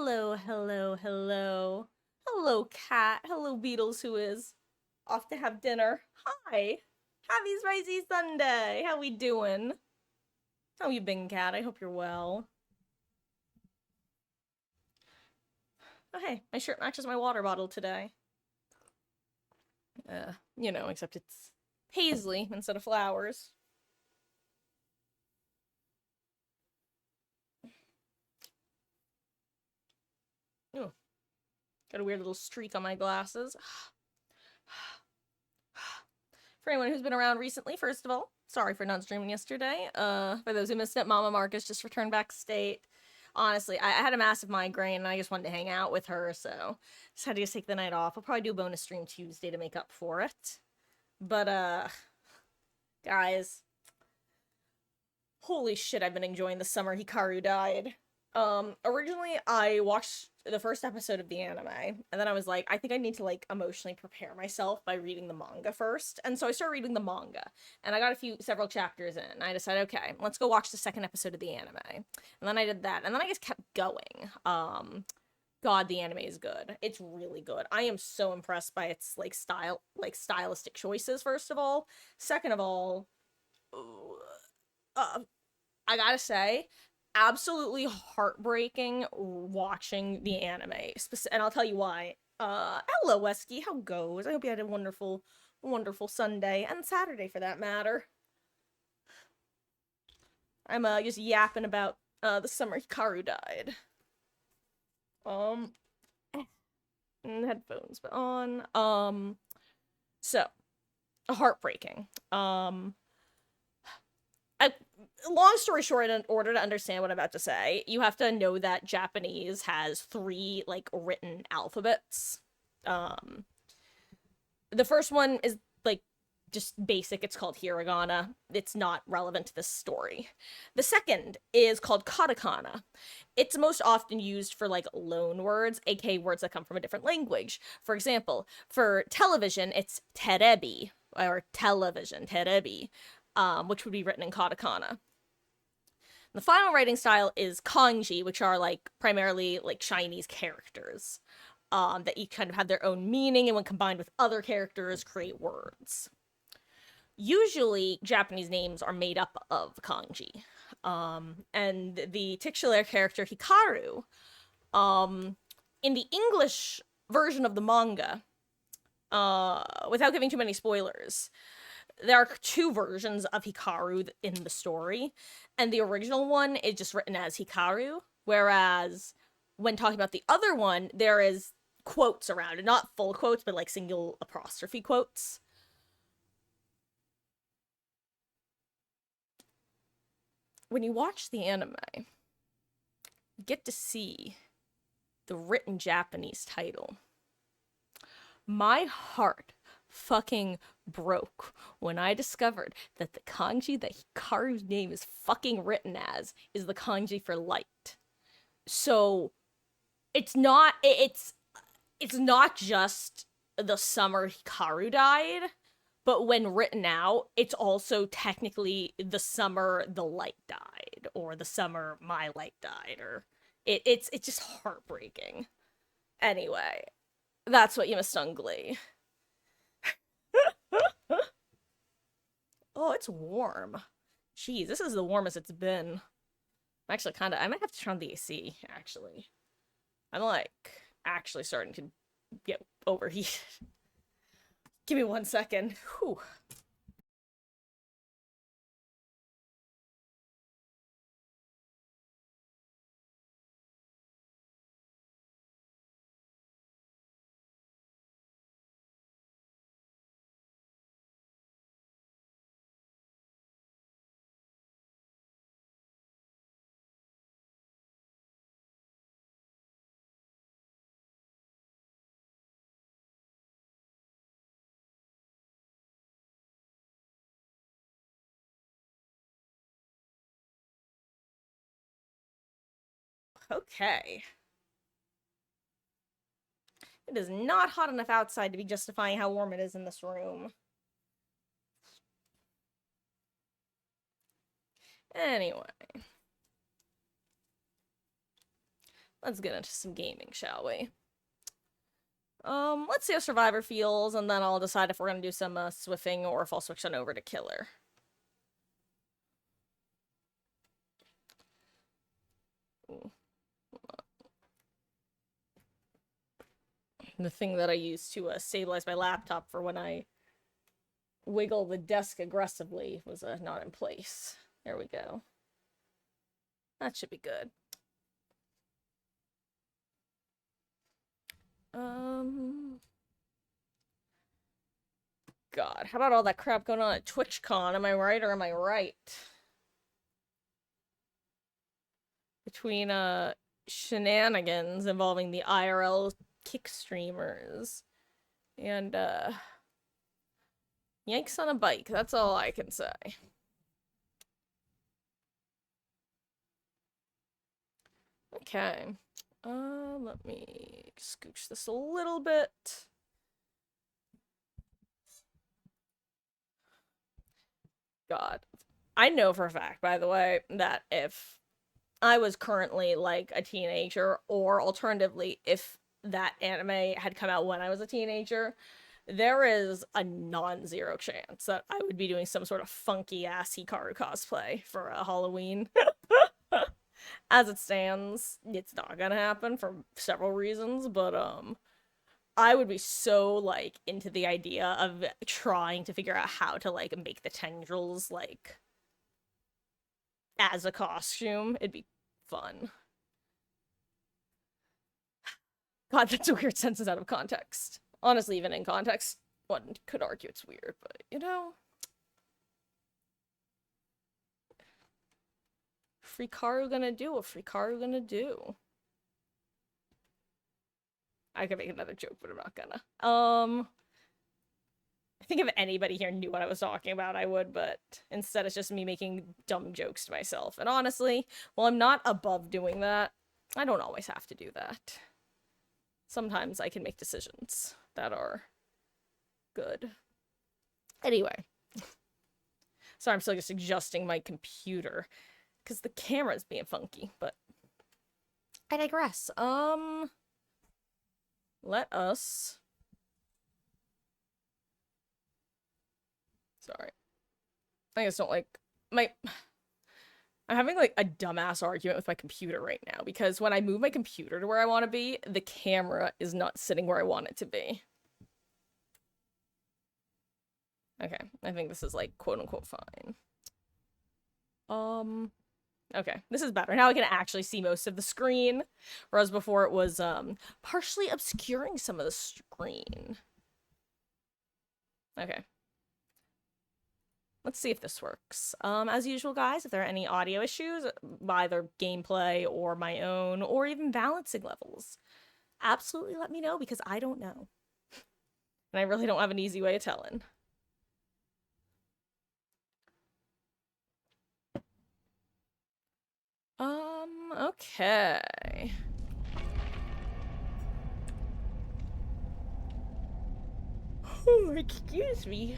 Hello, hello, hello. Hello, cat. Hello, Beatles, who is off to have dinner. Hi. Happy Spicy Sunday. How we doing? How you been, cat? I hope you're well. Oh, hey, my shirt matches my water bottle today. Except it's paisley instead of flowers. Ooh, got a weird little streak on my glasses. For anyone who's been around recently, first of all, sorry for not streaming yesterday. For those who missed it, Mama Marcus just returned back state. Honestly, I had a massive migraine and I just wanted to hang out with her, so just had to just take the night off. I'll probably do a bonus stream Tuesday to make up for it. But guys, holy shit, I've been enjoying the summer Hikaru died. Originally I watched the first episode of the anime, and then I was like, I think I need to like emotionally prepare myself by reading the manga first. And so I started reading the manga, and I got several chapters in, and I decided, okay, let's go watch the second episode of the anime. And then I did that, and then I just kept going. God, the anime is good. It's really good. I am so impressed by its stylistic choices, first of all. Second of all, uh, I gotta say, absolutely heartbreaking watching the anime. And I'll tell you why. Hello, Wesky. How goes? I hope you had a wonderful, wonderful Sunday and Saturday for that matter. I'm just yapping about the summer Hikaru died. Um, headphones but on. So heartbreaking. I, long story short, in order to understand what I'm about to say, you have to know that Japanese has three like written alphabets. Um, the first one is like just basic. It's called hiragana. It's not relevant to this story. The second is called katakana. It's most often used for like loan words, aka words that come from a different language. For example, for television, it's terebi or television, terebi, which would be written in katakana. The final writing style is kanji, which are like primarily like Chinese characters that each kind of have their own meaning, and when combined with other characters, create words. Usually, Japanese names are made up of kanji, and the titular character Hikaru, in the English version of the manga, without giving too many spoilers, there are two versions of Hikaru in the story, and the original one is just written as Hikaru, whereas when talking about the other one, there is quotes around it, not full quotes, but like single apostrophe quotes. When you watch the anime, you get to see the written Japanese title. My heart fucking broke when I discovered that the kanji that Hikaru's name is fucking written as is the kanji for light. So it's not just the summer Hikaru died, but when written out, it's also technically the summer the light died, or the summer my light died, or it's just heartbreaking. Anyway, that's what you missed on Glee. Oh, it's warm. Jeez, this is the warmest it's been. I'm actually I might have to turn on the AC, actually. I'm like, actually starting to get overheated. Give me 1 second. Whew. Okay. It is not hot enough outside to be justifying how warm it is in this room. Anyway. let's get into some gaming, shall we? Let's see how Survivor feels, and then I'll decide if we're gonna do some swiffing or if I'll switch on over to Killer. Ooh. The thing that I use to stabilize my laptop for when I wiggle the desk aggressively was not in place. There we go. That should be good. God, how about all that crap going on at TwitchCon? Am I right or am I right? Between shenanigans involving the IRL kick streamers and yanks on a bike. That's all I can say. Okay. Let me scooch this a little bit. God. I know for a fact, by the way, that if I was currently like a teenager, or alternatively, if that anime had come out when I was a teenager, there is a non-zero chance that I would be doing some sort of funky ass Hikaru cosplay for a Halloween. As it stands, it's not gonna happen for several reasons, but I would be so like into the idea of trying to figure out how to like make the tendrils like as a costume. It'd be fun. God, that's a weird sentence out of context. Honestly, even in context, one could argue it's weird, but you know. Frikaru gonna do what Frikaru gonna do. I could make another joke, but I'm not gonna. I think if anybody here knew what I was talking about, I would, but instead it's just me making dumb jokes to myself. And honestly, while I'm not above doing that, I don't always have to do that. Sometimes I can make decisions that are good. Anyway. Sorry, I'm still just adjusting my computer because the camera's being funky, but I digress. Let us... Sorry. I just don't like... I'm having, like, a dumbass argument with my computer right now, because when I move my computer to where I want to be, the camera is not sitting where I want it to be. Okay, I think this is, like, quote-unquote fine. Okay, this is better. Now I can actually see most of the screen, whereas before it was, partially obscuring some of the screen. Okay. Let's see if this works. As usual, guys, if there are any audio issues, either gameplay or my own, or even balancing levels, absolutely let me know, because I don't know. And I really don't have an easy way of telling. Okay. Oh, excuse me.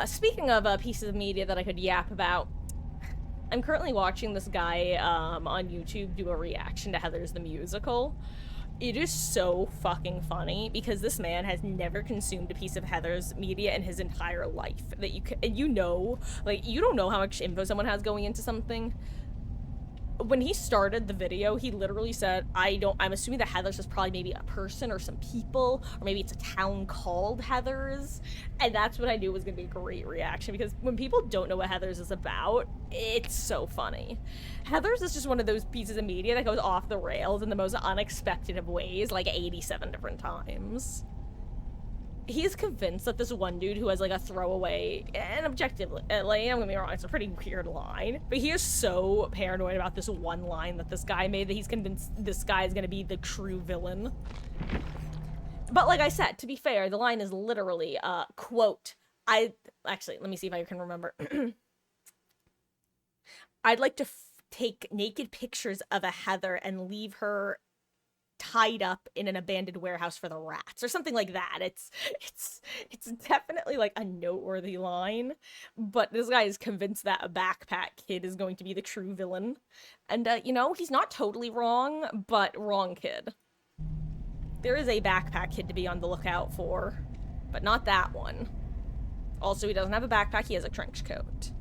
Speaking of pieces of media that I could yap about, I'm currently watching this guy on YouTube do a reaction to Heathers the Musical. It is so fucking funny because this man has never consumed a piece of Heather's media in his entire life. That you know, like, you don't know how much info someone has going into something. When he started the video, he literally said, I'm assuming that Heathers is probably maybe a person or some people, or maybe it's a town called Heathers. And that's what I knew was going to be a great reaction, because when people don't know what Heathers is about, it's so funny. Heathers is just one of those pieces of media that goes off the rails in the most unexpected of ways, like 87 different times. He's convinced that this one dude who has like a throwaway, and objectively, like, I'm gonna be wrong, it's a pretty weird line, but he is so paranoid about this one line that this guy made that he's convinced this guy is gonna be the true villain. But like I said, to be fair, the line is literally, quote, actually, let me see if I can remember. I'd like to take naked pictures of a Heather and leave her tied up in an abandoned warehouse for the rats or something like that. It's definitely like a noteworthy line, but this guy is convinced that a backpack kid is going to be the true villain. And you know, he's not totally wrong, but wrong kid. There is a backpack kid to be on the lookout for, but not that one. Also, he doesn't have a backpack, he has a trench coat.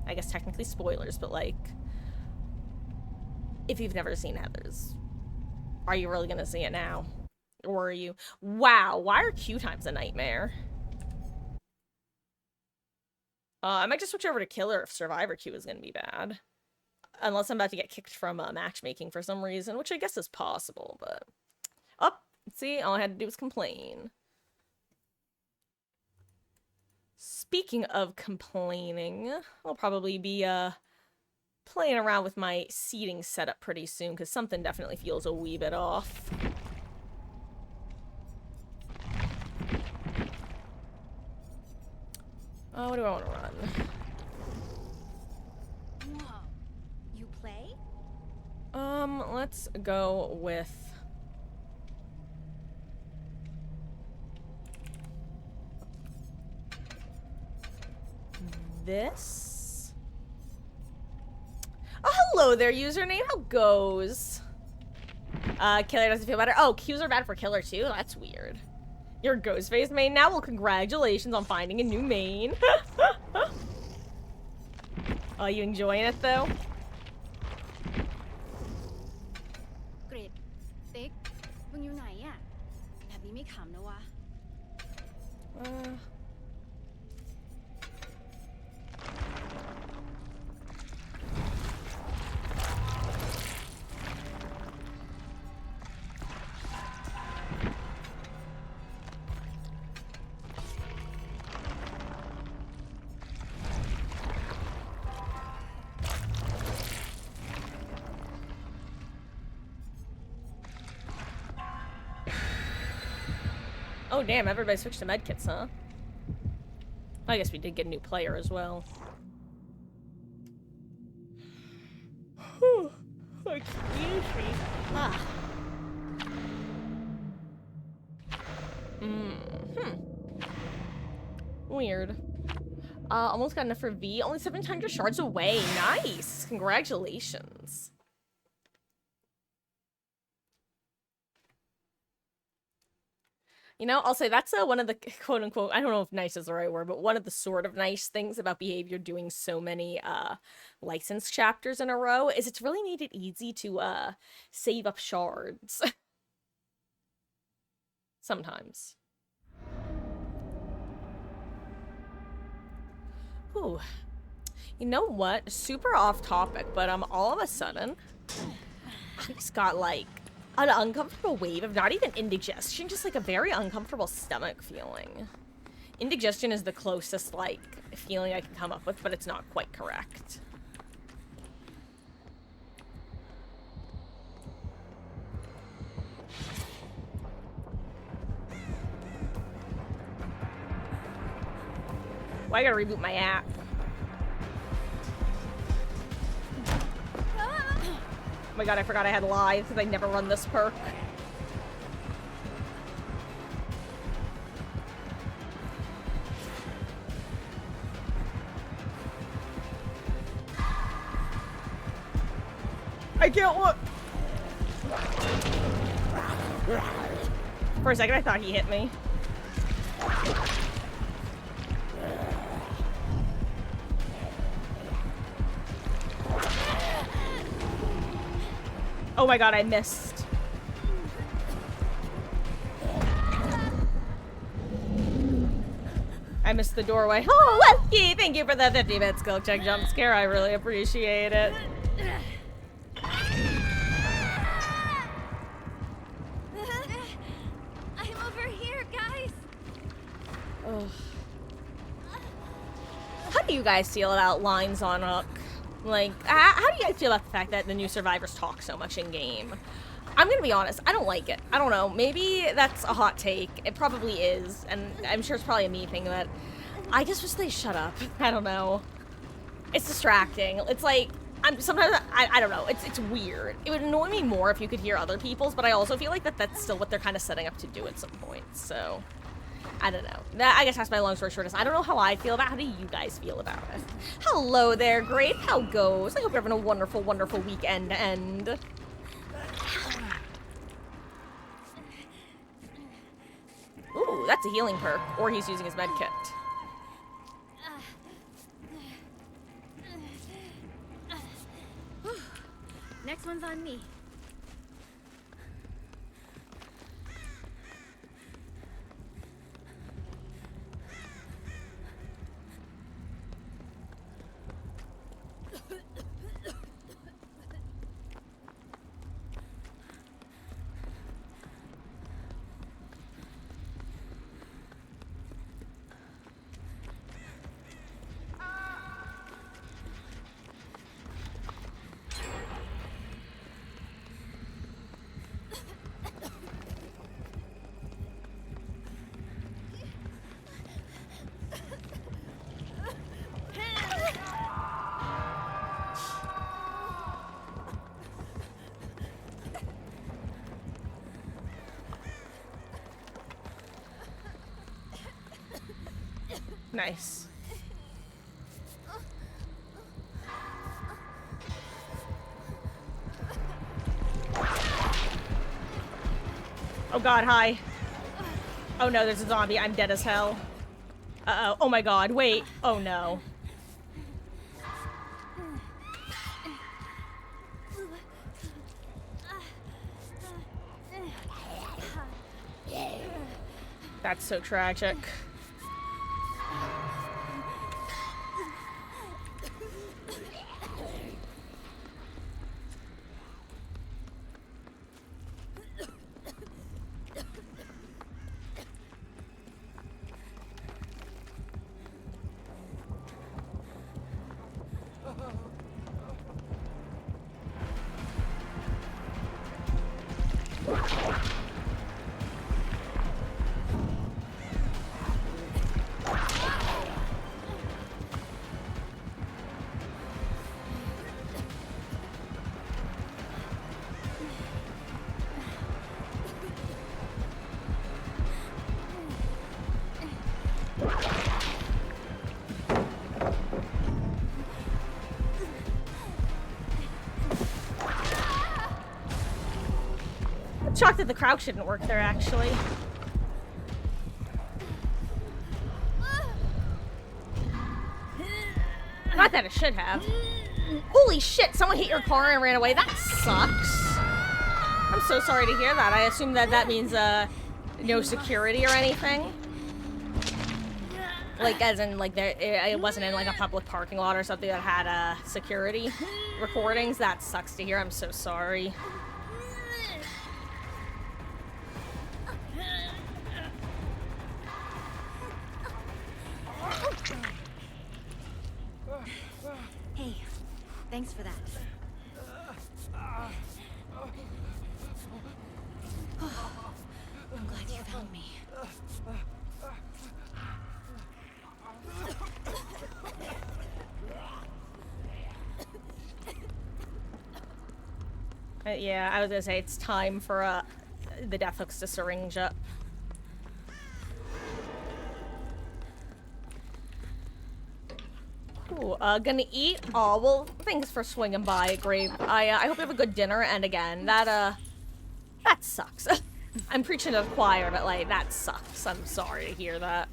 I guess technically spoilers, but like, if you've never seen Heathers, are you really gonna see it now? Or are you? Wow, why are queue times a nightmare? I might just switch over to Killer if Survivor queue is gonna be bad. Unless I'm about to get kicked from matchmaking for some reason, which I guess is possible, but... Oh, see, all I had to do was complain. Speaking of complaining, I'll probably be, playing around with my seating setup pretty soon, because something definitely feels a wee bit off. Oh, what do I want to run? Whoa. You play? Let's go with... this? Oh, hello there, username. How goes? Killer doesn't feel better. Oh, Qs are bad for Killer too? That's weird. You're Ghostface main now? Well, congratulations on finding a new main. Oh, you enjoying it though? Great. Thick. มึงอยู่ไหนอะแบบนี้ไม่ขำนะวะ Oh damn, everybody switched to medkits, huh? I guess we did get a new player as well. Excuse me. Ah. Weird. Almost got enough for V. Only 700 shards away. Nice. Congratulations. You know, I'll say that's one of the quote-unquote, I don't know if nice is the right word, but one of the sort of nice things about Behavior doing so many licensed chapters in a row is it's really made it easy to save up shards. Sometimes. Ooh. You know what? Super off topic, but all of a sudden, I just got like an uncomfortable wave of not even indigestion, just like a very uncomfortable stomach feeling. Indigestion is the closest, like, feeling I can come up with, but it's not quite correct. Well, I gotta reboot my app. Oh my god, I forgot I had live because I never run this perk. I can't look. For a second, I thought he hit me. Oh my god, I missed. I missed the doorway. Oh, Wesky! Thank you for the 50-bit skill check jump scare. I really appreciate it. I'm over here, guys. Oh. How do you guys feel about lines on Hook? Like, how do you guys feel about the fact that the new survivors talk so much in game? I'm gonna be honest, I don't like it. I don't know, maybe that's a hot take. It probably is, and I'm sure it's probably a me thing, but I just wish they shut up. I don't know. It's distracting. It's like, sometimes I don't know. It's weird. It would annoy me more if you could hear other people's, but I also feel like that's still what they're kind of setting up to do at some point. So I don't know. I guess that's my long story short. I don't know how I feel about it. How do you guys feel about it? Hello there, Grape. How goes? I hope you're having a wonderful, wonderful weekend end. Ooh, that's a healing perk. Or he's using his med kit. Next one's on me. Nice. Oh god, hi. Oh no, there's a zombie. I'm dead as hell. Uh-oh. Oh my god, wait. Oh no. That's so tragic. I'm shocked that the crouch didn't work there, actually. Not that it should have. Holy shit, someone hit your car and ran away. That sucks. I'm so sorry to hear that. I assume that that means, no security or anything. Like, as in, like, it wasn't in, like, a public parking lot or something that had, security recordings. That sucks to hear. I'm so sorry. Hey, thanks for that. I'm glad you found me. Yeah, I was gonna say it's time for, the death hooks to syringe up. Ooh, gonna eat? Oh, well, thanks for swinging by, Grape. I hope you have a good dinner, and again, that sucks. I'm preaching to the choir, but, like, that sucks. I'm sorry to hear that.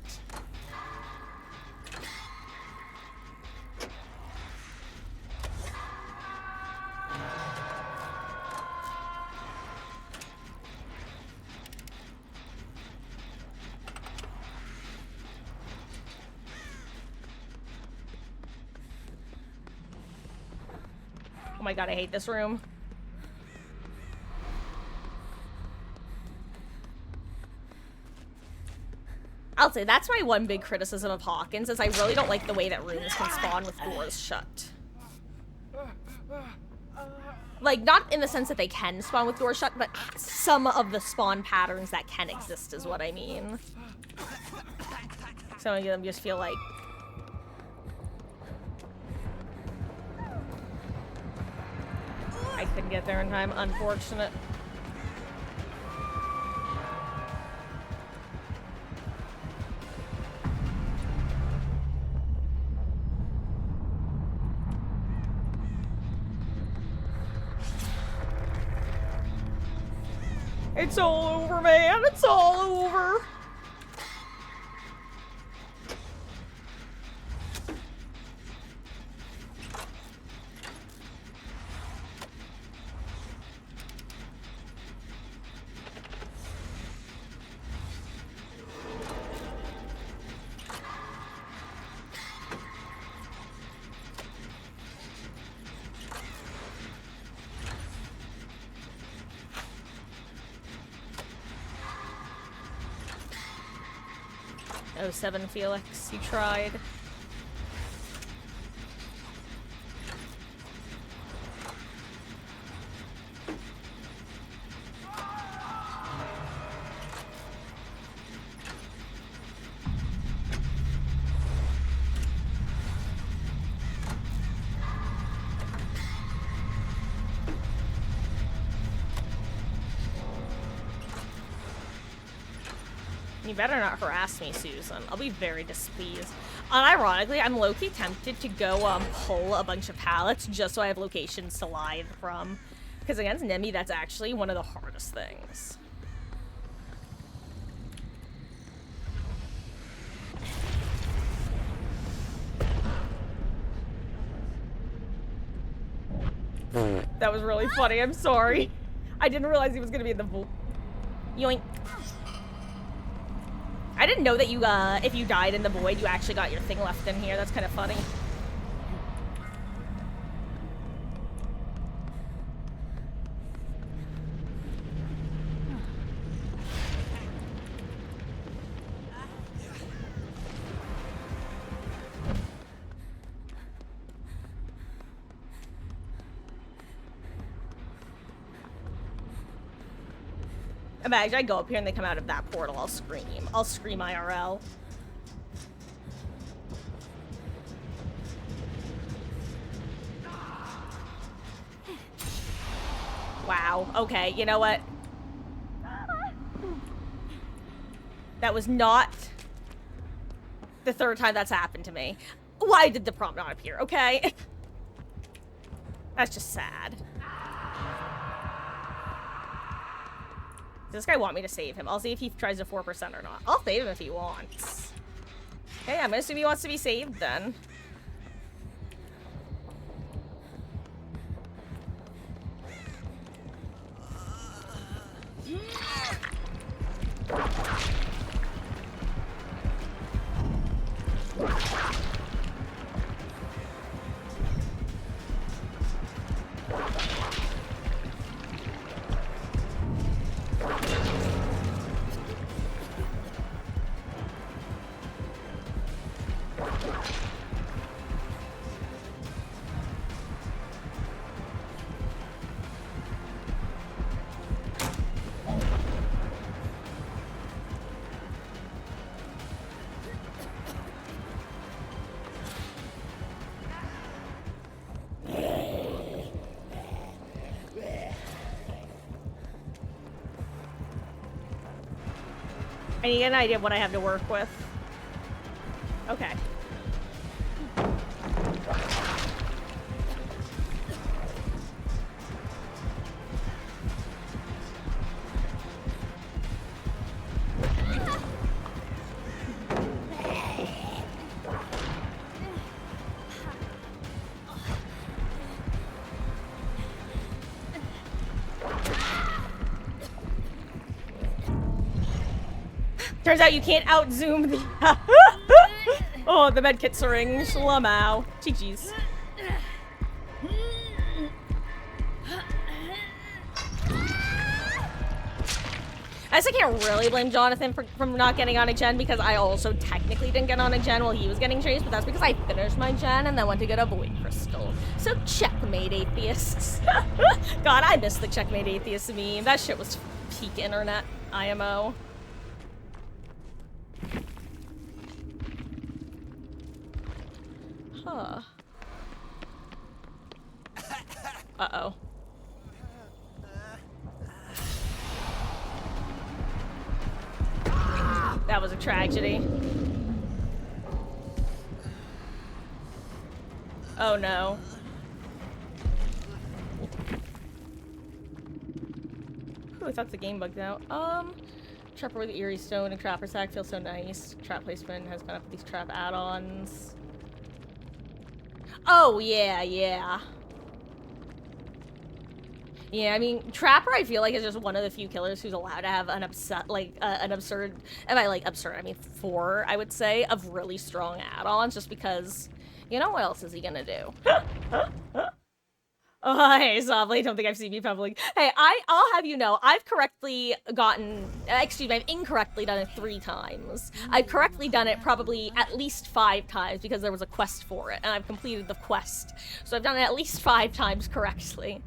Oh my god, I hate this room. I'll say, that's my one big criticism of Hawkins, is I really don't like the way that rooms can spawn with doors shut. Like, not in the sense that they can spawn with doors shut, but some of the spawn patterns that can exist is what I mean. Some of them just feel like... Couldn't get there in time. Unfortunate. It's all over, man. It's all over. Oh, 7 Felix, you tried. You better not harass me, Susan. I'll be very displeased. Unironically, I'm low-key tempted to go pull a bunch of pallets just so I have locations to lithe from. Because against Nemi, that's actually one of the hardest things. That was really funny. I'm sorry. I didn't realize he was gonna be in the vault. Yoink. I didn't know that you, if you died in the void, you actually got your thing left in here. That's kind of funny. Imagine I go up here and they come out of that portal, I'll scream. I'll scream IRL. Wow, okay, you know what? That was not the third time that's happened to me. Why did the prompt not appear, okay? That's just sad. Does this guy want me to save him? I'll see if he tries to 4% or not. I'll save him if he wants. Okay, I'm gonna assume he wants to be saved then. I need an idea of what I have to work with. Okay. Turns out you can't out-zoom the... Oh, the medkit syringe. Lamau. Chi-chis. I guess I can't really blame Jonathan from not getting on a gen because I also technically didn't get on a gen while he was getting chased, but that's because I finished my gen and then went to get a void crystal. So checkmate, atheists. God, I miss the checkmate atheist meme. That shit was peak internet IMO. Huh. Uh-oh. That was a tragedy. Oh no. Ooh, I thought the game bugged out. Trapper with the Eerie Stone and Trapper Sack feels so nice. Trap placement has gone up with these trap add-ons. Oh, yeah, yeah. Yeah, I mean, Trapper, I feel like, is just one of the few killers who's allowed to have an absurd, and by, like, absurd, I mean 4, I would say, of really strong add-ons, just because, you know, what else is he gonna do? Oh, hey, Softly, don't think I've seen you public. Hey, I'll have you know, I've correctly gotten, excuse me, I've incorrectly done it 3 times. I've correctly done it probably at least 5 times, because there was a quest for it, and I've completed the quest. So I've done it at least 5 times correctly.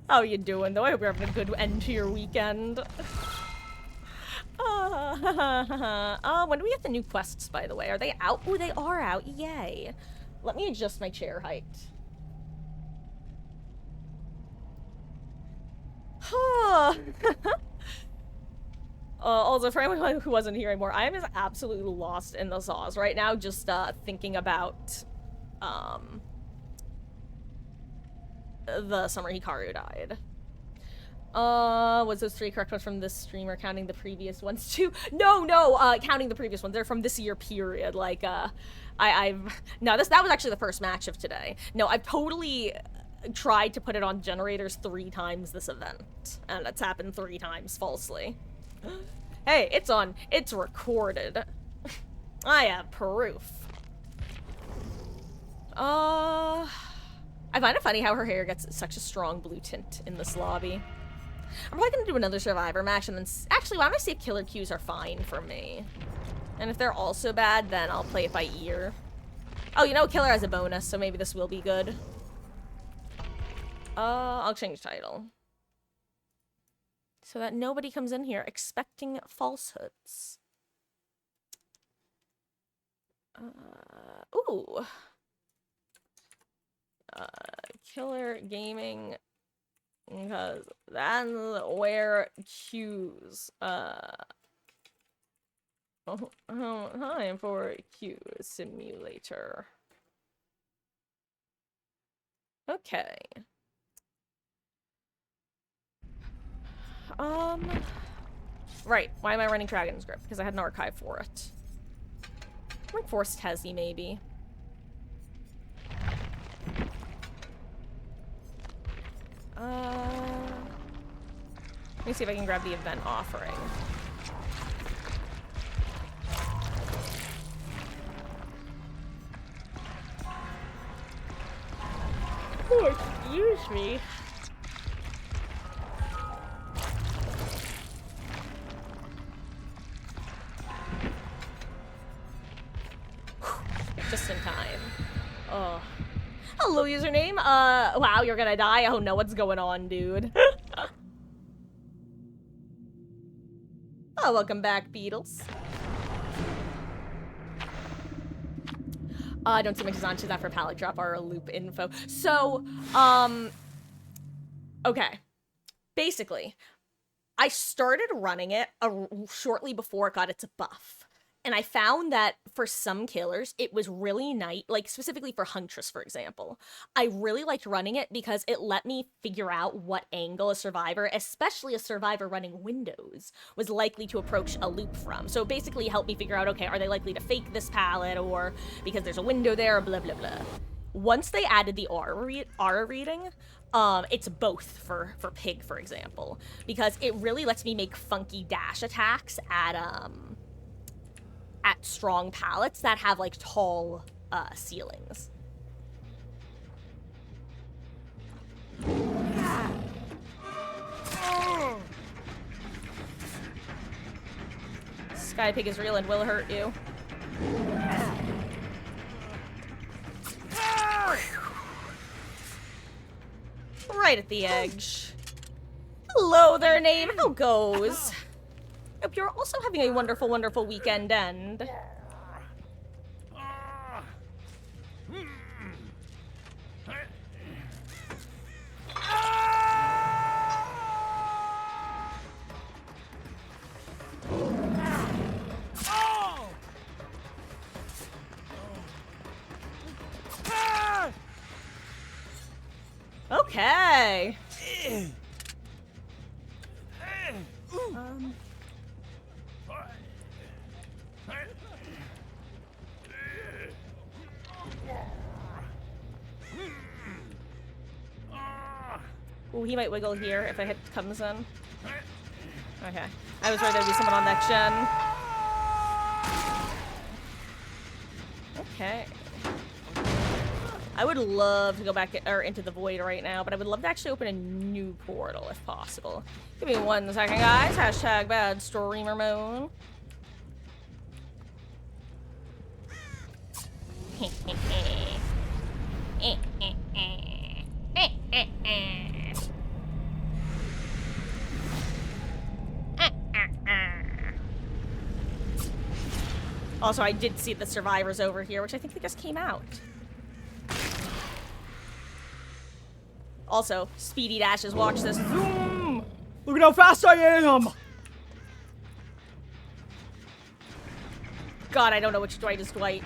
How you doing, though? I hope you're having a good end to your weekend. When do we get the new quests, by the way? Are they out? Oh, they are out. Yay. Let me adjust my chair height. Also, for anyone who wasn't here anymore, I am just absolutely lost in the sauce right now, just thinking about the summer Hikaru died. Was those 3 correct ones from this streamer, counting the previous ones too? No, counting the previous ones. They're from this year period. Like, no, that was actually the first match of today. No, I've totally tried to put it on generators 3 times this event, and it's happened 3 times falsely. Hey, it's recorded. I have proof. I find it funny how her hair gets such a strong blue tint in this lobby. I'm probably gonna do another Survivor match, and then actually, why don't I see if killer cues are fine for me? And if they're also bad, then I'll play it by ear. Oh, you know, killer has a bonus, so maybe this will be good. I'll change title. So that nobody comes in here expecting falsehoods. Ooh. Killer gaming, because that's where cues, time for Q simulator. Okay. Right, why am I running Dragon's Grip? Because I had an archive for it. Like Forced Hezi, maybe. Let me see if I can grab the event offering. Oh, excuse me. Just in time. Oh. Hello, username. Wow, you're gonna die? Oh no, what's going on, dude? Oh, welcome back, Beatles. Don't see my Kazanchis after pallet drop or loop info. So, okay. Basically, I started running it shortly before it got its buff. And I found that for some killers, it was really nice, like specifically for Huntress, for example. I really liked running it because it let me figure out what angle a survivor, especially a survivor running windows, was likely to approach a loop from. So it basically helped me figure out, okay, are they likely to fake this pallet, or because there's a window there, blah, blah, blah. Once they added the aura reading, it's both for Pig, for example, because it really lets me make funky dash attacks at strong pallets that have, like, tall, ceilings. Sky Pig is real and will hurt you. Right at the edge. Hello there, name. How goes? Hope you're also having a wonderful, wonderful weekend end. Okay. Ooh, he might wiggle here if a hit comes in. Okay. I was worried there'd be someone on next gen. Okay. I would love to go back into the void right now, but I would love to actually open a new portal if possible. Give me 1 second, guys. Hashtag bad streamer mode. Also, I did see the survivors over here, which I think they just came out. Also, Speedy Dashes, watch this. Zoom! Look at how fast I am! God, I don't know which Dwight is Dwight.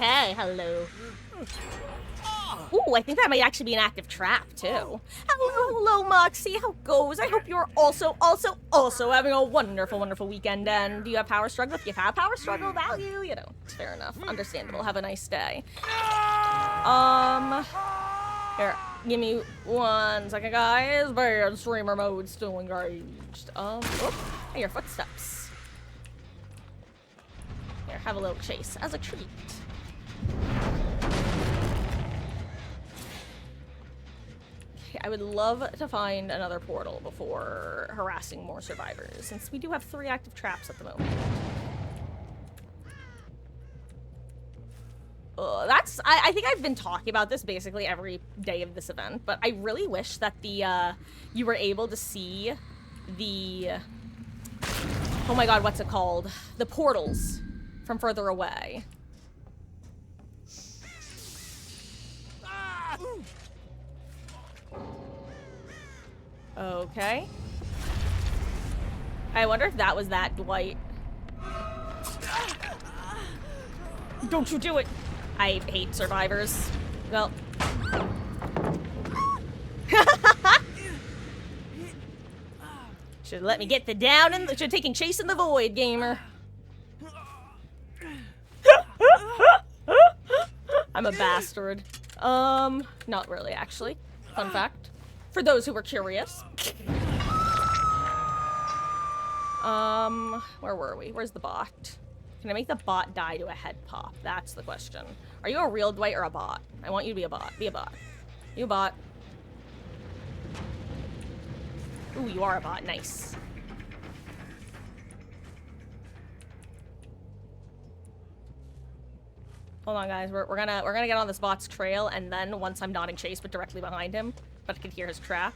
Okay, hello. Ooh, I think that might actually be an active trap, too. Hello, Moxie. How goes? I hope you're also having a wonderful, wonderful weekend. And do you have power struggle? If you have power struggle value, you know, it's fair enough. Understandable. Have a nice day. Here, give me 1 second, guys. Bad streamer mode still engaged. Hey, your footsteps. Here, have a little chase as a treat. I would love to find another portal before harassing more survivors, since we do have 3 active traps at the moment. I think I've been talking about this basically every day of this event, but I really wish that you were able to see the, oh my god, what's it called? The portals from further away. Okay. I wonder if that was that Dwight. Don't you do it! I hate survivors. Well. Should let me get the down and should taking chase in the void, gamer. I'm a bastard. Not really, actually. Fun fact. For those who were curious. Where were we? Where's the bot? Can I make the bot die to a head pop? That's the question. Are you a real Dwight or a bot? I want you to be a bot. Be a bot. You a bot. Ooh, you are a bot. Nice. Hold on, guys. We're gonna get on this bot's trail, and then once I'm not in chase but directly behind him, but I can hear his trap.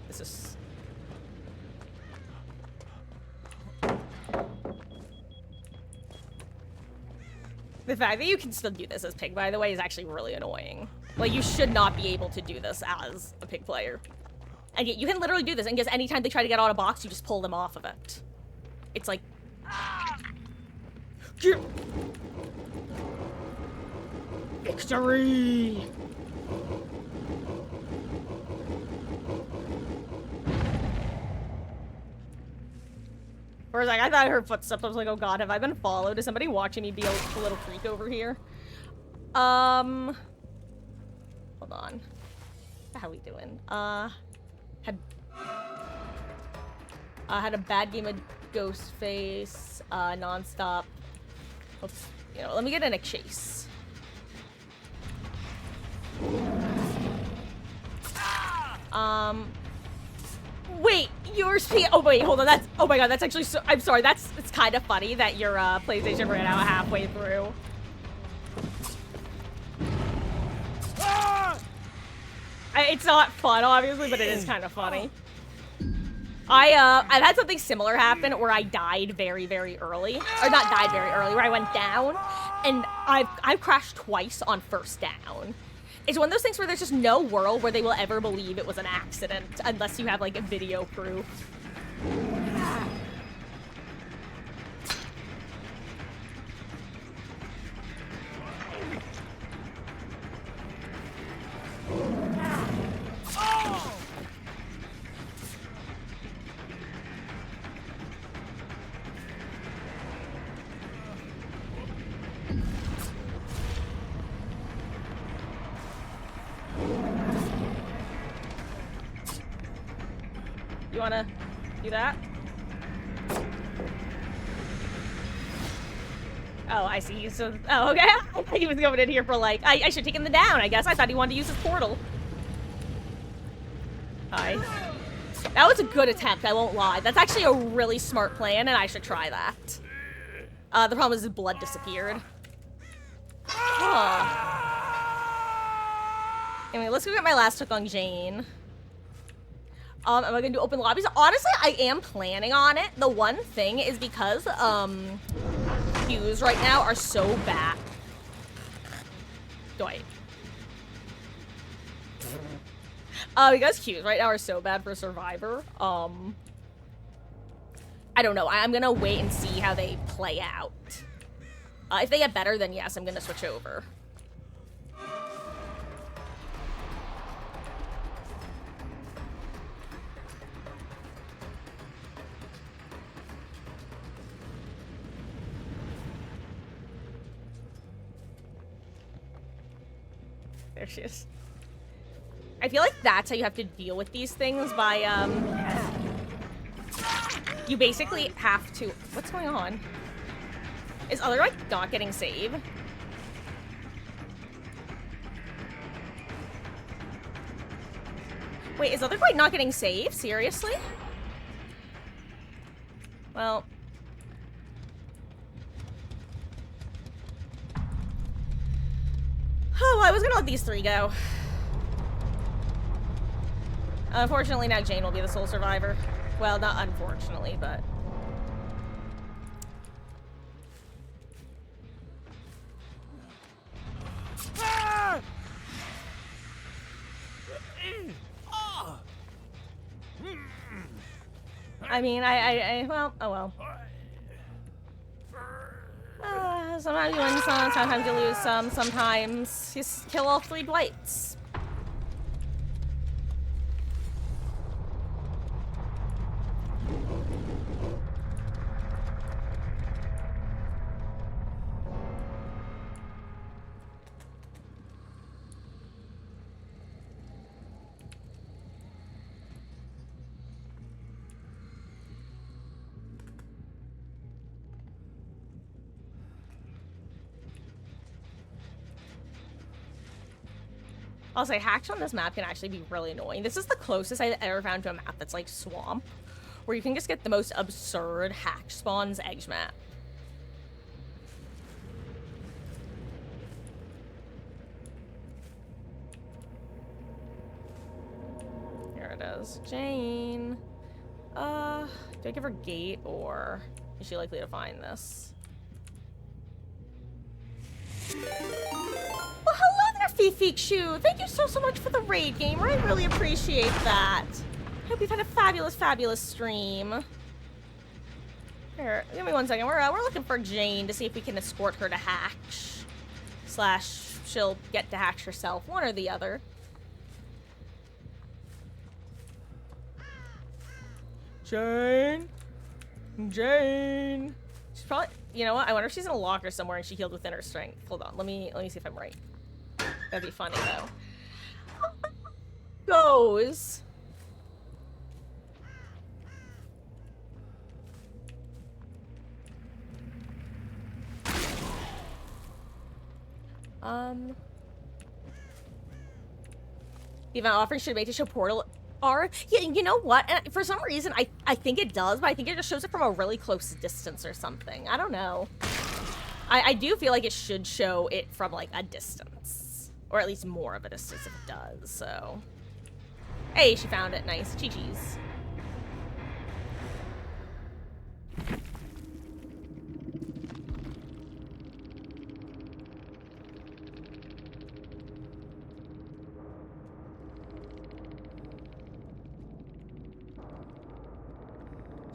This is. The fact that you can still do this as Pig, by the way, is actually really annoying. Like, you should not be able to do this as a Pig player. And yet, you can literally do this, and because anytime they try to get out of a box, you just pull them off of it. It's like... Victory! Whereas, like, I thought I heard footsteps. I was like, oh god, have I been followed? Is somebody watching me be a little freak over here? Hold on. How we doing? Had a bad game of Ghostface, nonstop. Let's, you know, let me get in a chase. Wait, you're oh wait, hold on, that's, oh my god, that's actually so, I'm sorry, it's kind of funny that your, PlayStation ran out halfway through. It's not fun, obviously, but it is kind of funny. I've had something similar happen where I died very, very early. Or not died very early, where I went down. And I've crashed twice on first down. It's one of those things where there's just no world where they will ever believe it was an accident unless you have, like, a video proof. You wanna do that? Oh, I see. So, oh, okay. I thought he was going in here for, like, I should take him down, I guess. I thought he wanted to use his portal. Hi. That was a good attempt, I won't lie. That's actually a really smart plan, and I should try that. The problem is his blood disappeared. Huh. Anyway, let's go get my last hook on Jane. Am I gonna do open lobbies? Honestly, I am planning on it. The one thing is because, queues right now are so bad. Wait. Because queues right now are so bad for Survivor, I don't know. I'm gonna wait and see how they play out. If they get better, then yes, I'm gonna switch over. There she is. I feel like that's how you have to deal with these things by, you basically have to... What's going on? Is other, like, not getting saved? Wait, is other quite not getting saved? Seriously? Well... Oh, well, I was gonna let these three go. Unfortunately, now Jane will be the sole survivor. Well, not unfortunately, but... I mean, well, oh well. Sometimes you win some, sometimes you lose some, sometimes you kill all three Dwights. I'll say hacks on this map can actually be really annoying. This is the closest I've ever found to a map that's like swamp, where you can just get the most absurd hack spawns edge map. Here it is. Jane. Do I give her gate or is she likely to find this? Well, hello there, Fifikshu. Thank you so much for the raid, gamer. I really appreciate that. Hope you've had a fabulous, fabulous stream. Here, give me 1 second. We're looking for Jane to see if we can escort her to Hatch. Slash, she'll get to Hatch herself. One or the other. Jane? Jane? She's probably... You know what? I wonder if she's in a locker somewhere and she healed within her strength. Hold on. Let me see if I'm right. That'd be funny, though. Goes. The event offering should make to show portal are. Yeah, you know what? And for some reason, I think it does, but I think it just shows it from a really close distance or something. I don't know. I do feel like it should show it from, like, a distance. Or at least more of a distance if it does, so. Hey, she found it. Nice. GG's.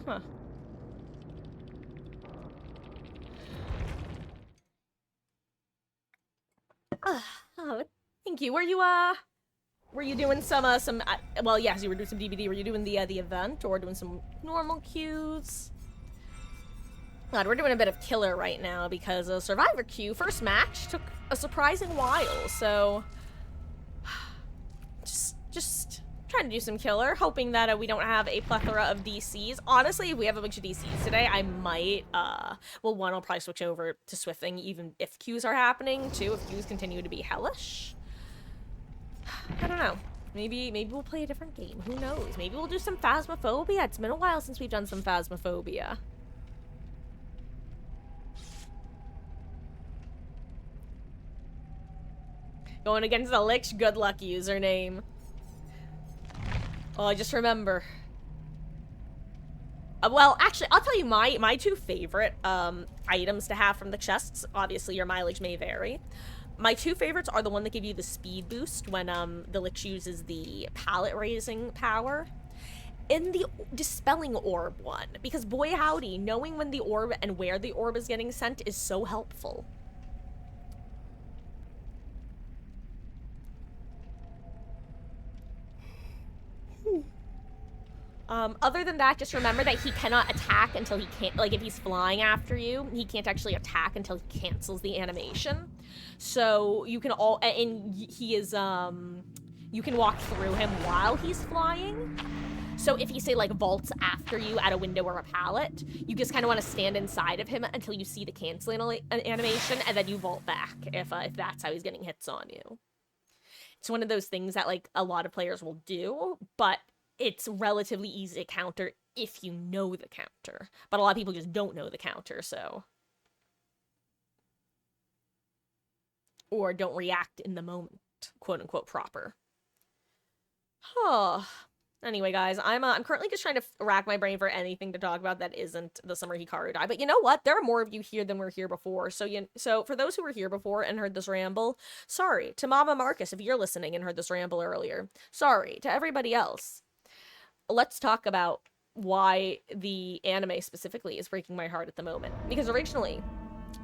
Huh. Oh, thank you. Were you doing some, well, yes, you were doing some DBD. Were you doing the event, or doing some normal queues? God, we're doing a bit of killer right now, because a Survivor queue, first match, took a surprising while, so... Just trying to do some killer, hoping that we don't have a plethora of DCs. Honestly, if we have a bunch of DCs today, I might, well, one, I'll probably switch over to Swifting, even if queues are happening. Two, if queues continue to be hellish. I don't know. Maybe we'll play a different game. Who knows? Maybe we'll do some Phasmophobia. It's been a while since we've done some Phasmophobia. Going against the Lich good luck username. Oh, just remember. Well, actually, I'll tell you my two favorite items to have from the chests. Obviously, your mileage may vary. My two favorites are the one that give you the speed boost when the Lich uses the pallet raising power. In the Dispelling Orb one, because boy howdy, knowing when the orb and where the orb is getting sent is so helpful. Other than that, just remember that he cannot attack until he can't, like, if he's flying after you, he can't actually attack until he cancels the animation. So, you can and he is, you can walk through him while he's flying. So if he, say, like, vaults after you at a window or a pallet, you just kind of want to stand inside of him until you see the canceling animation, and then you vault back if that's how he's getting hits on you. It's one of those things that, like, a lot of players will do, but it's relatively easy to counter if you know the counter. But a lot of people just don't know the counter, so... Or don't react in the moment, quote-unquote, proper. Huh. Anyway, guys, I'm currently just trying to rack my brain for anything to talk about that isn't the Summer Hikaru die. But you know what? There are more of you here than were here before. So for those who were here before and heard this ramble, sorry. To Mama Marcus, if you're listening and heard this ramble earlier, sorry. To everybody else, let's talk about why the anime specifically is breaking my heart at the moment. Because originally,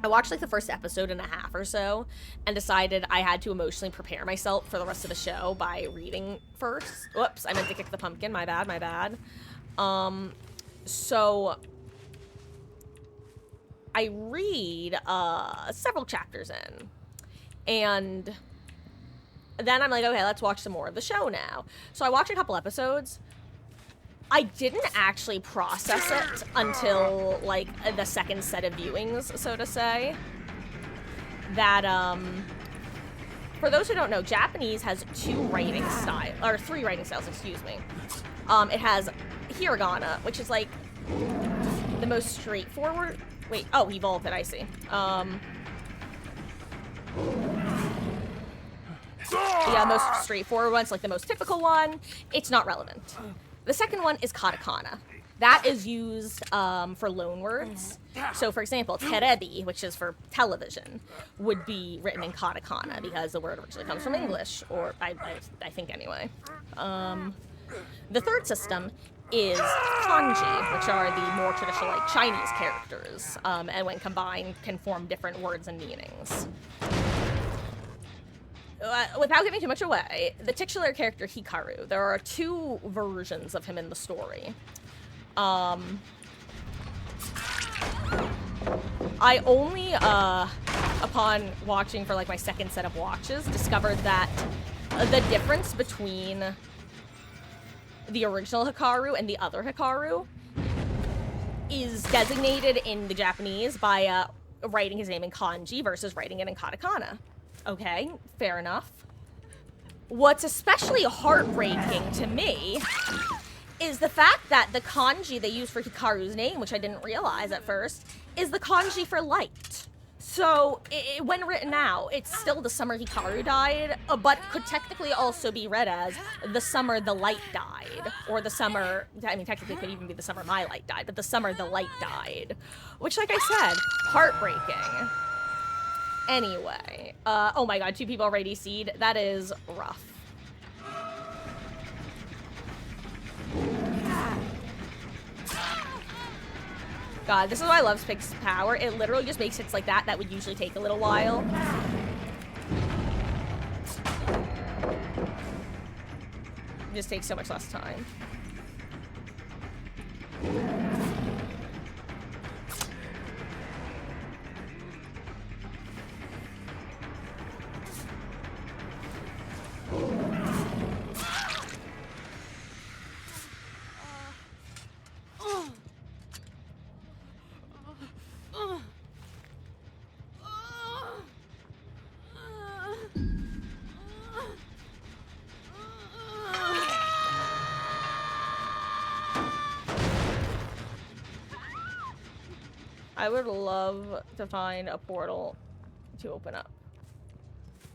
I watched like the first episode and a half or so and decided I had to emotionally prepare myself for the rest of the show by reading first. Whoops, I meant to kick the pumpkin. My bad. So I read several chapters in, and then I'm like, okay, let's watch some more of the show now. So I watched a couple episodes. I didn't actually process it until, like, the second set of viewings, so to say. That, for those who don't know, Japanese has three writing styles, excuse me. It has hiragana, which is, like, the most straightforward... Wait, oh, he vaulted, I see. Yeah, most straightforward one, it's, like, the most typical one. It's not relevant. The second one is katakana. That is used for loanwords. So, for example, terebi, which is for television, would be written in katakana because the word originally comes from English, or I think anyway. The third system is kanji, which are the more traditional, like, Chinese characters, and when combined can form different words and meanings. Without giving too much away, the titular character Hikaru, there are two versions of him in the story. I only, upon watching for, like, my second set of watches, discovered that the difference between the original Hikaru and the other Hikaru is designated in the Japanese by writing his name in kanji versus writing it in katakana. Okay, fair enough. What's especially heartbreaking to me is the fact that the kanji they use for Hikaru's name, which I didn't realize at first, is the kanji for light. So, when written out, it's still the summer Hikaru died, but could technically also be read as the summer the light died. Or the summer, I mean, technically it could even be the summer my light died, but the summer the light died. Which, like I said, heartbreaking. Anyway, oh my god, 2 people already seed. That is rough. God, this is why I love Pig's power. It literally just makes hits like that that would usually take a little while. It just takes so much less time. I would love to find a portal to open up.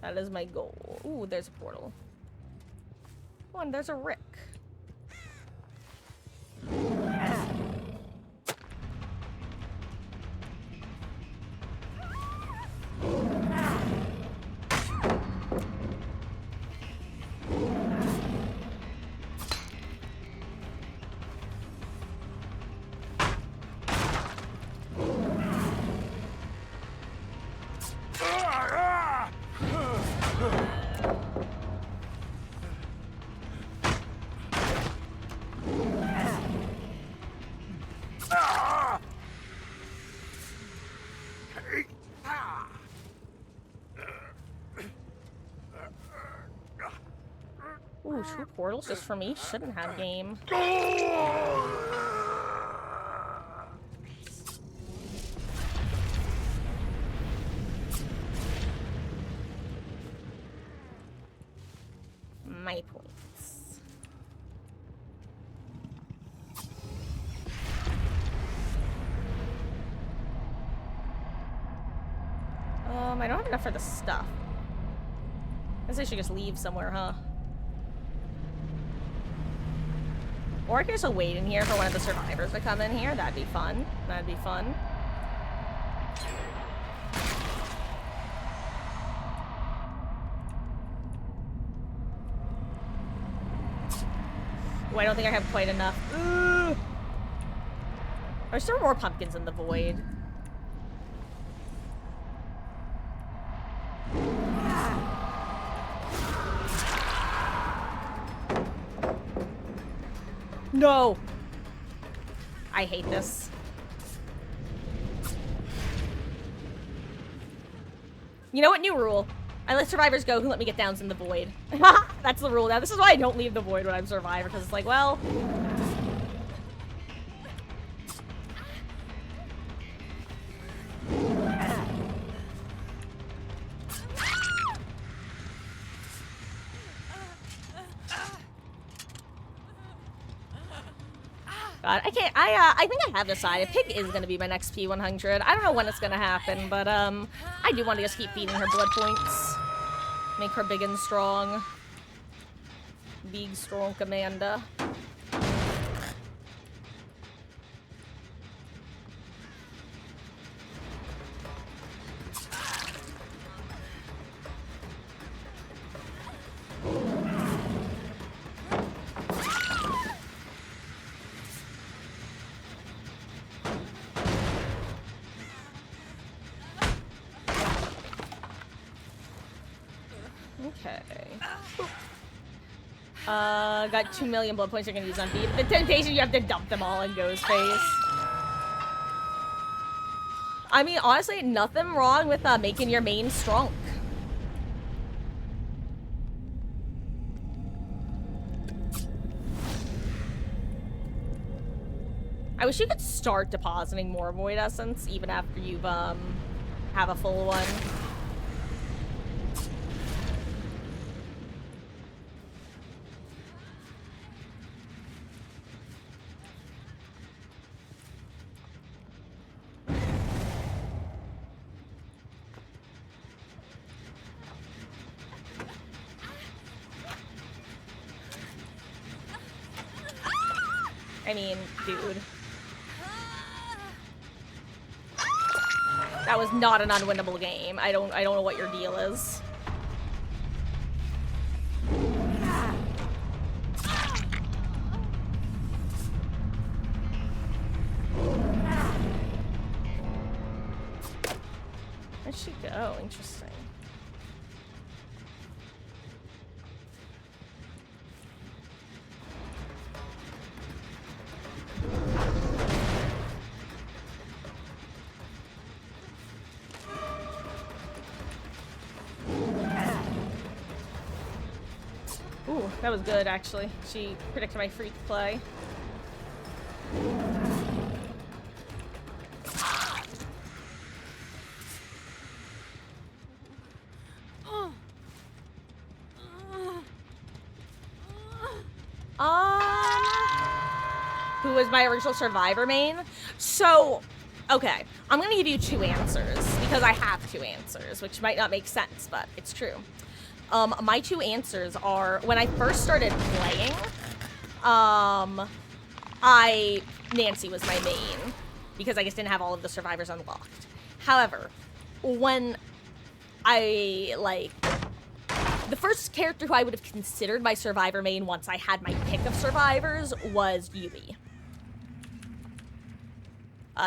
That is my goal. Ooh, there's a portal. Oh, and there's a Rick. Ooh, 2 portals just for me? Shouldn't have game. My points. I don't have enough for the stuff. I guess I should just leave somewhere, huh? Or I could just wait in here for one of the survivors to come in here. That'd be fun. That'd be fun. Oh, I don't think I have quite enough. Ooh. Are there more pumpkins in the void? No! I hate this. You know what? New rule. I let survivors go who let me get downs in the void. That's the rule now. This is why I don't leave the void when I'm a survivor, because it's like, well... God, I can't, I think I have decided Pig is gonna be my next P100. I don't know when it's gonna happen, but, I do want to just keep feeding her blood points. Make her big and strong. Big, strong Amanda. Okay. Got 2 million blood points you're gonna use on feed. The temptation, you have to dump them all in Go's face. I mean, honestly, nothing wrong with making your main strong. I wish you could start depositing more Void Essence even after you've, have a full one. I mean, dude. That was not an unwinnable game. I don't know what your deal is. Where'd she go? Interesting. Ooh, that was good, actually. She predicted my freak play. Who was my original survivor main? So, okay, I'm gonna give you two answers because I have two answers, which might not make sense, but it's true. My two answers are when I first started playing, Nancy was my main because I just didn't have all of the survivors unlocked. However, when the first character who I would have considered my survivor main once I had my pick of survivors was Yui.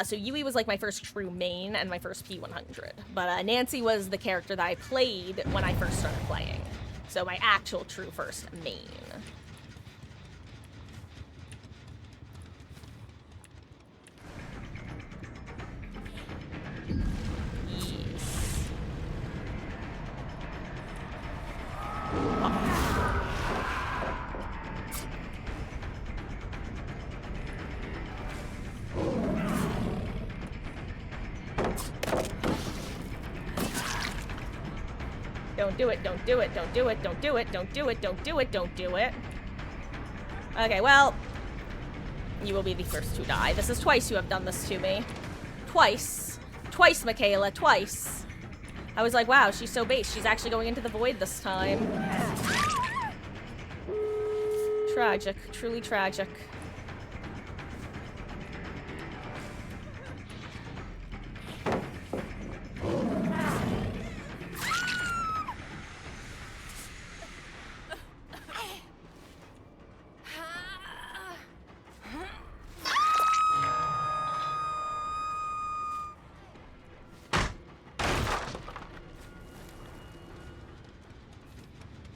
So Yui was like my first true main and my first P100. But Nancy was the character that I played when I first started playing. So my actual true first main. Yes. Don't do it, don't do it, don't do it, don't do it, don't do it, don't do it, don't do it. Okay, well, you will be the first to die. This is twice you have done this to me. Twice. Twice, Michaela, twice. I was like, wow, she's so base. She's actually going into the void this time. Tragic, truly tragic.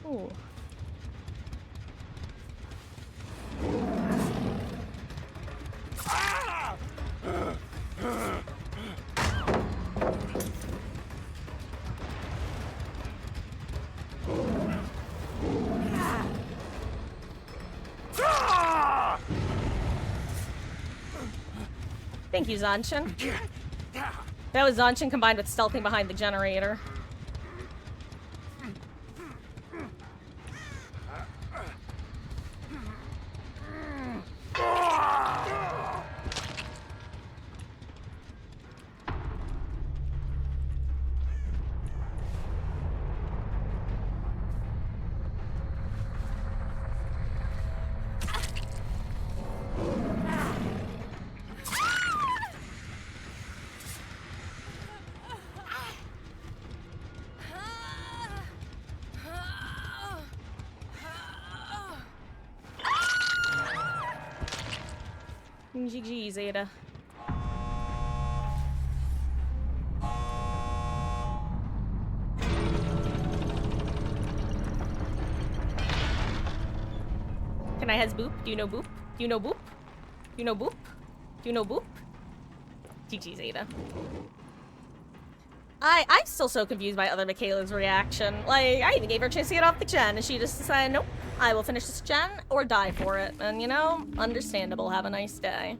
Ooh. Thank you, Zanshin. That was Zanshin combined with stealthing behind the generator. GG, Zeta. Can I has boop? Do you know boop? Do you know boop? Do you know boop? Do you know boop? GG, Zeta. I'm still so confused by other Michaela's reaction. Like, I even gave her a chance to get off the gen, and she just decided, nope, I will finish this gen or die for it. And, you know, understandable. Have a nice day.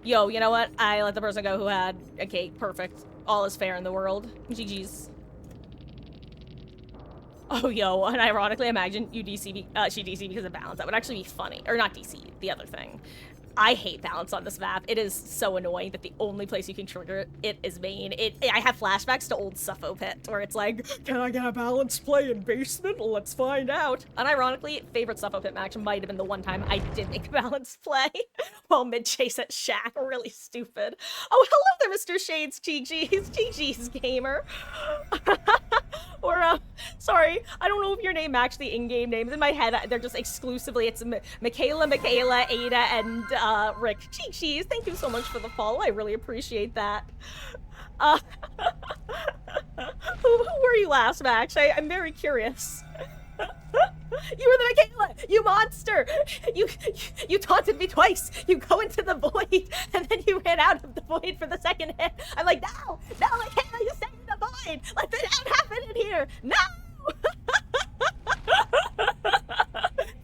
Yo, you know what? I let the person go who had a cake. Perfect. All is fair in the world. GG's. Oh, yo, and ironically, imagine you DC, she DC because of balance. That would actually be funny. Or not DC, the other thing. I hate balance on this map. It is so annoying that the only place you can trigger it is main. I have flashbacks to old Suffo Pit, where it's like, can I get a balance play in basement? Let's find out. Unironically, favorite Suffo Pit match might have been the one time I did make a balance play while mid-chase at Shack. Really stupid. Oh, hello there, Mr. Shades GG's. GG's gamer. Or, sorry, I don't know if your name matched the in-game names. In my head, they're just exclusively, it's Michaela, Ada, and, Rick. Cheese, thank you so much for the follow. I really appreciate that. Uh, who were you last, Max? I'm very curious. You were the Michaela! You monster! You taunted me twice! You go into the void, and then you ran out of the void for the second hit! I'm like, no! No, Michaela, you stay in the void! Let that happen in here! No!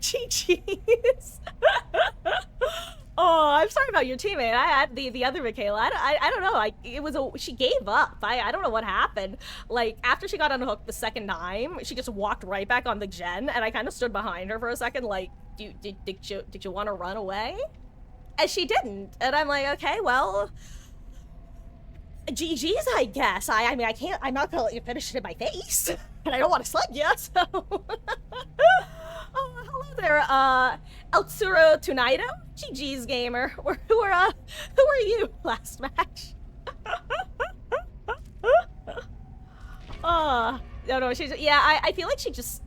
Cheese. Oh, I'm sorry about your teammate. I had the other Michaela. I don't know. She gave up. I don't know what happened. Like, after she got unhooked the second time, she just walked right back on the gen, and I kind of stood behind her for a second, like, did you want to run away? And she didn't. And I'm like, okay, well, GG's, I guess. I mean, I'm not gonna let you finish it in my face. And I don't want to slug you, so. Oh, hello there, Eltsuro Tunaido? GG's gamer. Who are you last match? No, I feel like she just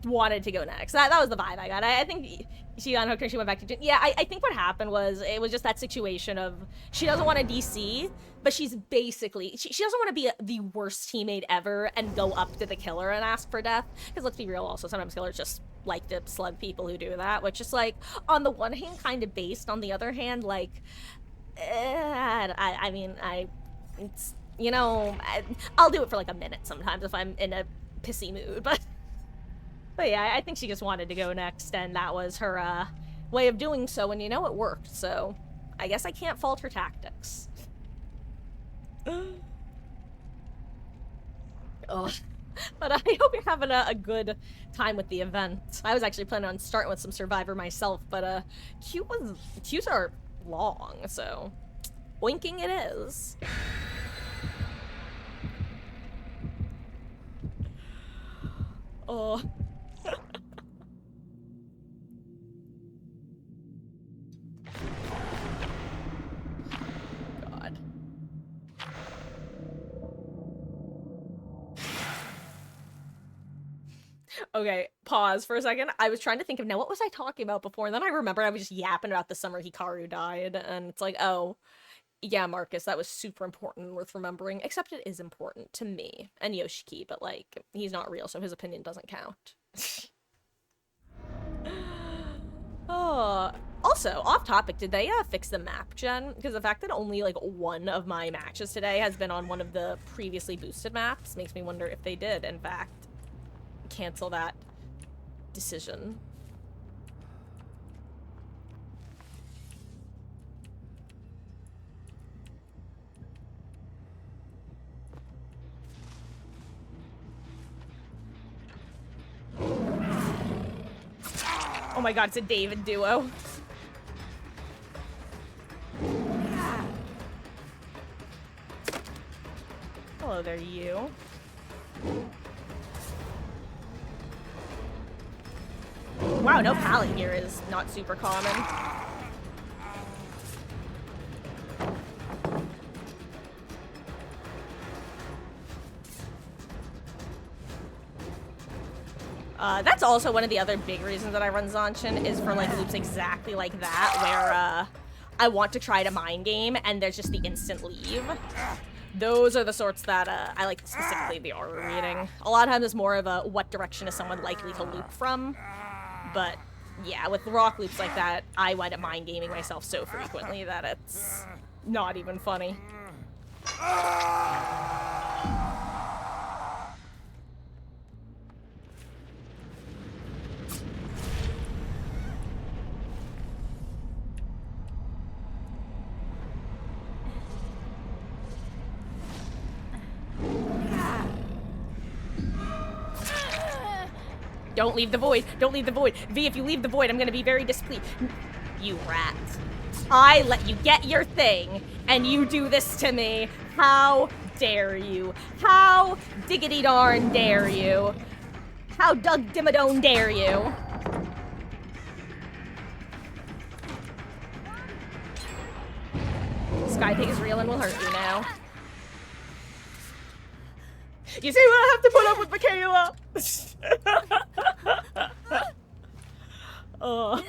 wanted to go next. That was the vibe I got. I think she unhooked her and she went back to... Yeah, I think what happened was, it was just that situation of, she doesn't want to DC, but she's basically... She doesn't want to be the worst teammate ever and go up to the killer and ask for death. Because let's be real, also, sometimes killers just like to slug people who do that, which is, like, on the one hand, kind of based. On the other hand, like... I mean, it's... You know, I'll do it for, like, a minute sometimes if I'm in a pissy mood, but... But yeah, I think she just wanted to go next, and that was her, way of doing so, and you know, it worked, so I guess I can't fault her tactics. Oh, but I hope you're having a good time with the event. I was actually planning on starting with some Survivor myself, but, queues are long, so oinking it is. Oh. God. Okay, pause for a second. I was trying to think of, now what was I talking about before? And then I remembered I was just yapping about the summer Hikaru died, and it's like, oh, yeah, Marcus, that was super important and worth remembering, except it is important to me and Yoshiki, but, like, he's not real, so his opinion doesn't count. Oh, also, off topic, did they fix the map gen? Because the fact that only, like, one of my matches today has been on one of the previously boosted maps makes me wonder if they did, in fact, cancel that decision. Oh my god, it's a David duo. Hello there, you. Wow, no pallet here is not super common. That's also one of the other big reasons that I run Zanshin, is for, like, loops exactly like that, where, I want to try to mind game, and there's just the instant leave. Those are the sorts that, I like, specifically the aura reading. A lot of times it's more of a, what direction is someone likely to loop from? But, yeah, with rock loops like that, I wind up mind gaming myself so frequently that it's not even funny. Don't leave the void. Don't leave the void. V, if you leave the void, I'm gonna be very displeased. You rat. I let you get your thing, and you do this to me. How dare you? How diggity darn dare you? How Doug Dimmadome dare you? Skypig is real and will hurt you now. You see what I have to put up with, Michaela? Oh.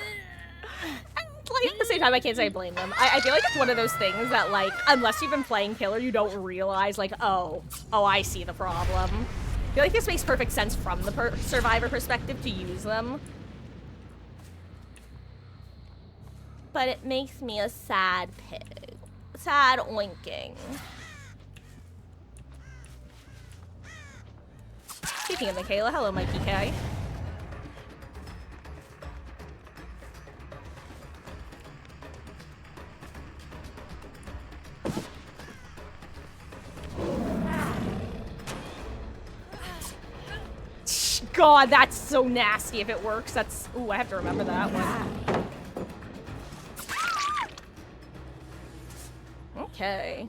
Like, at the same time, I can't say I blame them. I feel like it's one of those things that, like, unless you've been playing Killer, you don't realize, like, oh, I see the problem. I feel like this makes perfect sense from the survivor perspective to use them. But it makes me a sad pig. Sad oinking. Speaking of Michaela, hello, Mikey K. God, that's so nasty if it works. That's... Ooh, I have to remember that one. Okay.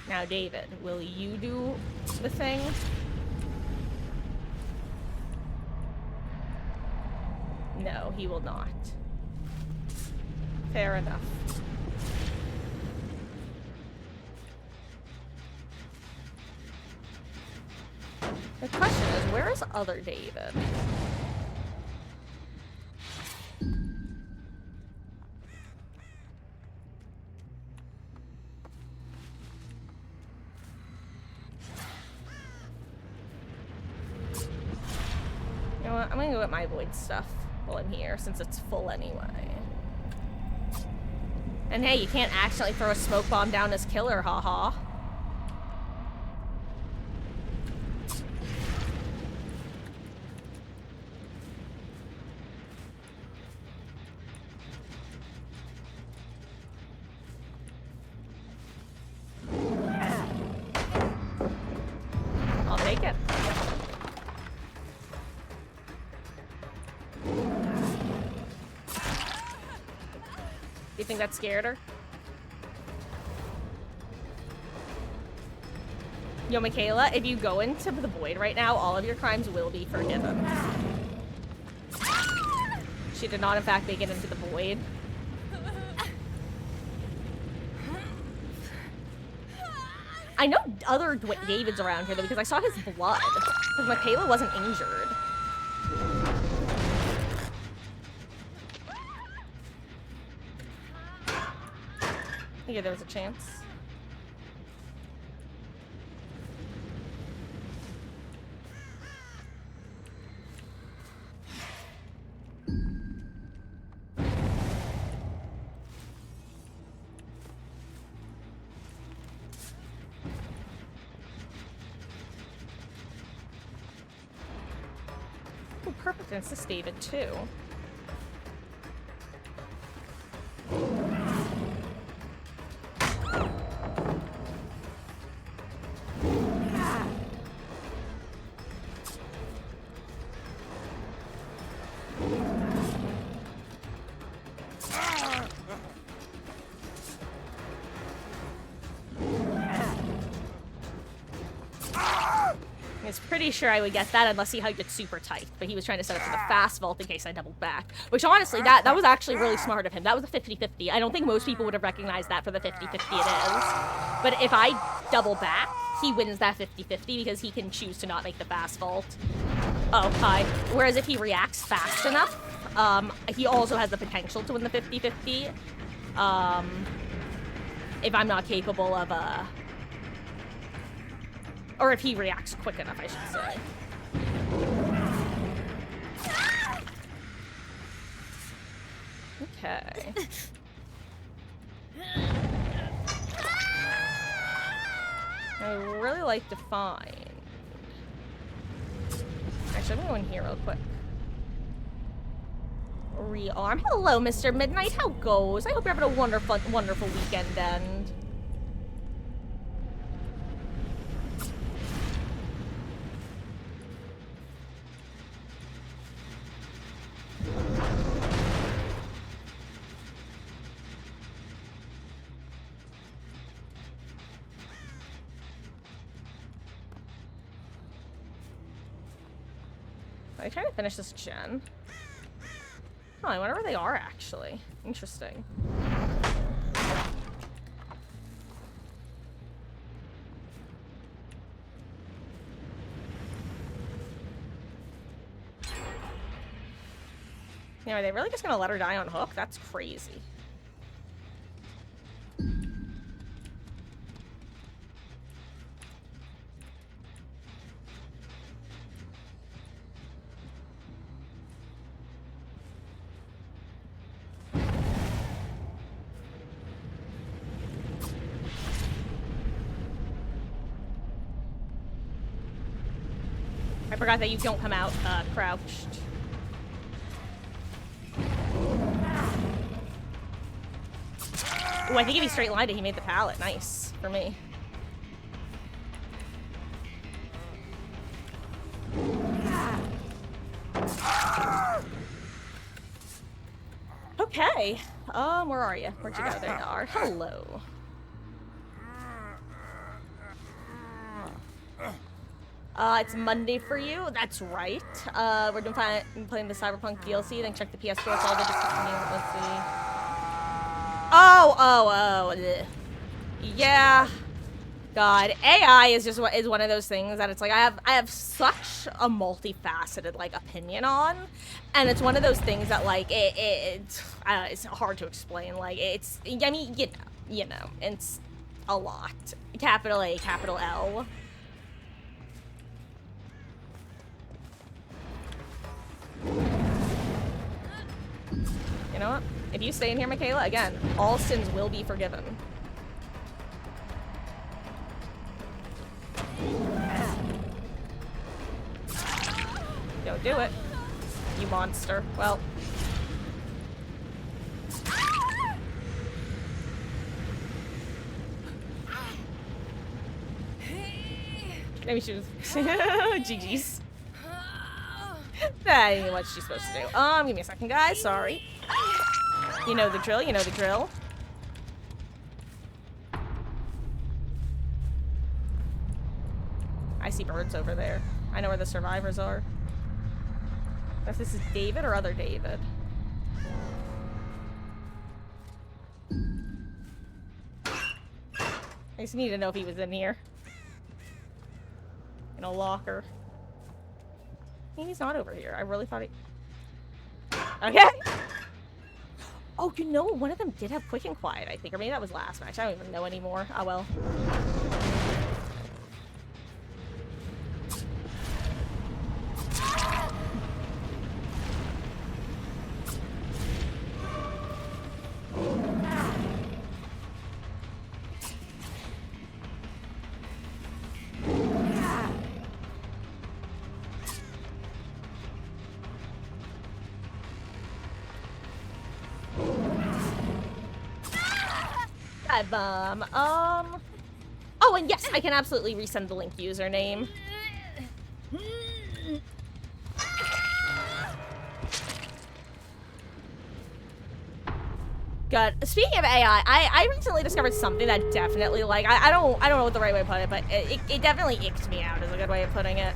Now, David, will you do the thing? No, he will not. Fair enough. The question is, where is other David? You know what? I'm gonna go get my void stuff while I'm here, since it's full anyway. And hey, you can't accidentally throw a smoke bomb down as Killer, haha. I'll take it. You think that scared her? Yo, Michaela, if you go into the void right now, all of your crimes will be forgiven. She did not, in fact, make it into the void. I know other Davids around here, though, because I saw his blood. Because Michaela wasn't injured. I think there was a chance. Oh, perfect. And it's this David, too. I was pretty sure I would get that unless he hugged it super tight, but he was trying to set up for the fast vault in case I doubled back. Which, honestly, that was actually really smart of him. That was a 50-50. I don't think most people would have recognized that for the 50-50 it is. But if I double back, he wins that 50-50 because he can choose to not make the fast vault. Oh, hi. Whereas if he reacts fast enough, he also has the potential to win the 50-50. If I'm not capable of, or if he reacts quick enough, I should say. Okay. I really like to find... Actually, I'm gonna go in here real quick. Rearm. Hello, Mr. Midnight. How goes? I hope you're having a wonderful weekend end. I'm trying to finish this gen. Oh, I wonder where they are, actually. Interesting. You know, are they really just gonna let her die on hook? That's crazy. I forgot that you don't come out crouched. Ooh, I think if he straight lined it, he made the pallet. Nice. For me. Okay. Where are you? Where'd you go? There you are. Hello. It's Monday for you. That's right. We're doing playing the Cyberpunk DLC. Then check the PS4. It's all the different. Let's see. Oh. Ugh. Yeah. God, AI is just one of those things that it's like I have such a multifaceted like opinion on, and it's one of those things that like it's hard to explain. Like it's, I mean, you know, it's a lot. Capital A, capital L. You know what? If you stay in here, Michaela, again, all sins will be forgiven. Don't do it, you monster. Well. Maybe she was... GG's. That ain't what she's supposed to do. Give me a second, guys. Sorry. You know the drill, you know the drill. I see birds over there. I know where the survivors are. If this is David or other David. I just need to know if he was in here. In a locker. Maybe he's not over here. I really thought he... Okay! Oh, you know, one of them did have quick and quiet, I think. Or maybe that was last match. I don't even know anymore. Oh, well. Oh, and yes, I can absolutely resend the link username. Good. Speaking of AI, I recently discovered something that definitely, like, I don't know what the right way to put it, but it definitely icked me out is a good way of putting it.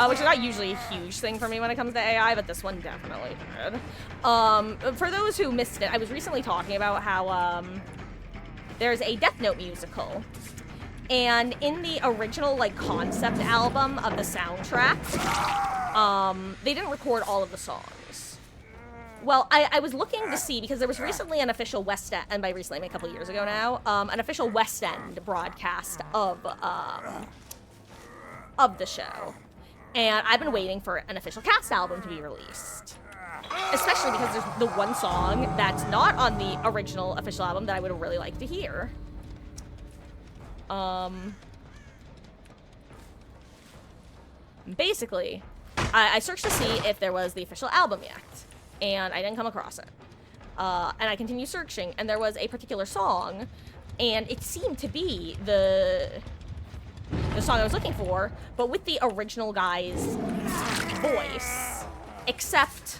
Which is not usually a huge thing for me when it comes to AI, but this one definitely did. For those who missed it, I was recently talking about how, there's a Death Note musical. And in the original, like, concept album of the soundtrack, they didn't record all of the songs. Well, I was looking to see, because there was recently an official West End, and by recently I mean a couple years ago now, an official West End broadcast of the show. And I've been waiting for an official cast album to be released. Especially because there's the one song that's not on the original official album that I would really like to hear. Basically, I searched to see if there was the official album yet, and I didn't come across it. And I continued searching, and there was a particular song, and it seemed to be the song I was looking for, but with the original guy's voice, except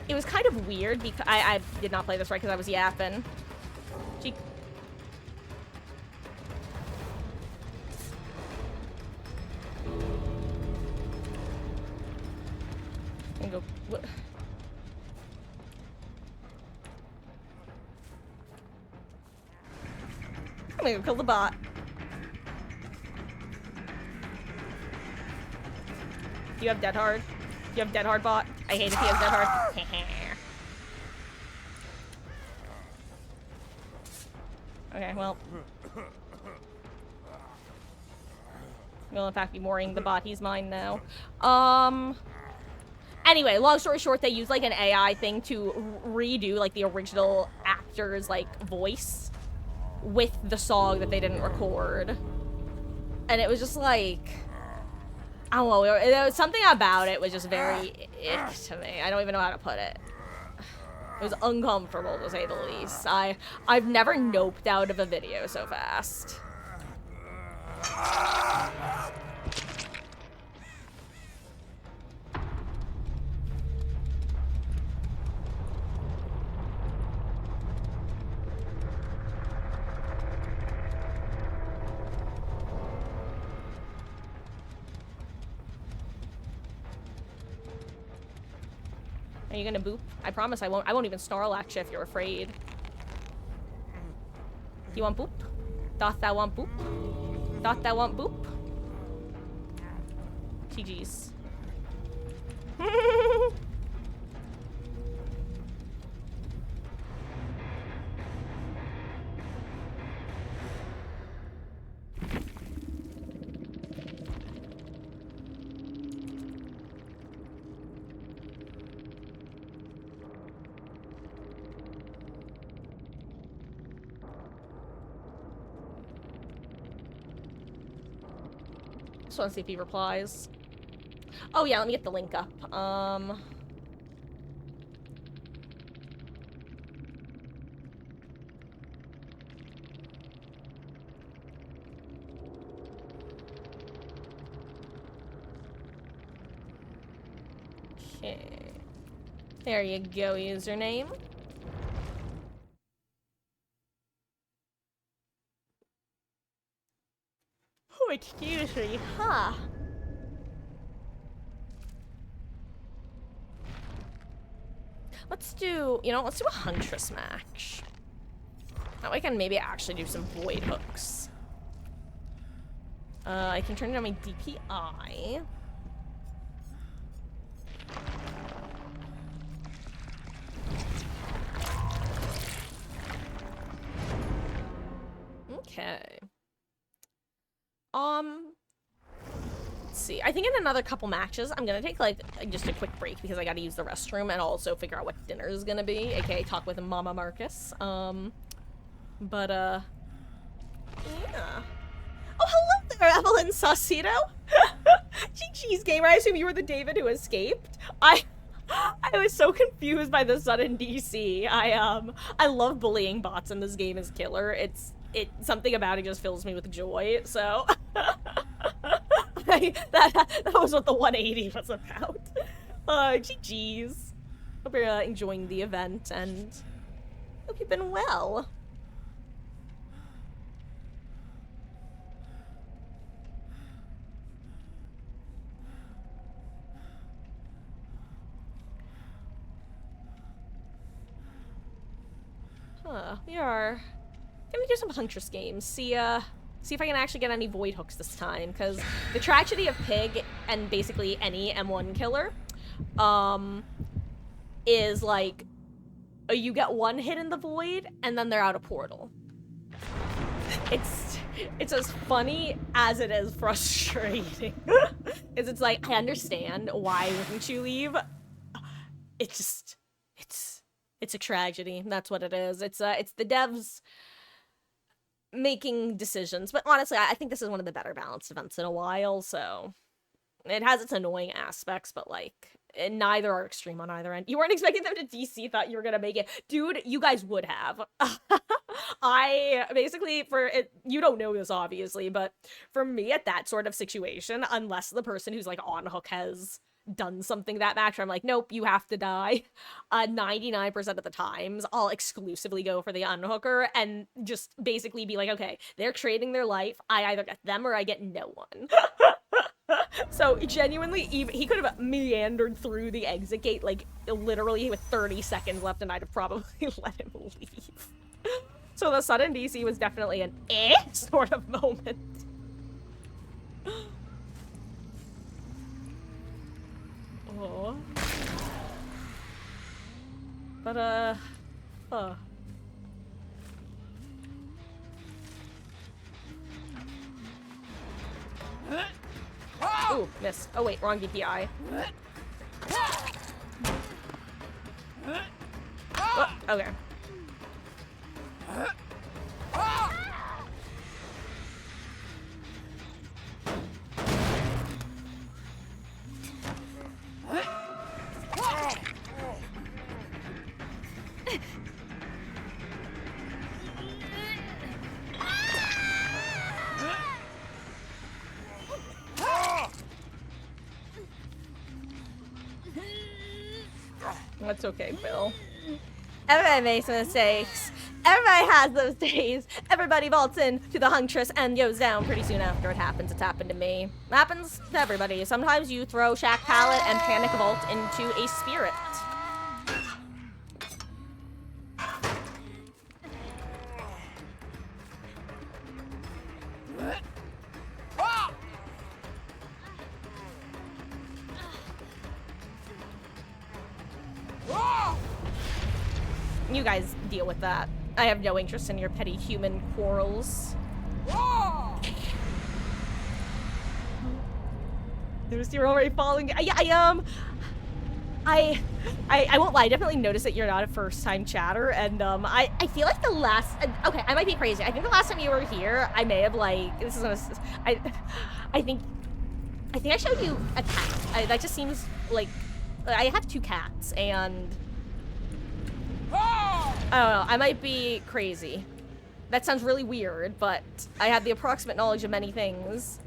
it was kind of weird because I did not play this right because I was yapping. I'm gonna go. What? I'm gonna go kill the bot. Do you have dead hard? Do you have dead hard bot? I hate if he has dead hard. Okay, well. Will in fact be mooring the bot. He's mine now. Anyway, long story short, they use like an AI thing to redo like the original actor's like voice with the song that they didn't record. And it was just like, I don't know, there was something about it was just very ick to me. I don't even know how to put it. It was uncomfortable, to say the least. I've never noped out of a video so fast. Are you gonna boop? I promise I won't even snarl at you if you're afraid. You want boop? Doth thou want boop? Doth thou want boop? GG's. Just want to see if he replies. Oh yeah, let me get the link up. Okay. There you go, username. Oh, excuse me, huh? Let's do, let's do a Huntress match. That way I can maybe actually do some void hooks. I can turn it on my DPI. Okay. Let's see. I think in another couple matches, I'm gonna take like just a quick break because I gotta use the restroom and also figure out what dinner is gonna be, aka talk with Mama Marcus. Yeah. Oh, hello there, Evelyn Saucedo. GG's gamer. I assume you were the David who escaped. I was so confused by the sudden DC. I love bullying bots in this game is killer. Something about it just fills me with joy, so that was what the 180 was about. GG's. Hope you're enjoying the event and hope you've been well. We are gonna do some Huntress games. See if I can actually get any void hooks this time, because the tragedy of Pig and basically any M1 killer, is like, you get one hit in the void and then they're out of portal. It's as funny as it is frustrating. Because it's like, I understand why wouldn't you leave. It's a tragedy. That's what it is. It's the devs making decisions. But honestly, I think this is one of the better balanced events in a while, so it has its annoying aspects, but like, neither are extreme on either end. You weren't expecting them to DC, thought you were gonna make it. Dude, you guys would have. I basically, you don't know this obviously, but for me at that sort of situation, unless the person who's like on hook has done something that match, I'm like, nope, you have to die. 99% of the times, I'll exclusively go for the unhooker and just basically be like, okay, they're trading their life. I either get them or I get no one. So genuinely, even he could have meandered through the exit gate like literally with 30 seconds left, and I'd have probably let him leave. So the sudden DC was definitely an sort of moment. Oh. But Ooh, miss. Oh wait, wrong DPI. Oh, okay. That's okay, Bill. Everybody makes mistakes. Everybody has those days. Everybody vaults in to the huntress and goes down pretty soon after it happens. It's happened to me. It happens to everybody. Sometimes you throw Shack Pallet and Panic Vault into a spirit. You guys deal with that. I have no interest in your petty human quarrels. There's you're already falling. Yeah, I won't lie. I definitely noticed that you're not a first-time chatter, and I feel like the last. Okay, I might be crazy. I think the last time you were here, I may have like this is gonna. I think I showed you a cat. That just seems like I have 2 cats, and. I don't know, I might be crazy. That sounds really weird, but I have the approximate knowledge of many things.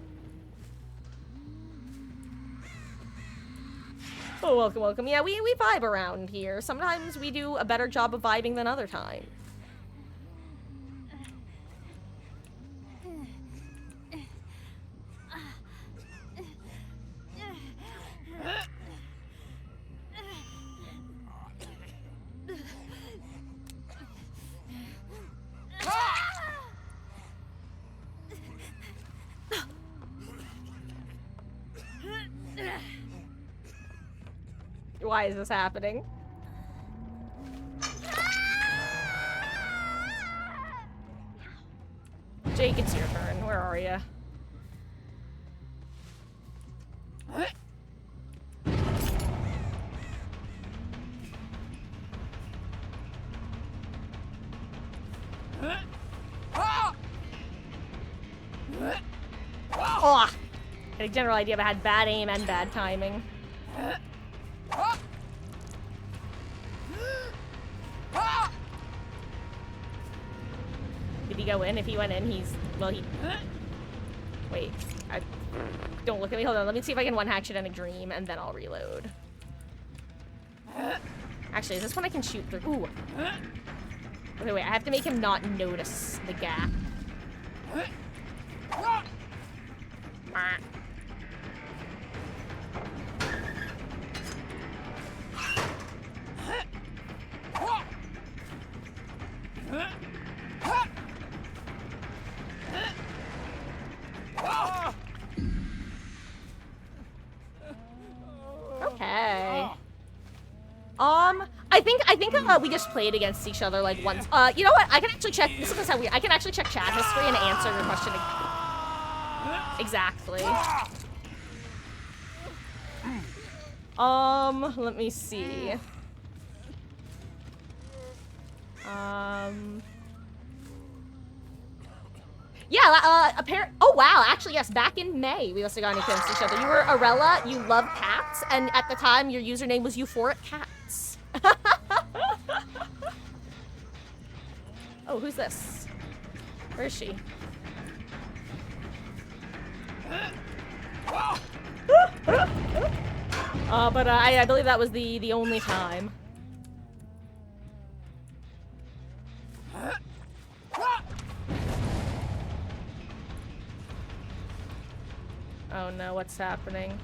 Oh, welcome, welcome. Yeah, we vibe around here. Sometimes we do a better job of vibing than other times. Why is this happening? Jake, it's your turn. Where are you? Oh! I had a general idea, but I had bad aim and bad timing. Did he go in? If he went in, he's... Well, he... Wait. Don't look at me. Hold on. Let me see if I can one-hatchet in a dream, and then I'll reload. Actually, is this one I can shoot through? Ooh. Okay, wait. I have to make him not notice the gap. Okay. I think we just played against each other like once. You know what? I can actually check. This is gonna sound weird. I can actually check chat history and answer your question exactly. Let me see. Yeah, oh wow, actually yes, back in May we must have gone against each other. You were Arella, you love cats, and at the time your username was Euphoric Cats. Oh, who's this? Where is she? But I believe that was the only time. Oh no, what's happening?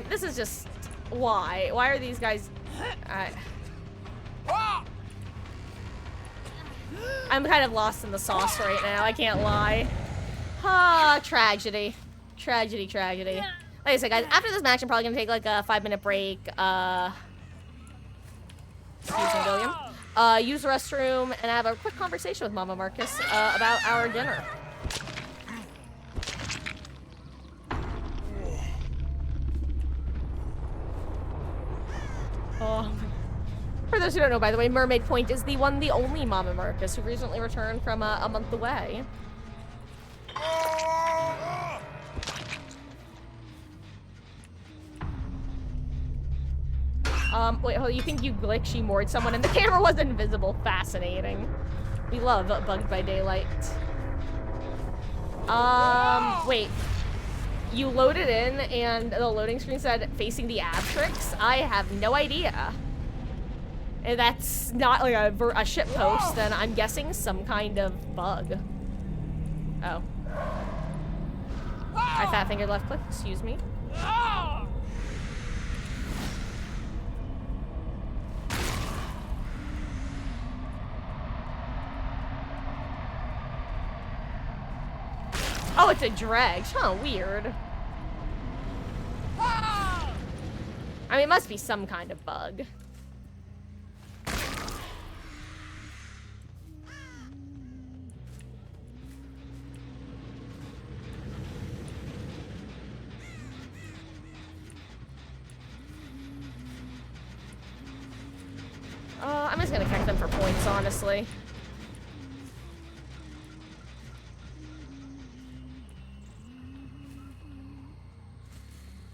This is just... Why? Why are these guys... I'm kind of lost in the sauce right now, I can't lie. Ah, tragedy. Tragedy, tragedy. Like I said, guys, after this match, I'm probably gonna take like a 5-minute break. Excuse me, William. Use the restroom and have a quick conversation with Mama Marcus about our dinner. For those who don't know, by the way, Mermaid Point is the one, the only Mama Marcus who recently returned from a month away. Wait, hold on, you think you glitched? She moored someone and the camera was invisible. Fascinating. We love Bugged by Daylight. Wait. You loaded in and the loading screen said facing the Abtrix? I have no idea. If that's not like a ship post, then I'm guessing some kind of bug. Oh. I fat fingered left click, excuse me. Oh, it's a dredge. Huh, weird. I mean, it must be some kind of bug. I'm just gonna catch them for points, honestly.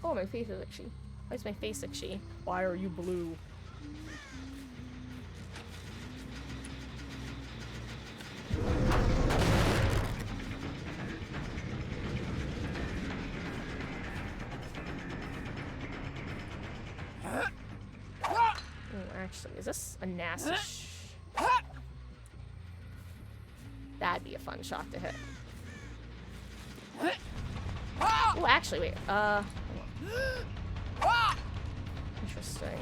Oh, my face is itchy. Why is my face itchy? Why are you blue? Actually, is this a nasty That'd be a fun shot to hit. Oh, actually, wait. Interesting.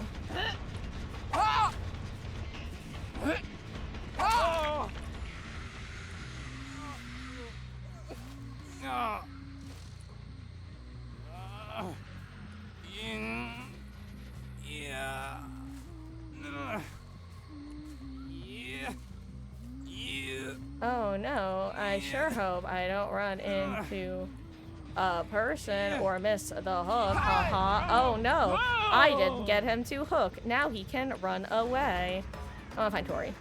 Oh no, I sure hope I don't run into a person or miss the hook. Haha. Oh no, I didn't get him to hook. Now he can run away. I wanna find Tori.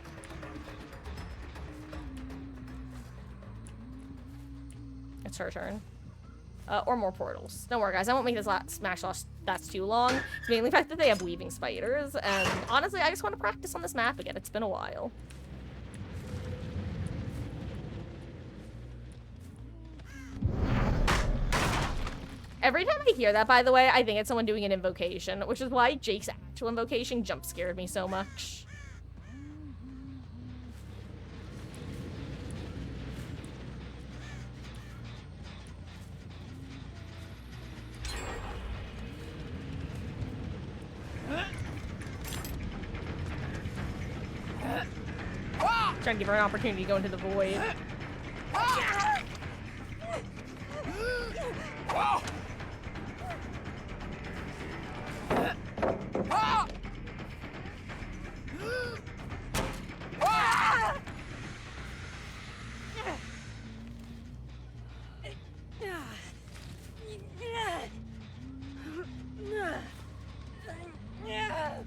It's her turn. Or more portals. Don't worry, guys. I won't make this Smash Loss that's too long. It's mainly the fact that they have weaving spiders. And honestly, I just want to practice on this map again. It's been a while. Every time I hear that, by the way, I think it's someone doing an invocation, which is why Jake's actual invocation jump scared me so much. Trying to give her an opportunity to go into the void.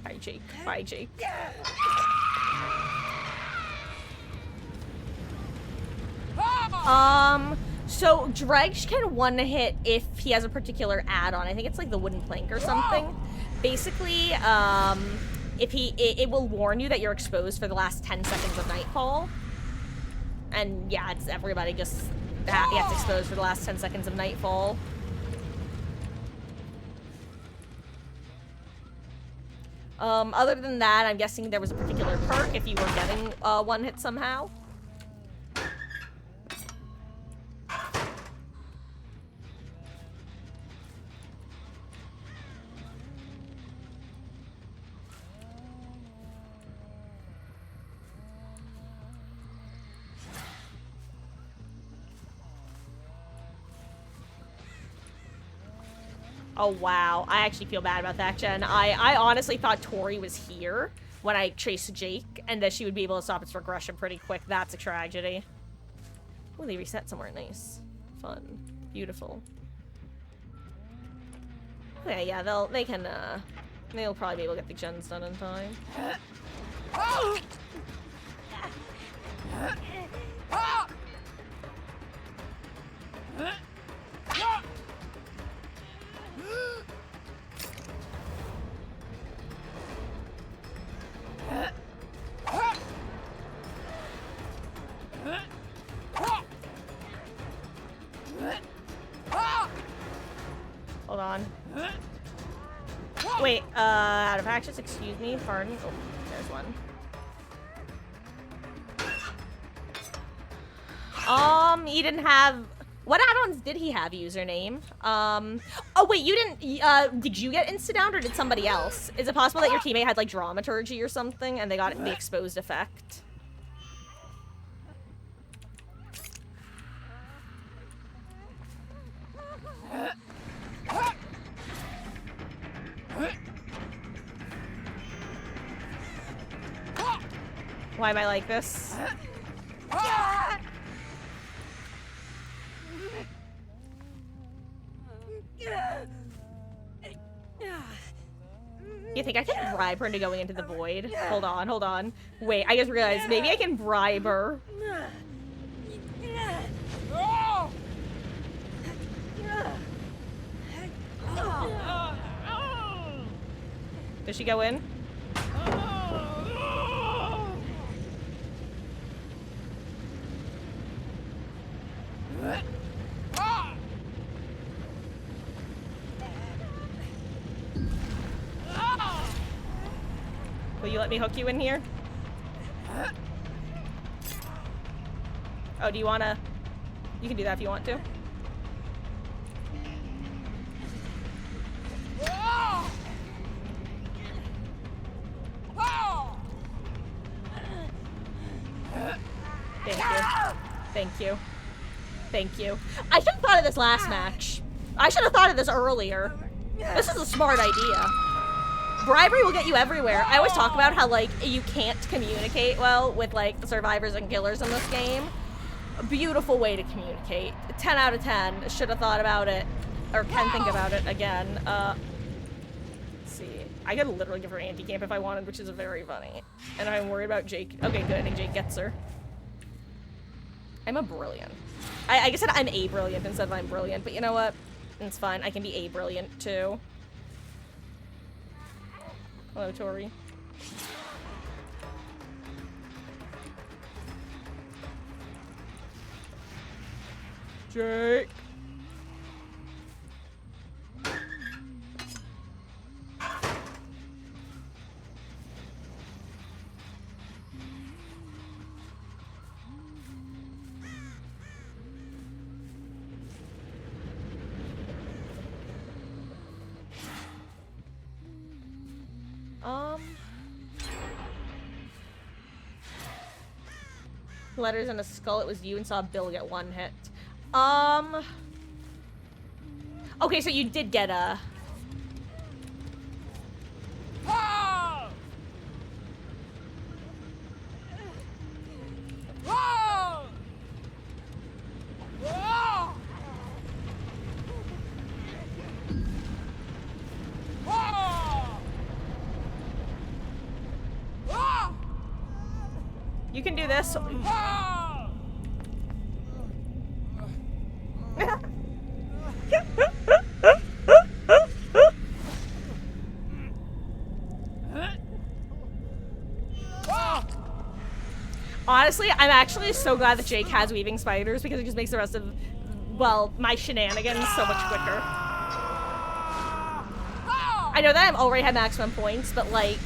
Bye, Jake. Bye, Jake. So Dredge can one-hit if he has a particular add-on. I think it's like the wooden plank or something. Basically, it will warn you that you're exposed for the last 10 seconds of nightfall. And yeah, it's everybody just gets exposed for the last 10 seconds of nightfall. Other than that, I'm guessing there was a particular perk if you were getting one hit somehow. Oh, wow. I actually feel bad about that, Jen. I honestly thought Tori was here when I chased Jake, and that she would be able to stop its regression pretty quick. That's a tragedy. Oh, they reset somewhere nice. Fun. Beautiful. Okay, yeah, they'll probably be able to get the gens done in time. Hold on. Wait, out of actions, excuse me, pardon. Oh, there's one. He didn't have... What add-ons did he have, username? Oh wait, you didn't, did you get insta-downed or did somebody else? Is it possible that your teammate had, like, dramaturgy or something and they got the exposed effect? Why am I like this? You think I can bribe her into going into the void? Hold on, hold on. Wait, I just realized maybe I can bribe her. Does she go in? Will you let me hook you in here? Oh, do you wanna... You can do that if you want to. Thank you. Thank you. Thank you. I should have thought of this last match. I should have thought of this earlier. This is a smart idea. Bribery will get you everywhere. I always talk about how, like, you can't communicate well with, like, the survivors and killers in this game. A beautiful way to communicate. 10 out of 10. Should have thought about it. Or can think about it again. Let's see. I could literally give her anti-camp if I wanted, which is very funny. And I'm worried about Jake. Okay, good. I think Jake gets her. I'm a brilliant. I guess I'm a brilliant instead of I'm brilliant, but you know what? It's fine. I can be a brilliant too. Hello, Tori. Jake. Letters and a skull, it was you and saw Bill get one hit. Okay, so you did get a... You can do this. Honestly, I'm actually so glad that Jake has weaving spiders because it just makes the rest of, well, my shenanigans so much quicker. I know that I'm already at maximum points, but like,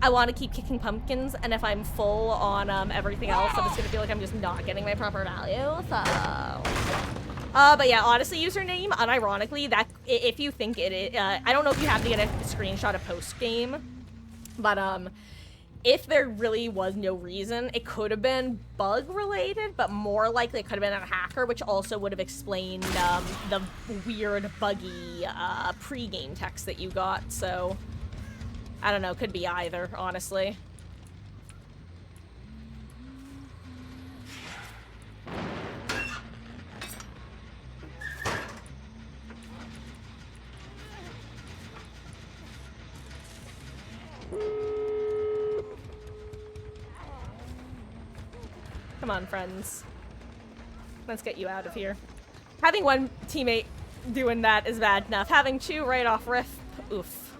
I want to keep kicking pumpkins, and if I'm full on everything else, I'm just gonna feel like I'm just not getting my proper value, so... but yeah, honestly, username, unironically, that, if you think it is, I don't know if you have to get a screenshot of post-game, but, if there really was no reason, it could have been bug related, but more likely it could have been a hacker, which also would have explained the weird buggy pre-game text that you got. So I don't know, could be either, honestly. Come on, friends. Let's get you out of here. Having one teammate doing that is bad enough. Having two right off riff, oof.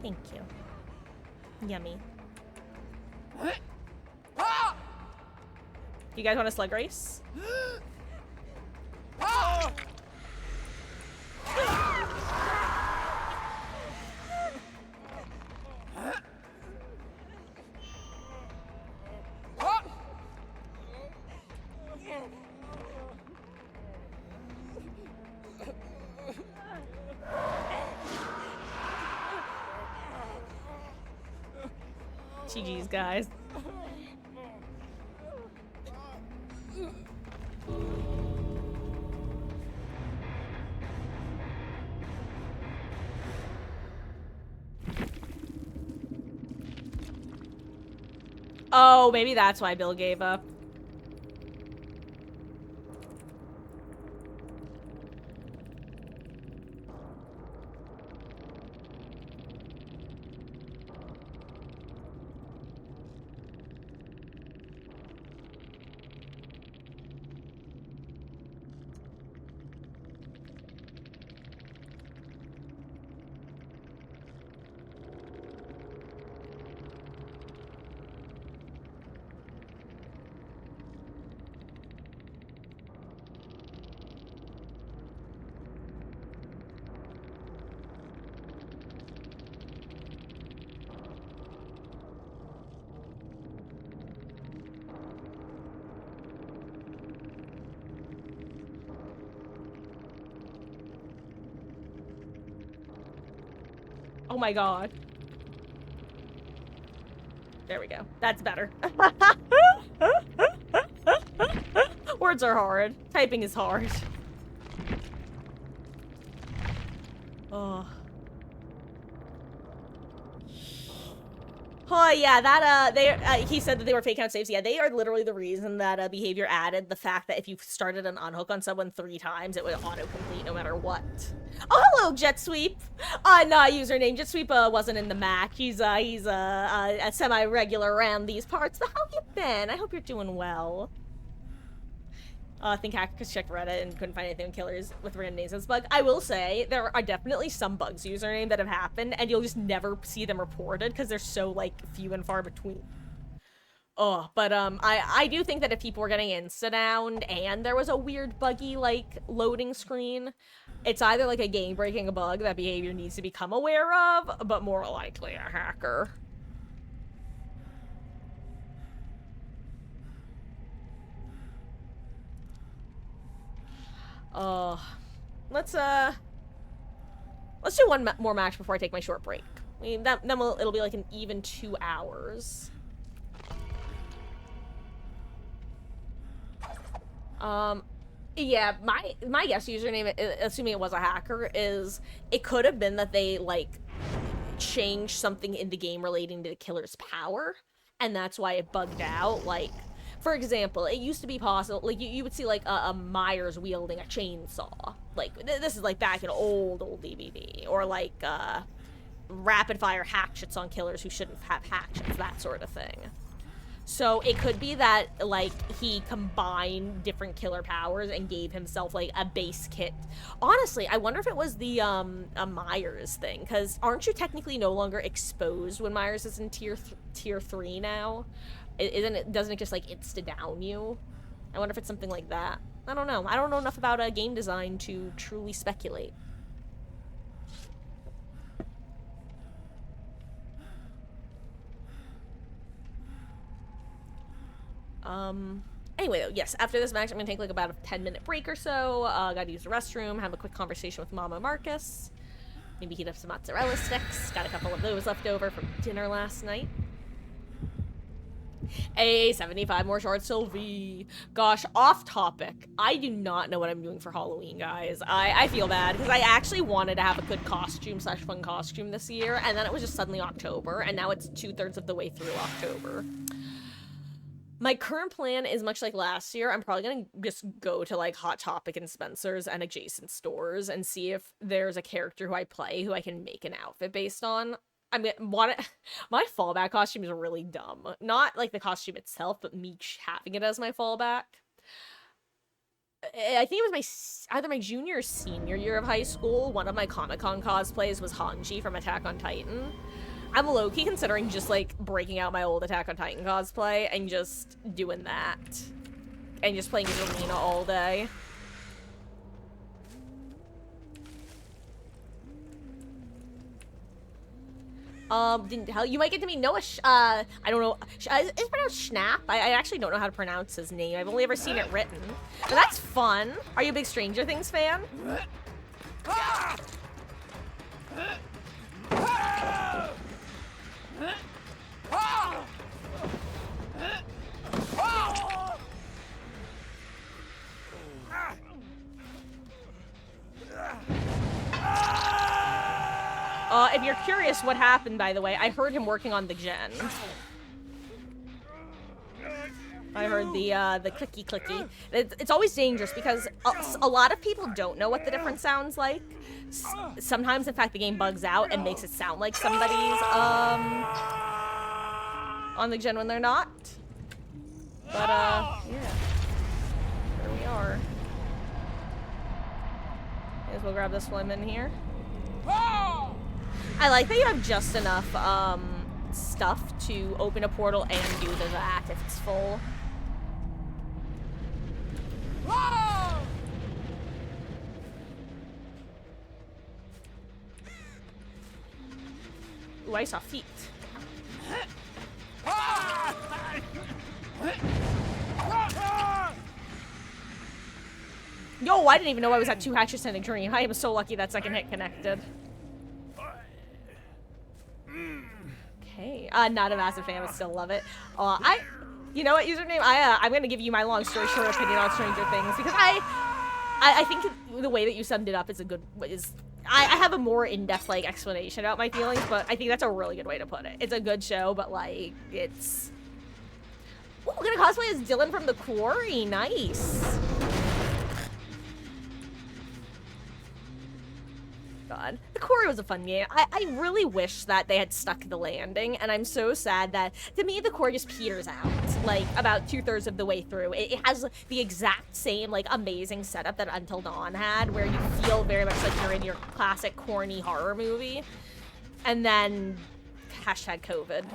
Thank you. Yummy. You guys want a slug race? GG's, guys. Oh, maybe that's why Bill gave up. Oh my god. There we go. That's better. Words are hard. Typing is hard. Oh. Oh yeah, that he said that they were fake count saves. Yeah, they are literally the reason that behavior added the fact that if you started an unhook on someone 3 times, it would auto-complete no matter what. Oh, hello, Jet Sweep. Nah, username Jet Sweep wasn't in the match. He's a semi-regular around these parts. But how you been? I hope you're doing well. I think hackers checked Reddit and couldn't find anything with killers with random names as bug. I will say, there are definitely some bugs username that have happened, and you'll just never see them reported because they're so, like, few and far between. Oh, but, I do think that if people were getting insta-downed and there was a weird buggy, like, loading screen, it's either, like, a game-breaking bug that behavior needs to become aware of, but more likely a hacker. Let's do one more match before I take my short break. I mean, then it'll be like an even 2 hours. Yeah, my guess username, assuming it was a hacker, is it could have been that they, like, changed something in the game relating to the killer's power, and that's why it bugged out. Like, for example, it used to be possible, like, you would see, like, a Myers wielding a chainsaw. Like, this is, like, back in old DVD. Or, like, rapid-fire hatchets on killers who shouldn't have hatchets, that sort of thing. So it could be that, like, he combined different killer powers and gave himself, like, a base kit. Honestly, I wonder if it was the, a Myers thing, because aren't you technically no longer exposed when Myers is in tier 3 now? Doesn't it just, like, insta-down you? I wonder if it's something like that. I don't know. I don't know enough about game design to truly speculate. Anyway, though, yes, after this match, I'm gonna take like about a 10-minute break or so. Gotta use the restroom, have a quick conversation with Mama Marcus. Maybe heat up some mozzarella sticks. Got a couple of those left over from dinner last night. 75 more shorts, Sylvie. Gosh, off topic. I do not know what I'm doing for Halloween, guys. I feel bad, because I actually wanted to have a good costume / fun costume this year, and then it was just suddenly October, and now it's 2/3 of the way through October. My current plan is much like last year. I'm probably gonna just go to like Hot Topic and Spencer's and adjacent stores and see if there's a character who I play who I can make an outfit based on. My fallback costume is really dumb. Not like the costume itself, but me having it as my fallback. I think it was either my junior or senior year of high school. One of my Comic-Con cosplays was Hanji from Attack on Titan. I'm low-key considering just like breaking out my old Attack on Titan cosplay and just doing that. And just playing Zelina all day. Didn't tell you. Might get to meet Noah. I don't know. It's pronounced Schnapp. I actually don't know how to pronounce his name. I've only ever seen it written. But that's fun. Are you a big Stranger Things fan? If you're curious what happened, by the way, I heard him working on the gen. I heard the clicky clicky. It's always dangerous because a lot of people don't know what the different sounds like. Sometimes, in fact, the game bugs out and makes it sound like somebody's on the gen when they're not. But yeah, here we are. May as well grab this one in here. I like that you have just enough stuff to open a portal and do the that if it's full. Ooh, I saw feet. Yo, I didn't even know I was at 2 hatches and a dream. I am so lucky that second hit connected. Okay, not a massive fan, but still love it. You know what, username? I'm gonna give you my long story short opinion on Stranger Things because I think the way that you summed it up is I have a more in-depth like explanation about my feelings, but I think that's a really good way to put it. It's a good show, but like it's. Ooh, we're gonna cosplay as Dylan from The Quarry. Nice. God. The Quarry was a fun game. I really wish that they had stuck the landing, and I'm so sad that, to me, The Quarry just peters out, like, about 2/3 of the way through. It has the exact same, like, amazing setup that Until Dawn had, where you feel very much like you're in your classic corny horror movie, and then hashtag COVID.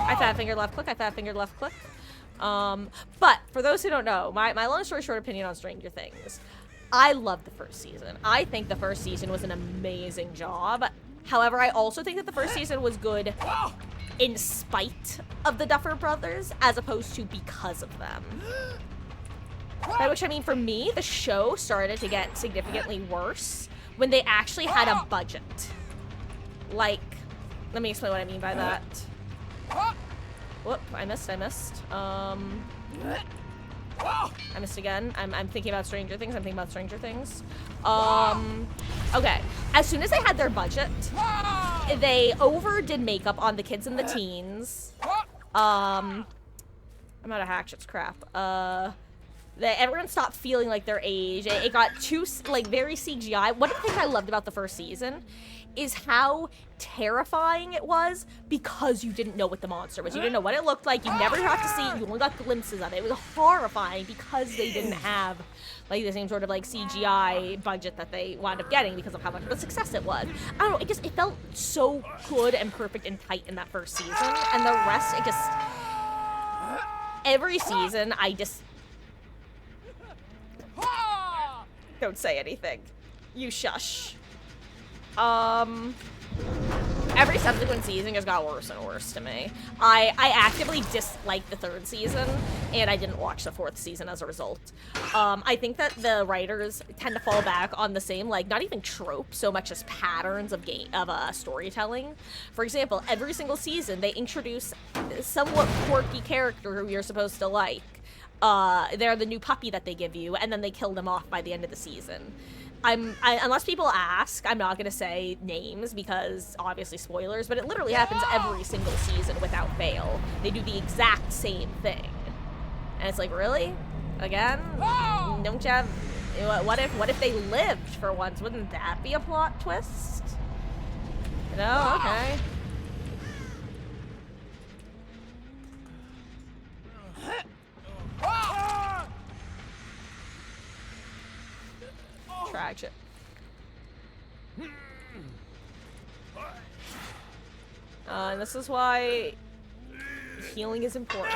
I fat fingered left click, I fat fingered left click. But, for those who don't know, my long story short opinion on Stranger Things. I love the first season. I think the first season was an amazing job. However, I also think that the first season was good in spite of the Duffer Brothers, as opposed to because of them. By which I mean, for me, the show started to get significantly worse when they actually had a budget. Like, let me explain what I mean by that. Whoop, I missed. I missed again. I'm thinking about Stranger Things. Okay. As soon as they had their budget, they overdid makeup on the kids and the teens. I'm out of hatchets, crap. Everyone stopped feeling like their age. It got too, like, very CGI. One of the things I loved about the first season is how terrifying it was because you didn't know what the monster was. You didn't know what it looked like. You never got to see it. You only got glimpses of it. It was horrifying because they didn't have, like, the same sort of, like, CGI budget that they wound up getting because of how much of a success it was. I don't know. It felt so good and perfect and tight in that first season. And the rest, every season, don't say anything. You shush. Every subsequent season just got worse and worse to me. I actively disliked the 3rd season, and I didn't watch the 4th season as a result. I think that the writers tend to fall back on the same, like, not even tropes, so much as patterns of storytelling. For example, every single season, they introduce a somewhat quirky character who you're supposed to like. They're the new puppy that they give you, and then they kill them off by the end of the season. Unless people ask, I'm not gonna say names because obviously spoilers, but it literally happens every single season without fail. They do the exact same thing. And it's like, really? Again? Don't you have... What if they lived for once? Wouldn't that be a plot twist? No? Okay. Tragic. And this is why healing is important.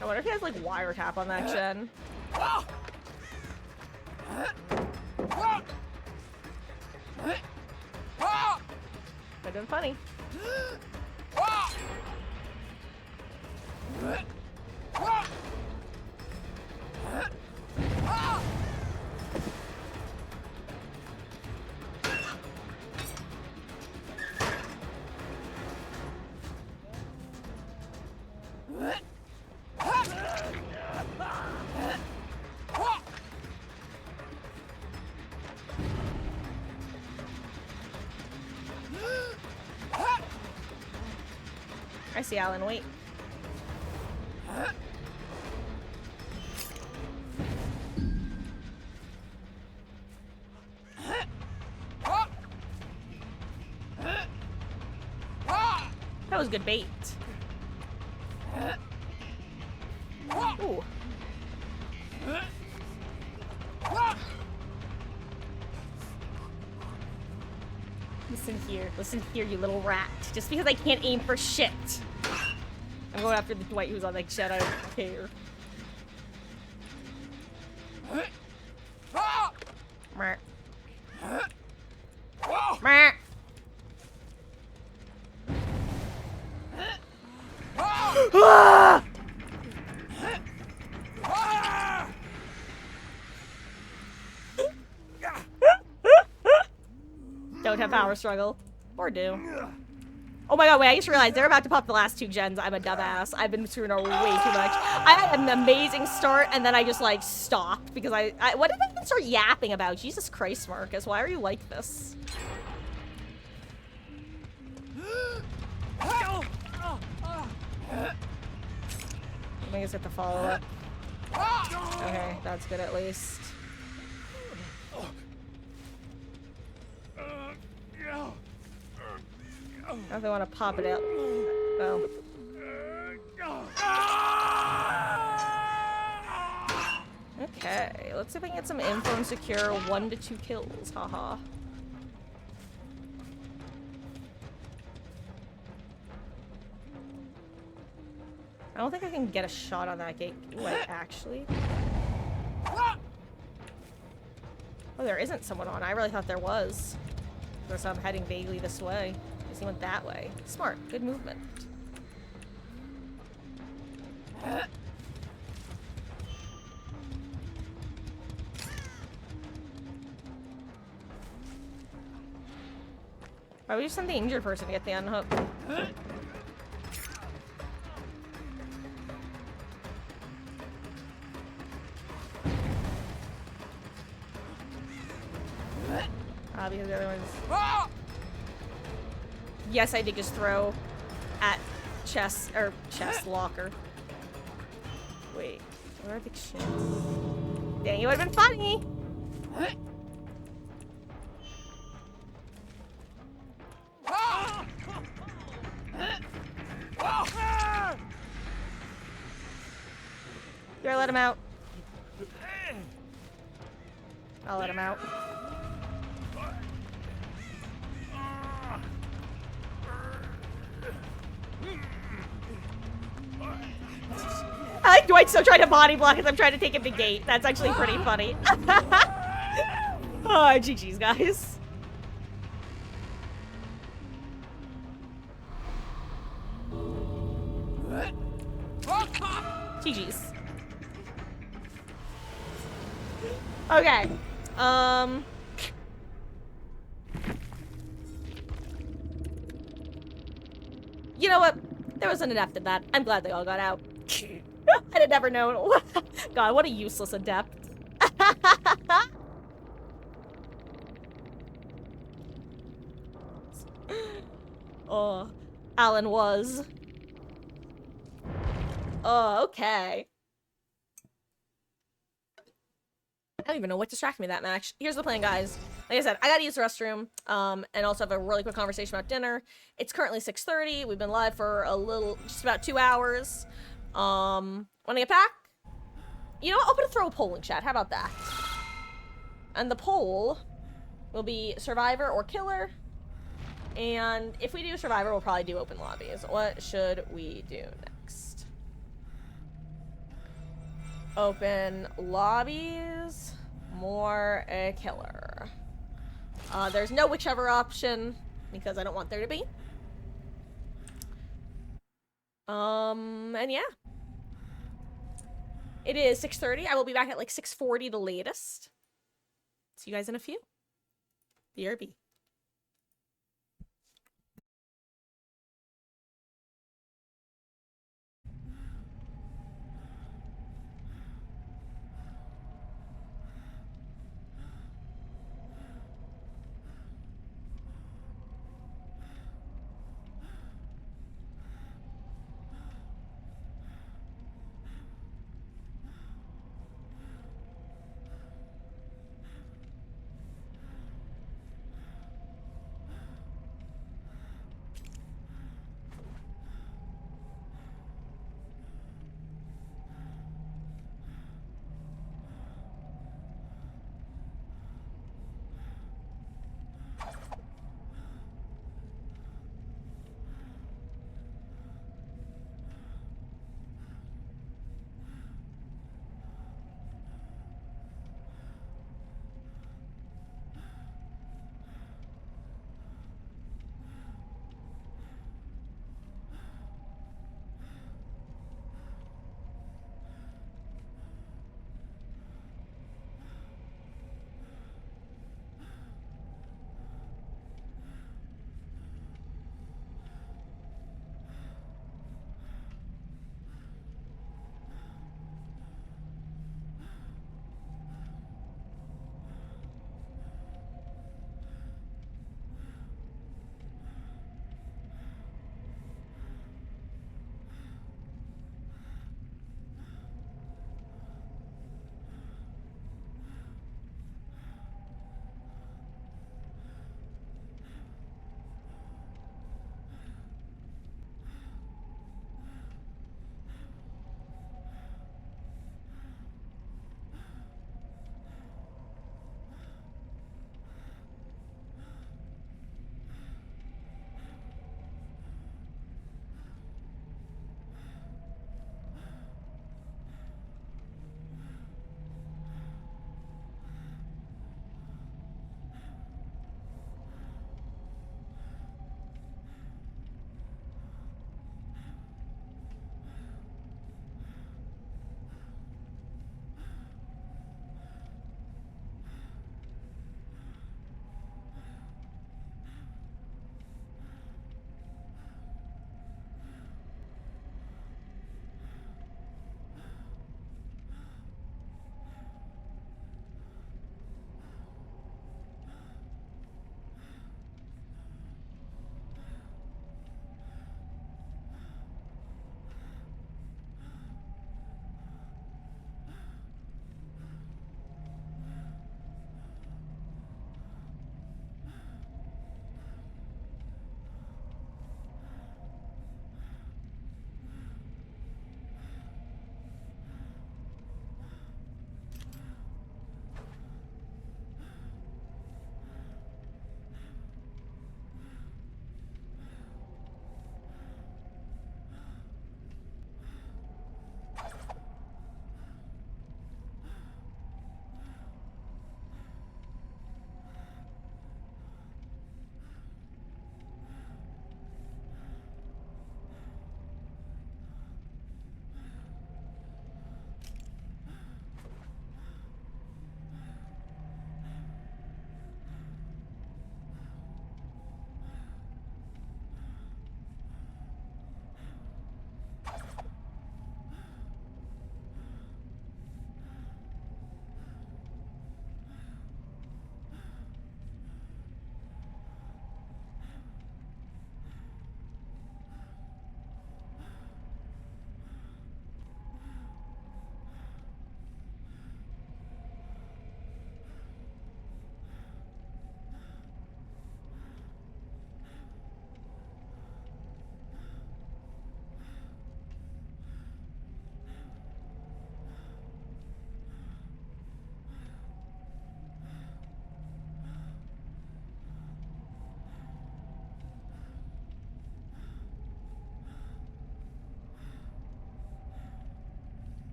I wonder if he has like wiretap on that gen. Would've been funny. I see Alan, wait. That was good bait. Ooh. Listen here, you little rat. Just because I can't aim for shit. I'm going after the Dwight who's on like shit, I don't care. Meh. Meh. Ah! Don't have power struggle. Or do. Oh my god, wait, I just realized they're about to pop the last 2 gens. I'm a dumbass. I've been screwing her way too much. I had an amazing start, and then I just, like, stopped because I what did I even start yapping about? Jesus Christ, Marcus, why are you like this? I think it's at the follow-up. Okay, that's good at least. Now they want to pop it out. Oh. Okay, let's see if I can get some info and secure 1 to 2 kills. Haha. I don't think I can get a shot on that gate. Wait, actually. Oh, there isn't someone on. I really thought there was. So I'm heading vaguely this way. I guess he went that way. Smart. Good movement. Why would you send the injured person to get the unhook? Because the other one's... Yes, I did just throw at chest, or chest locker. Wait, where are the shins? Dang, it would've been funny! Here, let him out. I'll let him out. like so trying to body block as I'm trying to take him to gate. That's actually pretty funny. Oh, GG's, guys. GG's. Okay. You know what? There was an adept in that. I'm glad they all got out. I'd have never known. God, what a useless adept. Oh, Alan was. Oh, okay. I don't even know what distracted me that much. Here's the plan, guys. Like I said, I gotta use the restroom, and also have a really quick conversation about dinner. It's currently 6:30. We've been live for just about 2 hours. When I get back, you know what? I'm gonna throw a poll in chat. How about that? And the poll will be Survivor or Killer. And if we do Survivor, we'll probably do open lobbies. What should we do next? Open lobbies, more a Killer. There's no whichever option because I don't want there to be. And yeah. It is 6:30. I will be back at like 6:40 the latest. See you guys in a few. BRB.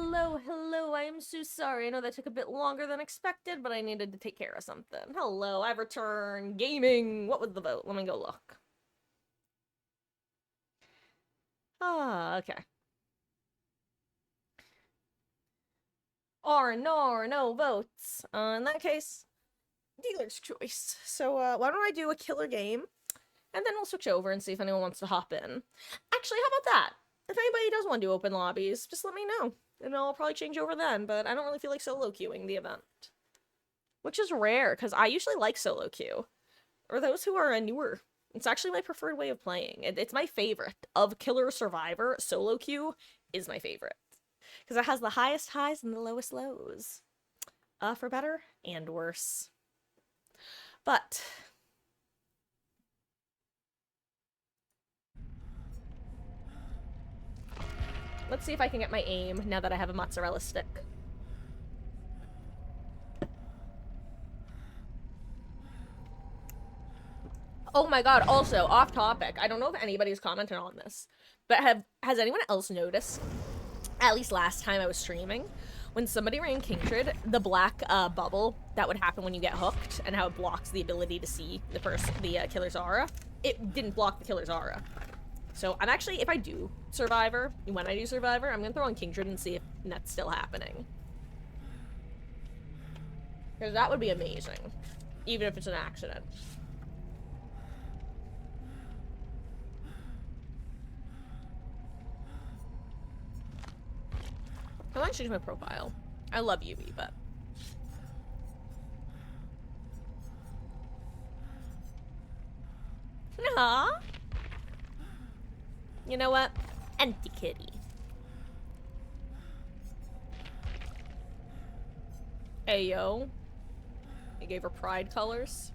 Hello, hello, I am so sorry. I know that took a bit longer than expected, but I needed to take care of something. Hello, I've returned. Gaming! What was the vote? Let me go look. Ah, okay. No votes. In that case, dealer's choice. So, why don't I do a killer game, and then we'll switch over and see if anyone wants to hop in. Actually, how about that? If anybody does want to do open lobbies, just let me know. And I'll probably change over then, but I don't really feel like solo queuing the event. Which is rare, because I usually like solo queue. Or those who are newer. It's actually my preferred way of playing. It's my favorite. Of Killer Survivor, solo queue is my favorite. Because it has the highest highs and the lowest lows. For better and worse. But let's see if I can get my aim now that I have a mozzarella stick. Oh my god, also, off topic. I don't know if anybody's commented on this, but has anyone else noticed, at least last time I was streaming, when somebody ran Kingtrid, the black bubble that would happen when you get hooked and how it blocks the ability to see the killer's aura, it didn't block the killer's aura. So I'm actually, if I do Survivor, when I do Survivor, I'm gonna throw on Kingtrid and see if that's still happening. Because that would be amazing, even if it's an accident. I want to change my profile. I love UV, but... Nah. You know what? Empty kitty. Hey, yo. I gave her pride colors.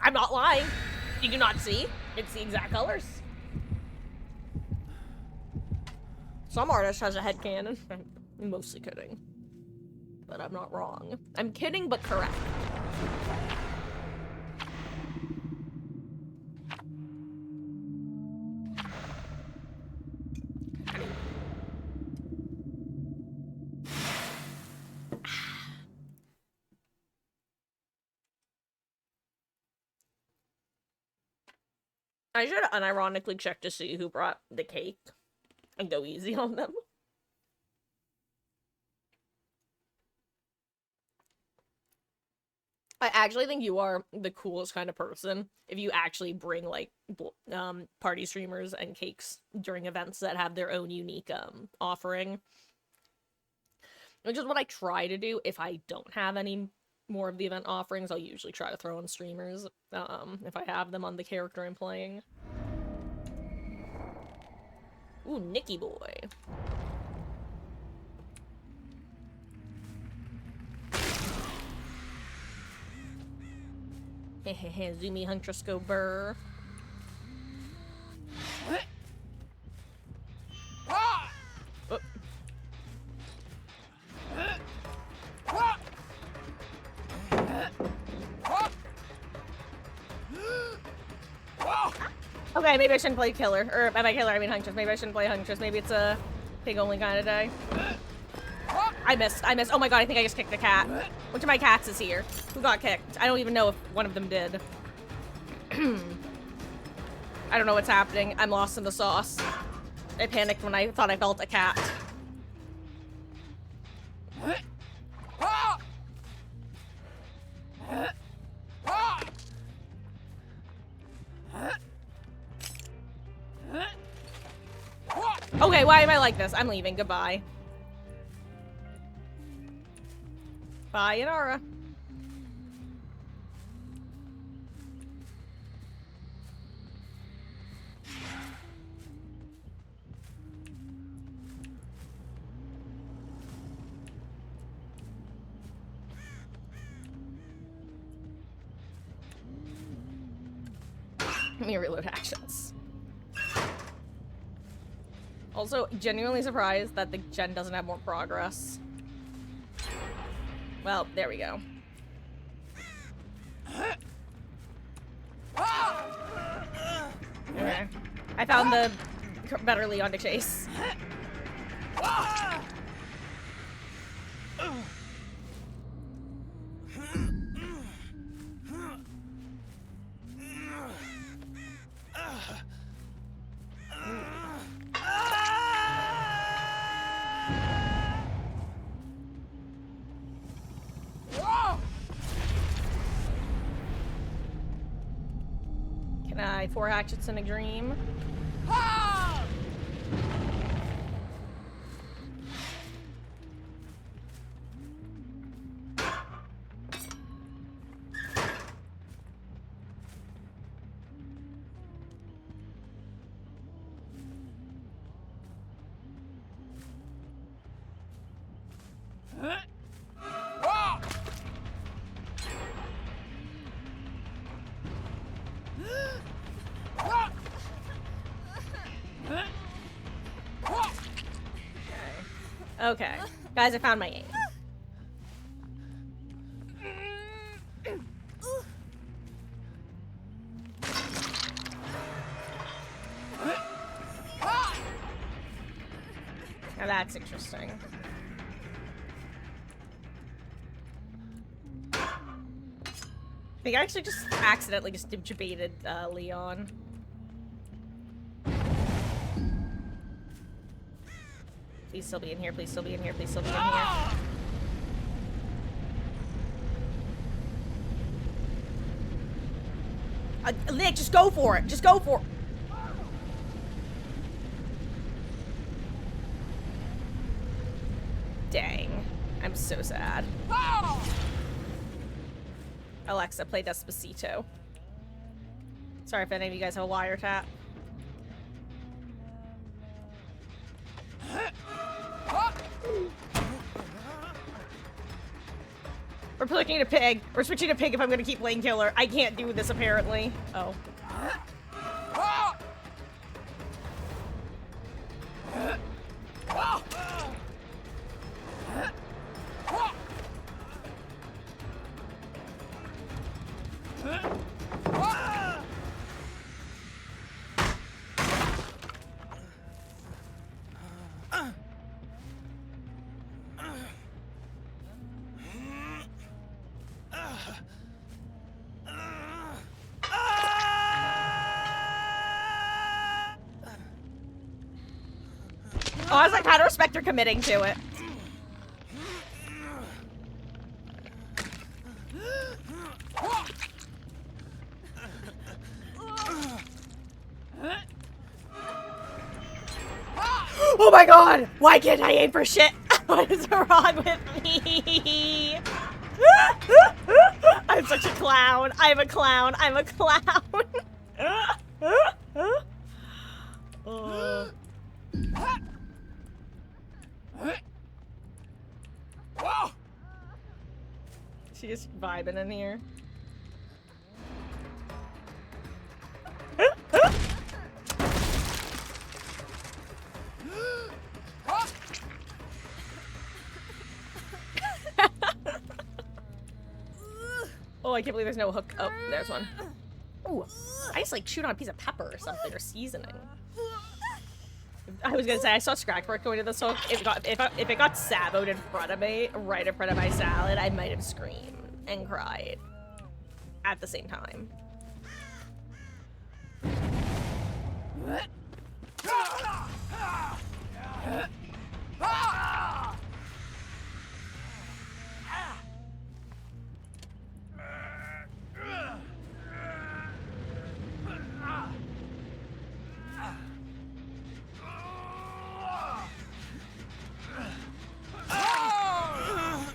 I'm not lying. You do not see. It's the exact colors. Some artist has a headcanon. I'm mostly kidding. But I'm not wrong. I'm kidding, but correct. I should unironically check to see who brought the cake and go easy on them. I actually think you are the coolest kind of person if you actually bring, like, party streamers and cakes during events that have their own unique, offering. Which is what I try to do if I don't have any more of the event offerings. I'll usually try to throw in streamers, if I have them on the character I'm playing. Ooh, Nicky boy. Hehehe, Zoomy Huntress go burr. Oh. Okay, maybe I shouldn't play Killer. Or, by Killer, I mean Huntress. Maybe I shouldn't play Huntress. Maybe it's a pig-only kind of day. I missed. Oh my god, I think I just kicked a cat. Which of my cats is here? Who got kicked? I don't even know if one of them did. I don't know what's happening. I'm lost in the sauce. I panicked when I thought I felt a cat. Okay, why am I like this? I'm leaving. Goodbye. Bye, Inara. Let me reload actions. Also, genuinely surprised that the gen doesn't have more progress. Well, there we go. Okay. I found the better Leon to chase. Can I 4 hatchets in a dream? Okay. Guys, I found my aim. Now that's interesting. I think I actually just accidentally just debated Leon. Please still be in here, please still be in here, please still be in here. Nick, just go for it! Just go for it! Dang. I'm so sad. Alexa, play Despacito. Sorry if any of you guys have a wiretap. We're switching to pig. We're switching to pig if I'm gonna keep playing killer. I can't do this apparently. Oh. Oh, I was like, how to respect her committing to it. Oh my god! Why can't I aim for shit? What is wrong with me? I'm such a clown. I'm a clown. I'm a clown. She just vibing in here. Oh, I can't believe there's no hook. Oh, there's one. Ooh, I just like chewed on a piece of pepper or something, or seasoning. I was gonna say, I saw Scratchwork going to this hook. If it got saboed in front of me, right in front of my salad, I might have screamed and cried at the same time.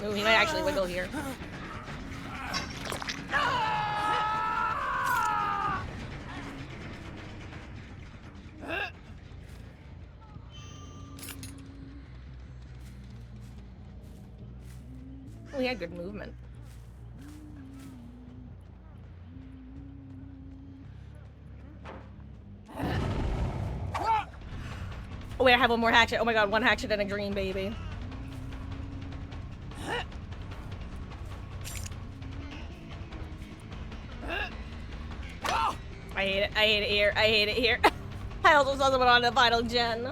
Ooh, he might actually wiggle here. Oh, he had good movement. Oh wait, I have one more hatchet. Oh my god, one hatchet and a green baby. I hate it. I hate it here. I hate it here. I also saw someone on the final gen.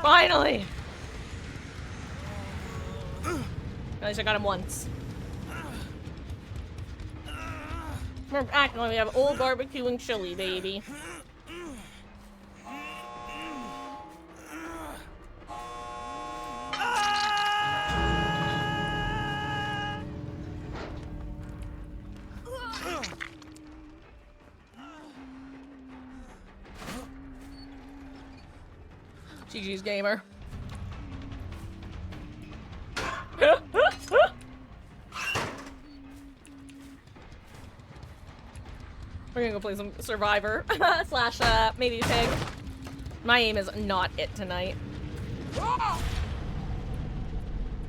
Finally! At least I got him once. We're acting like we have old barbecue and chili, baby. GG's gamer. We're gonna go play some Survivor slash maybe Pig. My aim is not it tonight.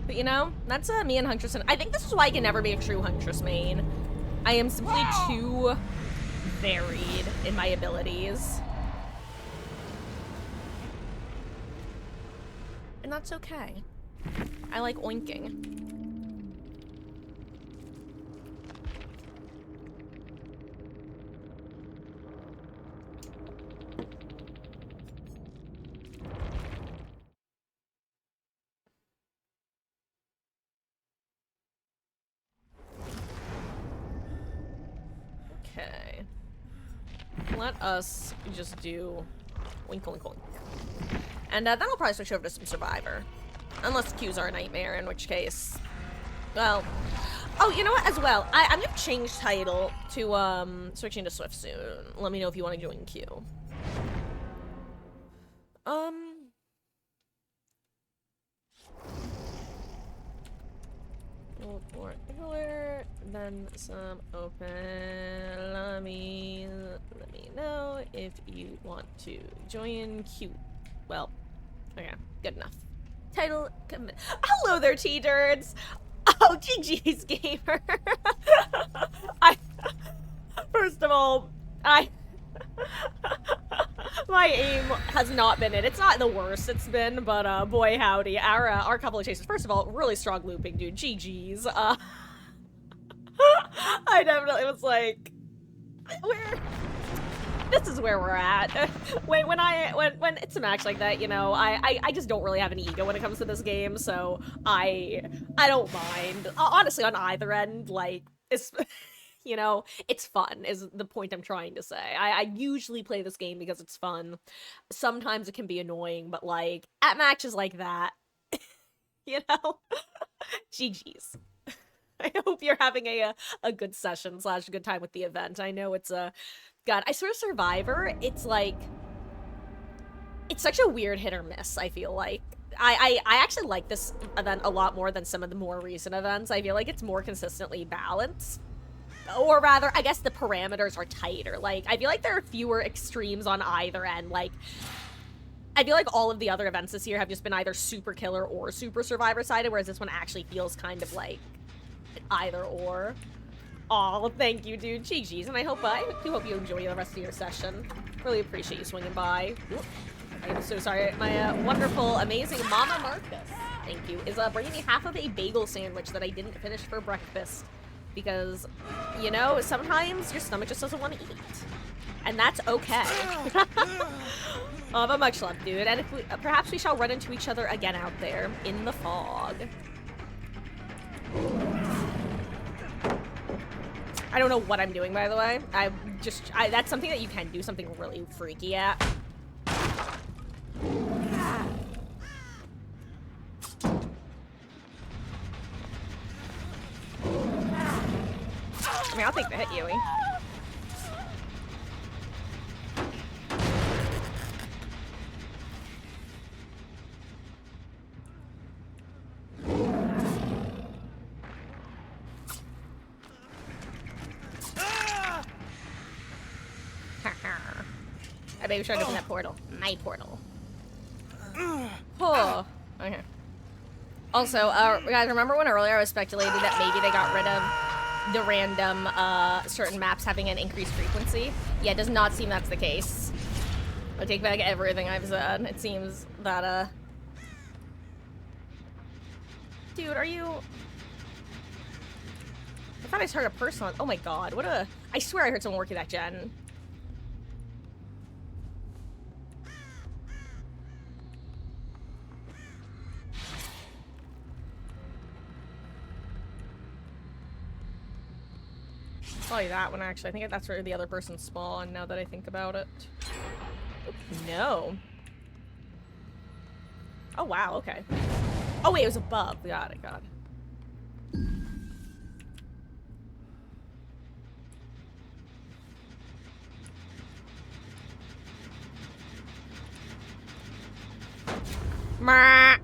But you know, that's me and Huntress. And I think this is why I can never be a true Huntress main. I am simply too varied in my abilities. And that's okay. I like oinking. Okay. Let us just do wink, wink, wink. And then I'll probably switch over to some Survivor. Unless queues are a nightmare, in which case... Well... Oh, you know what, as well, I'm gonna change title to, switching to Swift soon. Let me know if you want to join queue. More healer, then some open. Let me know if you want to join queue. Well, okay, good enough. Title commit. Hello there, T-Dirds! Oh, GG's gamer! First of all, my aim has not been it. It's not the worst it's been, but boy howdy, our couple of chases. First of all, really strong looping, dude. GG's. I definitely was like, this is where we're at. when it's a match like that, you know, I just don't really have an ego when it comes to this game, so I don't mind. Honestly, on either end, like, it's, you know, it's fun is the point I'm trying to say. I usually play this game because it's fun. Sometimes it can be annoying, but like, at matches like that, you know, GG's. I hope you're having a good session slash good time with the event. I know it's a... God, I swear Survivor, it's like... It's such a weird hit or miss, I feel like. I actually like this event a lot more than some of the more recent events. I feel like it's more consistently balanced. Or rather, I guess the parameters are tighter. Like, I feel like there are fewer extremes on either end. Like, I feel like all of the other events this year have just been either super killer or super Survivor-sided, whereas this one actually feels kind of like either or. Aw, thank you, dude. GG's, and I do hope you enjoy the rest of your session. Really appreciate you swinging by. Oop. I am so sorry. My wonderful, amazing Mama Marcus, thank you, is bringing me half of a bagel sandwich that I didn't finish for breakfast. Because, you know, sometimes your stomach just doesn't want to eat. And that's okay. But much love, dude. And if we, perhaps we shall run into each other again out there in the fog. I don't know what I'm doing, by the way. That's something that you can do something really freaky at. I mean, I'll take the hit, Yui. I bet we tried to open that portal. My portal. Oh. Okay. Also, guys, remember when earlier I was speculating that maybe they got rid of the random, certain maps having an increased frequency? Yeah, it does not seem that's the case. I take back everything I've said. It seems that, Dude, are you... I thought I just heard a person on... Oh my god, what a... I swear I heard someone working that gen. Probably that one, actually. I think that's where the other person spawned, now that I think about it. No. Oh, wow, okay. Oh, wait, it was above. Got it, got it. Meh.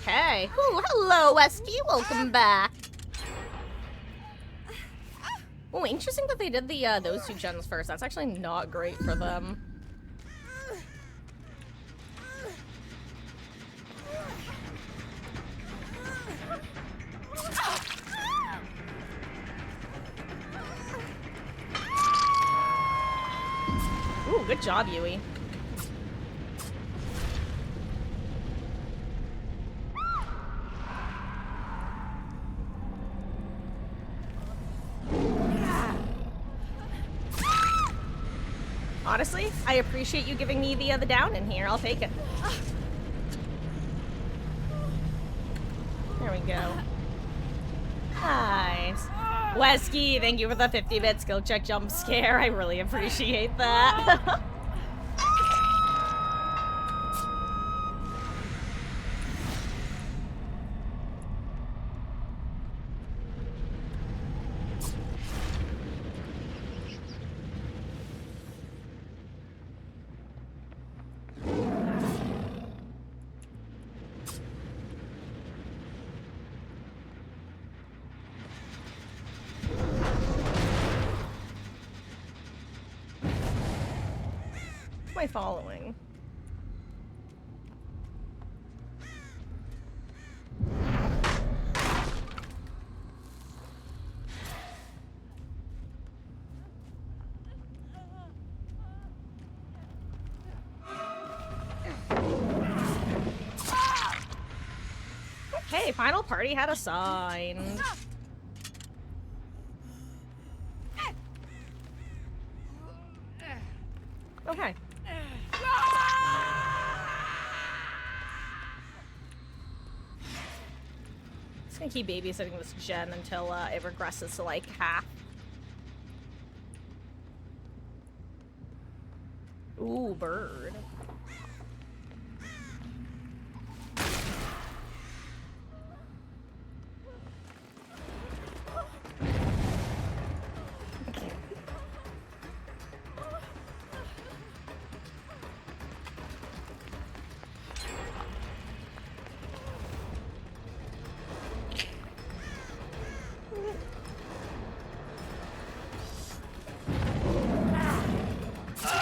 Okay. Ooh, hello, Wesky. Welcome back. Oh, interesting that they did the those two gens first. That's actually not great for them. Ooh, good job, Yui. Honestly, I appreciate you giving me the down in here. I'll take it. There we go. Nice. Wesky, thank you for the 50-bit skill check jump scare. I really appreciate that. Following. Okay, final party had assigned. Okay. Just gonna keep babysitting this gen until it regresses to like half. Ooh, bird.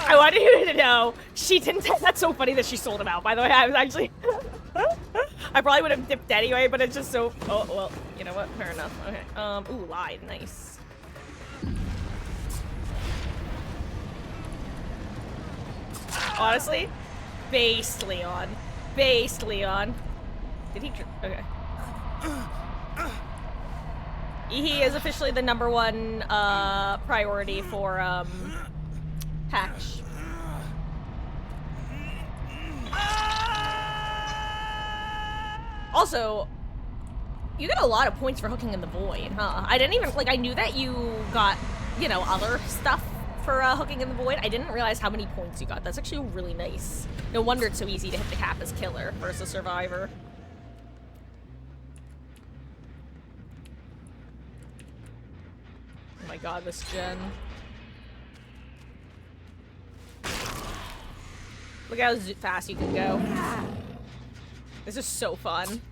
I wanted you to know she didn't. That's so funny that she sold him out. By the way, I was actually. I probably would have dipped anyway, but it's just so. Oh well, you know what? Fair enough. Okay. Ooh, lied. Nice. Honestly, based Leon. Based Leon. Did he? Okay. He is officially the #1 priority for Patch. Also, You get a lot of points for hooking in the void, huh? I didn't even, like, I knew that you got, you know, other stuff for hooking in the void. I didn't realize how many points you got. That's actually really nice. No wonder it's so easy to hit the cap as killer versus survivor. Oh my god, this gen. Look how fast you can go. This is so fun.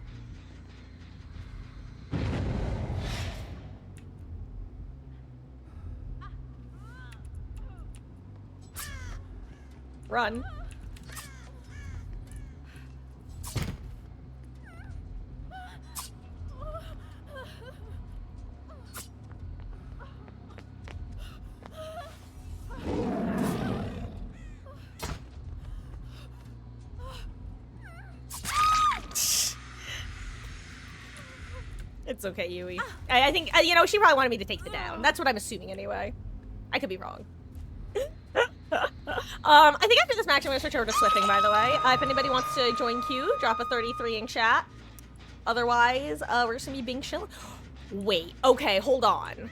Run. It's okay, Yui. I think, you know, she probably wanted me to take the down. That's what I'm assuming anyway. I could be wrong. I think after this match, I'm going to switch over to Swifting, by the way. If anybody wants to join Q, drop a 33 in chat. Otherwise, we're just going to be being chill. Wait, okay, hold on.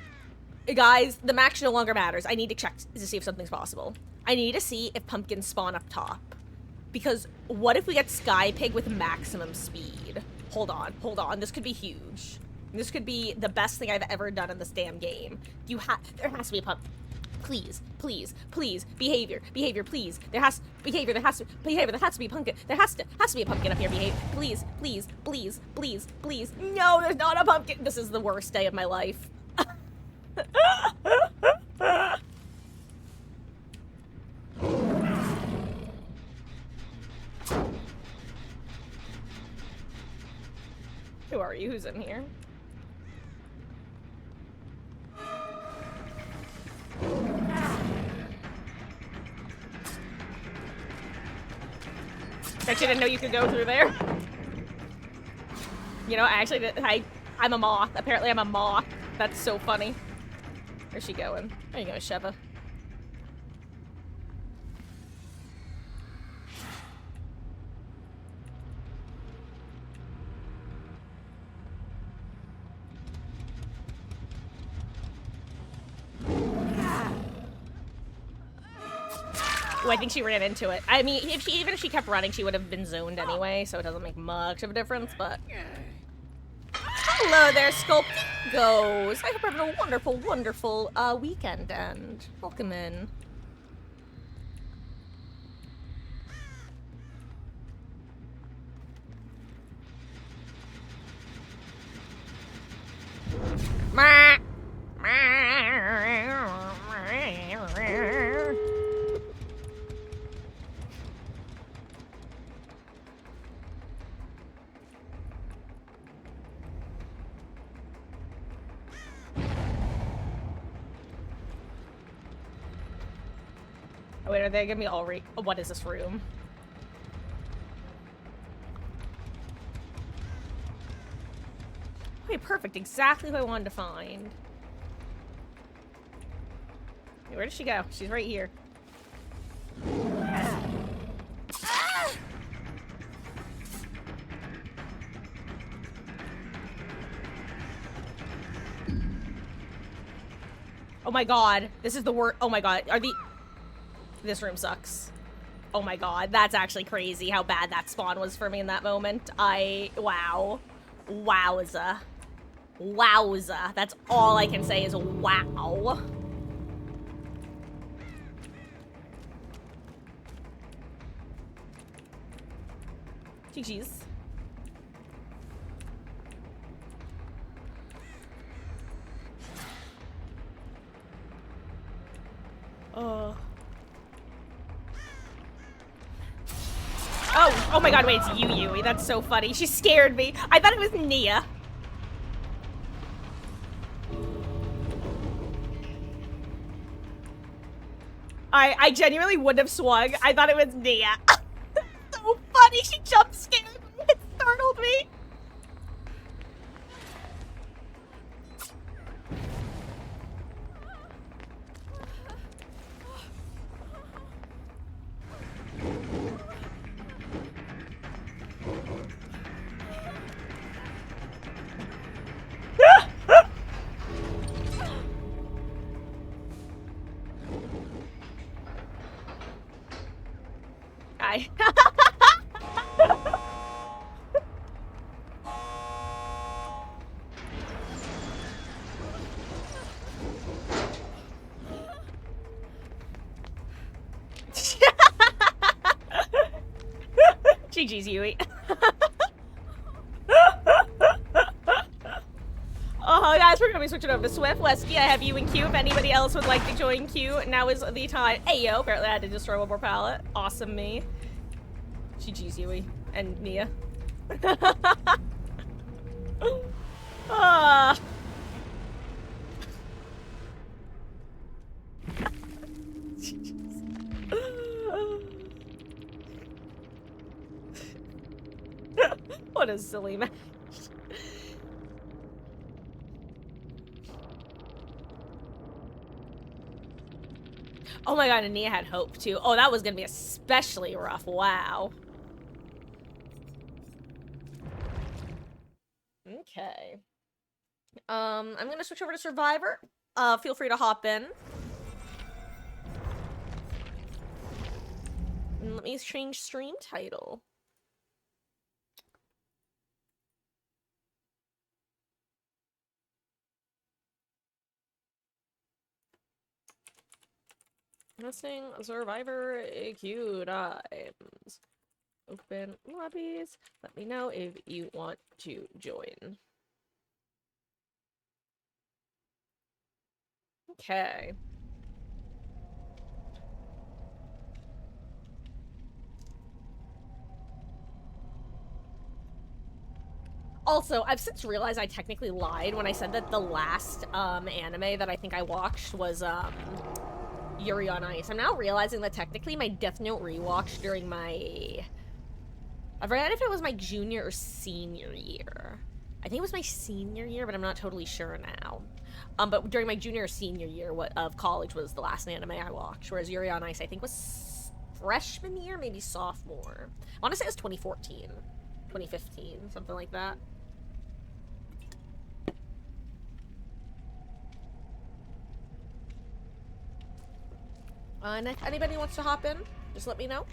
Guys, the match no longer matters. I need to check to see if something's possible. I need to see if pumpkins spawn up top. Because what if we get Sky Pig with maximum speed? Hold on. This could be huge. This could be the best thing I've ever done in this damn game. There has to be a pump. Please, behavior, please. There has to be pumpkin. There has to be a pumpkin up here, please. No, there's not a pumpkin. This is the worst day of my life. Who are you? Who's in here? I didn't know you could go through there. You know, I actually did. I'm a moth. Apparently I'm a moth. That's so funny. Where's she going? There you go, Sheva. Oh, I think she ran into it. I mean, even if she kept running, she would have been zoned anyway, so it doesn't make much of a difference, but... Hello there, Sculptingos! I hope you're having a wonderful, wonderful weekend, and welcome in. Oh, wait, are they gonna be all what is this room? Okay, perfect. Exactly who I wanted to find. Hey, where did she go? She's right here. Oh my god. This is the worst. Oh my god. This room sucks. Oh my god. That's actually crazy how bad that spawn was for me in that moment. Wow. Wowza. Wowza. That's all I can say is wow. GG's. Oh my god, wait, it's you, Yui. That's so funny. She scared me. I thought it was Nia. I genuinely wouldn't have swung. I thought it was Nia. So funny. She jump scared me. It startled me. die. GG's, Yui. Oh, guys, we're gonna be switching over to Swift. Wesky, I have you in queue. If anybody else would like to join queue, now is the time. Hey, yo, apparently I had to destroy one more pallet. Awesome me. GG's, Yui. And Nia. Ah. What a silly match. Oh my god, and Nia had hope too. Oh, that was gonna be especially rough. Wow. Okay. I'm gonna switch over to Survivor. Feel free to hop in. And let me change stream title. Listing Survivor queue times. Open lobbies. Let me know if you want to join. Okay. Also, I've since realized I technically lied when I said that the last anime that I think I watched was Yuri on Ice. I'm now realizing that technically my Death Note rewatch during my... I forgot if it was my junior or senior year. I think it was my senior year, but I'm not totally sure now. But during my junior or senior year of college was the last anime I watched, whereas Yuri on Ice I think was freshman year, maybe sophomore. I want to say it was 2014, 2015, something like that. And if anybody wants to hop in, just let me know.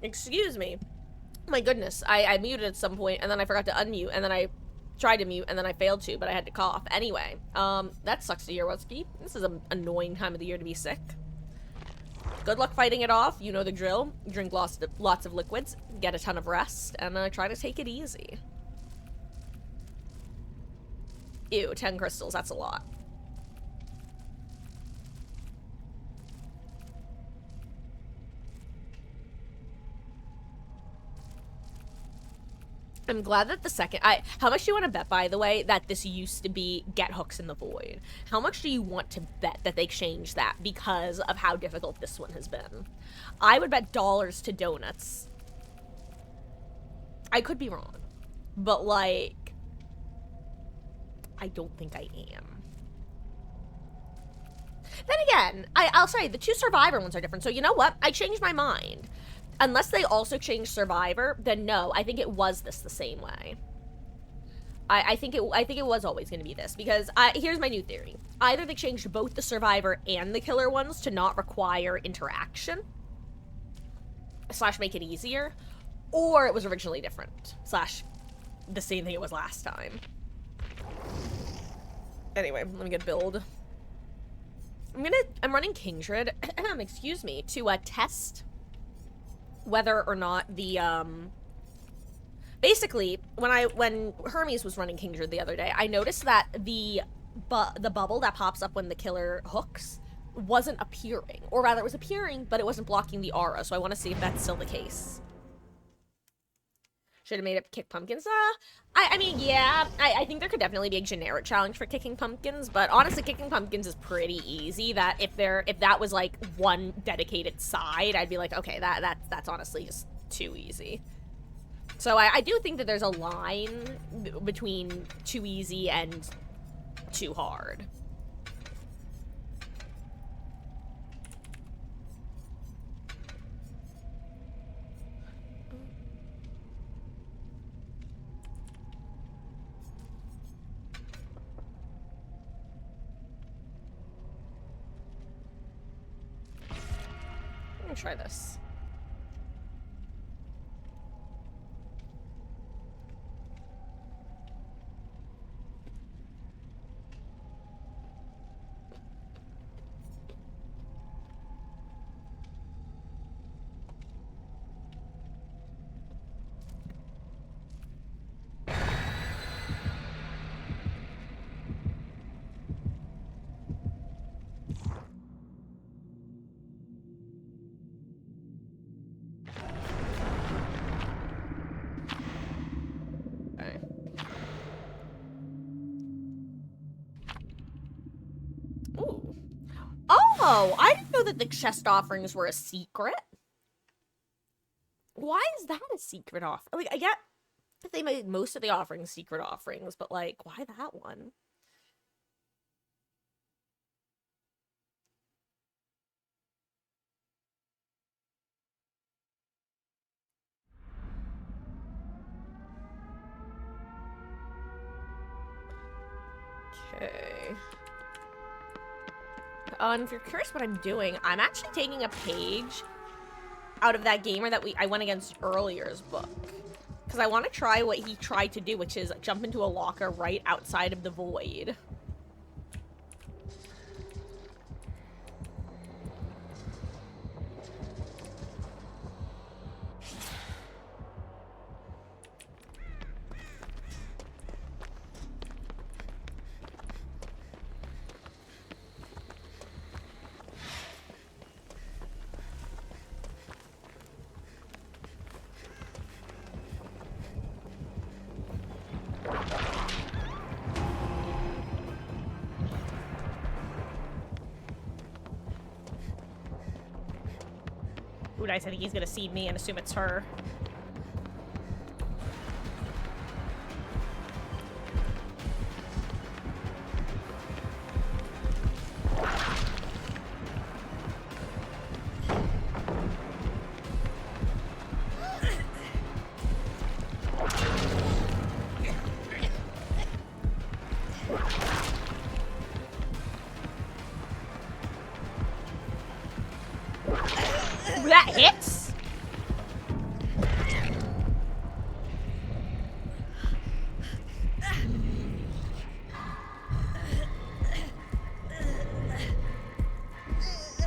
Excuse me. My goodness, I muted at some point, and then I forgot to unmute, and then I tried to mute, and then I failed to, but I had to cough. Anyway, that sucks to hear, Wutski. This is an annoying time of the year to be sick. Good luck fighting it off. You know the drill. Drink lots of liquids, get a ton of rest, and try to take it easy. Ew, 10 crystals, that's a lot. I'm glad that the second... How much do you want to bet, by the way, that this used to be Get Hooks in the Void? How much do you want to bet that they changed that because of how difficult this one has been? I would bet dollars to donuts. I could be wrong. But, like... I don't think I am. Then again, I'll say, the two Survivor ones are different, so you know what? I changed my mind. Unless they also changed Survivor, then no, I think it was this the same way. I think it was always going to be this, because here's my new theory. Either they changed both the Survivor and the Killer ones to not require interaction, / make it easier, or it was originally different, / the same thing it was last time. Anyway, let me get build. I'm running Kindred, excuse me, to test whether or not the, basically, when Hermes was running Kindred the other day, I noticed that the bubble that pops up when the killer hooks wasn't appearing. Or rather, it was appearing, but it wasn't blocking the aura, so I want to see if that's still the case. Should have made it kick pumpkins. I mean, yeah, I think there could definitely be a generic challenge for kicking pumpkins, but honestly, kicking pumpkins is pretty easy. That if that was like one dedicated side, I'd be like, okay, that's honestly just too easy. So I do think that there's a line between too easy and too hard. I'm gonna try this. Okay. Ooh. Oh, I didn't know that the chest offerings were a secret. Why is that a secret off? Like, I get that they made most of the offerings secret offerings, but like, why that one? Okay. And if you're curious what I'm doing, I'm actually taking a page out of that gamer that I went against earlier's book. Because I want to try what he tried to do, which is jump into a locker right outside of the void. Ooh, nice. I think he's gonna see me and assume it's her. That hits?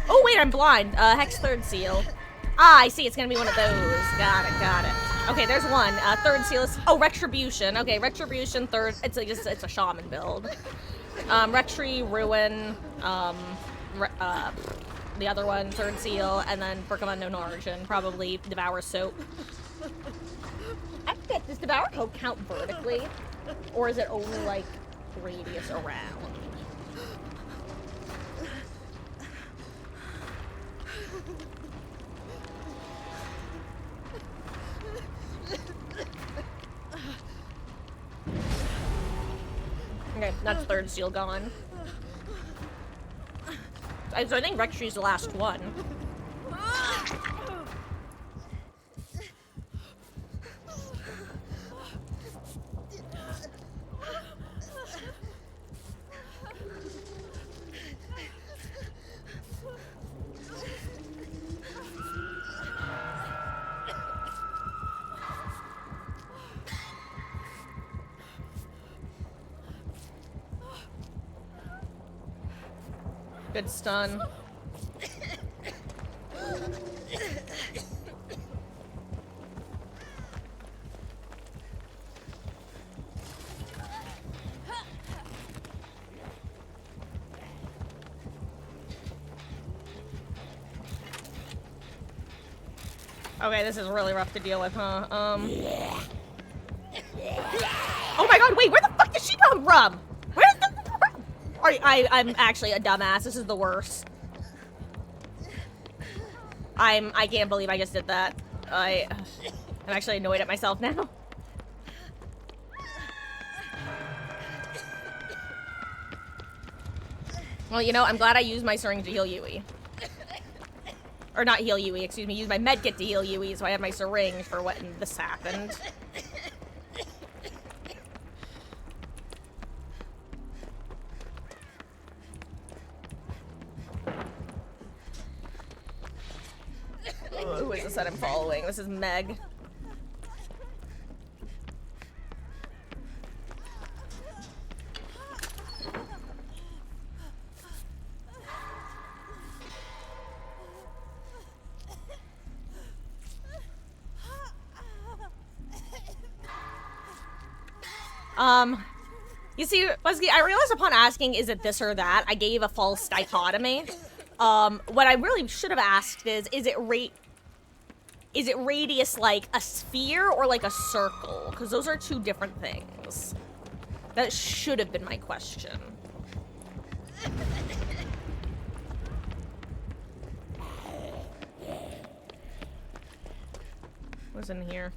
Oh, wait, I'm blind. Hex third seal. Ah, I see. It's gonna be one of those. Got it, got it. Okay, there's one. Third seal is... Oh, Retribution. Okay, Retribution, third... It's a shaman build. Retri, Ruin, the other one, third seal, and then Book of Unknown Origin. Probably Devour Soap. I forget, does Devour Soap count vertically? Or is it only, like, radius around? Okay, that's third seal gone. So I think Rectree's the last one. Good stun. Okay, this is really rough to deal with, huh? Oh my god, wait, where the fuck did she come from? Where the I'm actually a dumbass. This is the worst. I can't believe I just did that. I'm actually annoyed at myself now. Well, you know, I'm glad I used my syringe to heal Yui. Or not heal Yui, excuse me, use my medkit to heal Yui, so I had my syringe for when this happened. Oh, who is this that I'm following? This is Meg. You see, Busky, I realized upon asking, is it this or that, I gave a false dichotomy. What I really should have asked is it radius like a sphere or like a circle? Because those are two different things. That should have been my question. What's in here?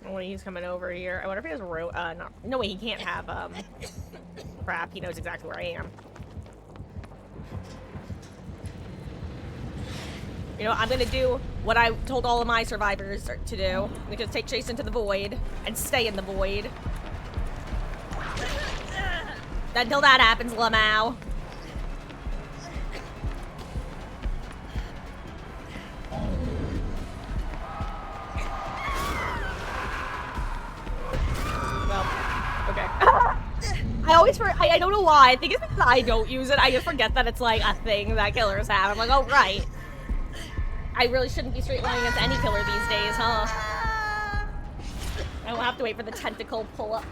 Oh, he's coming over here. I wonder if he has no way, he can't have, crap, he knows exactly where I am. You know, I'm gonna do what I told all of my survivors to do. I'm gonna take Chase into the void and stay in the void. Until that happens, Lamau. Well, okay. I always I don't know why. I think it's because I don't use it. I just forget that it's like a thing that killers have. I'm like, oh, right. I really shouldn't be straight lining against any killer these days, huh? I don't have to wait for the tentacle pull up.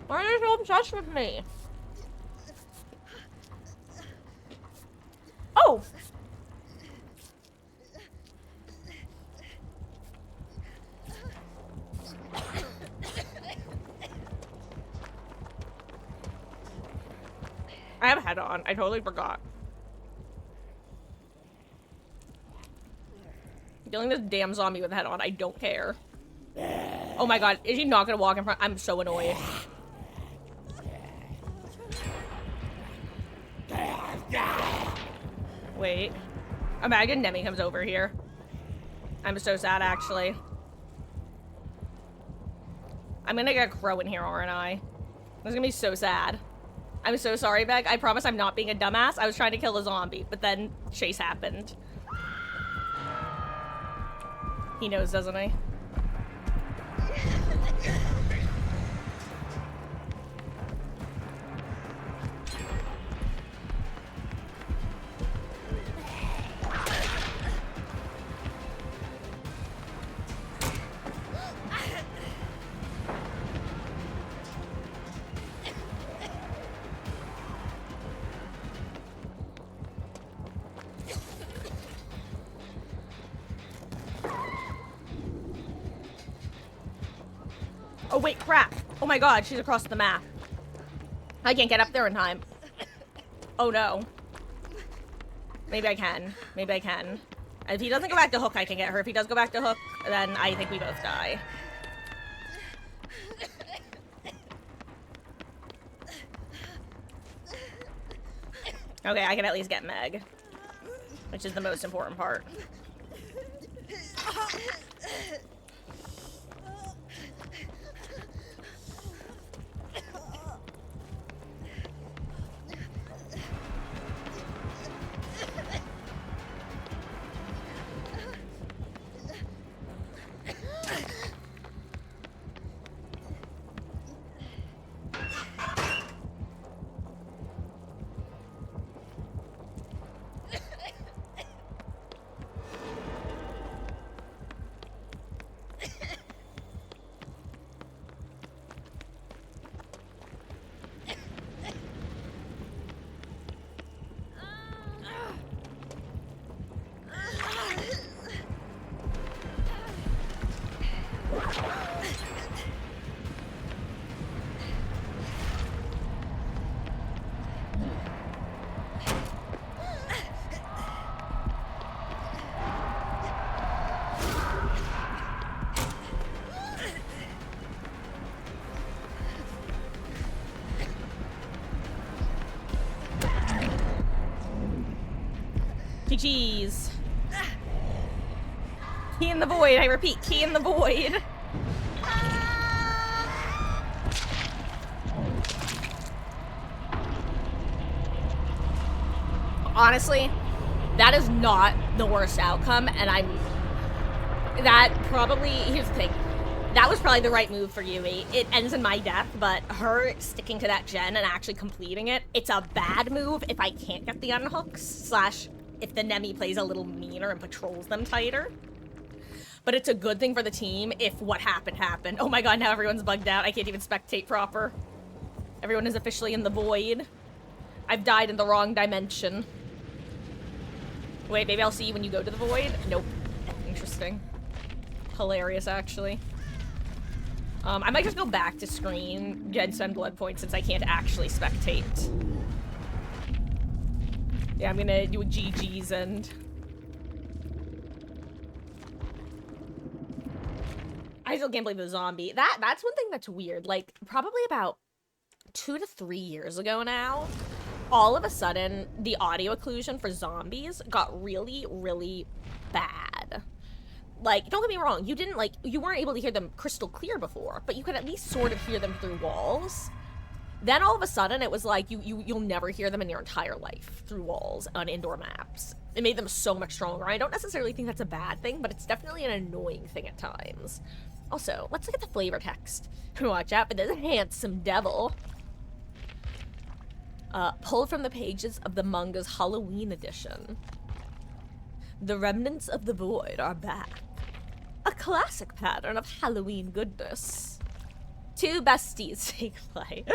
Why are you so obsessed with me? Oh! I have a head on. I totally forgot. Killing this damn zombie with a head on. I don't care. Oh my god. Is he not gonna walk in front? I'm so annoyed. Wait. Imagine Nemi comes over here. I'm so sad, actually. I'm gonna get a crow in here, aren't I? This is gonna be so sad. I'm so sorry, Meg. I promise I'm not being a dumbass. I was trying to kill a zombie, but then Chase happened. He knows, doesn't he? Oh, wait, crap. Oh my god, she's across the map. I can't get up there in time. Oh no. Maybe I can. Maybe I can. If he doesn't go back to Hook, I can get her. If he does go back to Hook, then I think we both die. Okay, I can at least get Meg. Which is the most important part. GG's. Key in the void, I repeat, key in the void. Honestly, that is not the worst outcome, and here's the thing. That was probably the right move for Yui. It ends in my death, but her sticking to that gen and actually completing it, it's a bad move if I can't get the unhooks, / if the Nemi plays a little meaner and patrols them tighter. But it's a good thing for the team if what happened. Oh my god, now everyone's bugged out. I can't even spectate proper. Everyone is officially in the void. I've died in the wrong dimension. Wait, maybe I'll see you when you go to the void? Nope. Interesting. Hilarious, actually. I might just go back to screen and spend blood points since I can't actually spectate. Yeah, I'm gonna do a GG's and... I still can't believe the zombie. That's one thing that's weird. Like, probably about 2 to 3 years ago now, all of a sudden, the audio occlusion for zombies got really, really bad. Like, don't get me wrong, you weren't able to hear them crystal clear before, but you could at least sort of hear them through walls. Then all of a sudden, it was like, you'll never hear them in your entire life through walls on indoor maps. It made them so much stronger. I don't necessarily think that's a bad thing, but it's definitely an annoying thing at times. Also, let's look at the flavor text. Watch out for this handsome devil. Pulled from the pages of the manga's Halloween edition. The remnants of the void are back. A classic pattern of Halloween goodness. 2 besties take flight.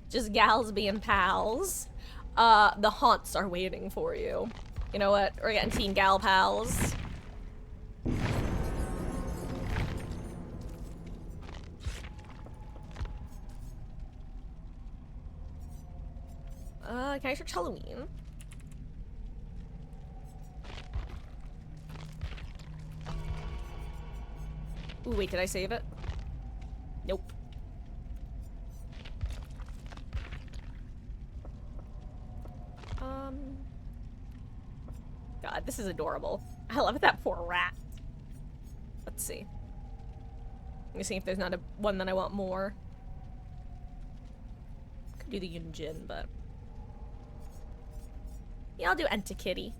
Just gals being pals. The haunts are waiting for you. You know what? We're getting teen gal pals. Can I search Halloween? Ooh, wait, did I save it? Nope. God, this is adorable. I love that poor rat. Let's see. Let me see if there's not one that I want more. Could do the Yunjin, but... yeah, I'll do Entakitty.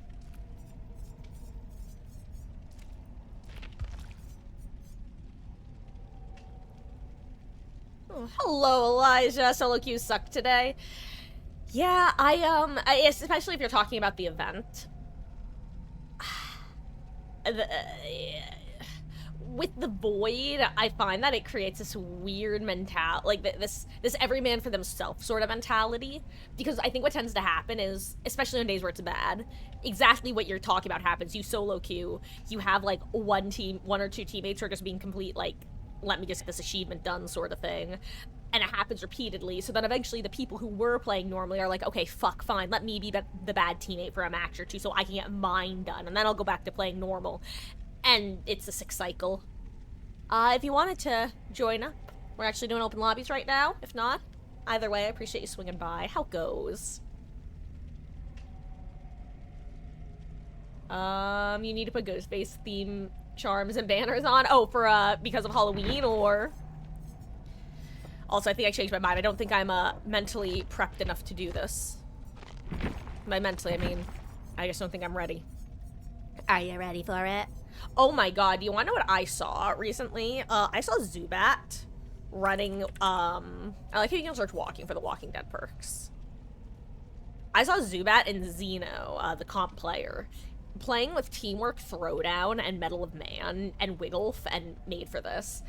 Oh, hello, Elijah. Solo queues suck today. Yeah, especially if you're talking about the event. With the void, I find that it creates this weird mentality, like this every man for themselves sort of mentality. Because I think what tends to happen is, especially on days where it's bad, exactly what you're talking about happens. You solo queue, you have like one or two teammates who are just being complete, like, let me just get this achievement done sort of thing. And it happens repeatedly, so then eventually the people who were playing normally are like, okay, fuck, fine, let me be the bad teammate for a match or two so I can get mine done, and then I'll go back to playing normal. And it's a sick cycle. If you wanted to join up, we're actually doing open lobbies right now. If not, either way, I appreciate you swinging by. How goes? You need to put Ghostface theme charms and banners on? Oh, for, because of Halloween, or... Also, I think I changed my mind. I don't think I'm, mentally prepped enough to do this. By mentally, I mean, I just don't think I'm ready. Are you ready for it? Oh my god, do you want to know what I saw recently? I saw Zubat running, I like how you can search walking for the Walking Dead perks. I saw Zubat and Xeno, the comp player, playing with Teamwork Throwdown and Medal of Man and Wigglef and Made for This.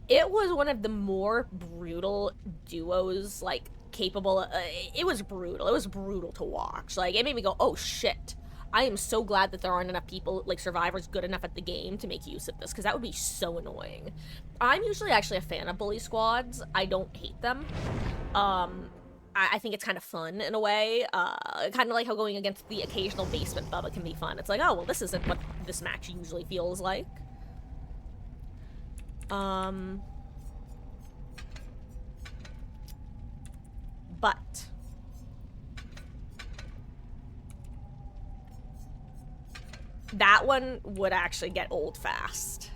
It was one of the more brutal duos, like, capable, it was brutal. It was brutal to watch. Like, it made me go, oh shit. I am so glad that there aren't enough people, like, survivors good enough at the game to make use of this, because that would be so annoying. I'm usually actually a fan of bully squads. I don't hate them. I think it's kind of fun in a way. Kind of like how going against the occasional basement bubba can be fun. It's like, oh, well, this isn't what this match usually feels like. But that one would actually get old fast.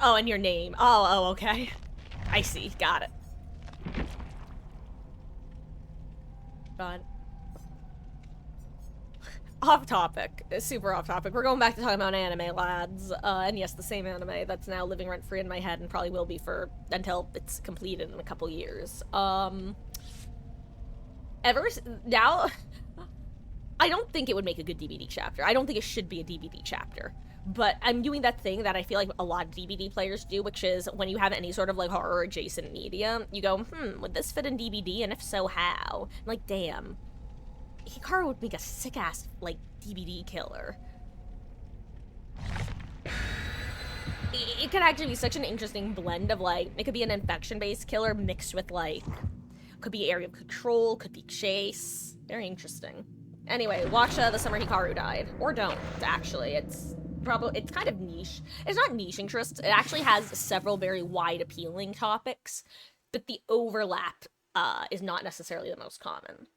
Oh, and your name. Oh, okay. I see. Got it. God. Off topic. Super off topic. We're going back to talking about anime, lads. And yes, the same anime that's now living rent-free in my head and probably will be for until it's completed in a couple years. Now, I don't think it would make a good DVD chapter. I don't think it should be a DVD chapter. But I'm doing that thing that I feel like a lot of DVD players do, which is when you have any sort of like horror adjacent media, you go, would this fit in DVD? And if so, how? I'm like, damn. Hikaru would make a sick ass, like, DVD killer. It could actually be such an interesting blend of, like, it could be an infection based killer mixed with, like, could be area of control, could be chase. Very interesting. Anyway, watch The Summer Hikaru Died. Or don't, actually. It's kind of niche. It's not niche interest. It actually has several very wide appealing topics, but the overlap is not necessarily the most common.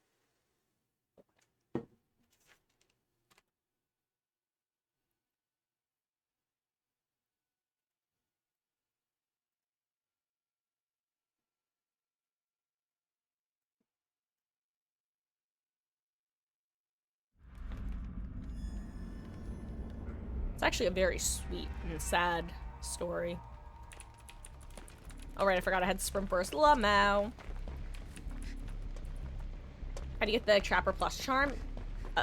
It's actually a very sweet and sad story. Oh right, I forgot I had Sprint Burst. Lamau. How do you get the Trapper Plus charm?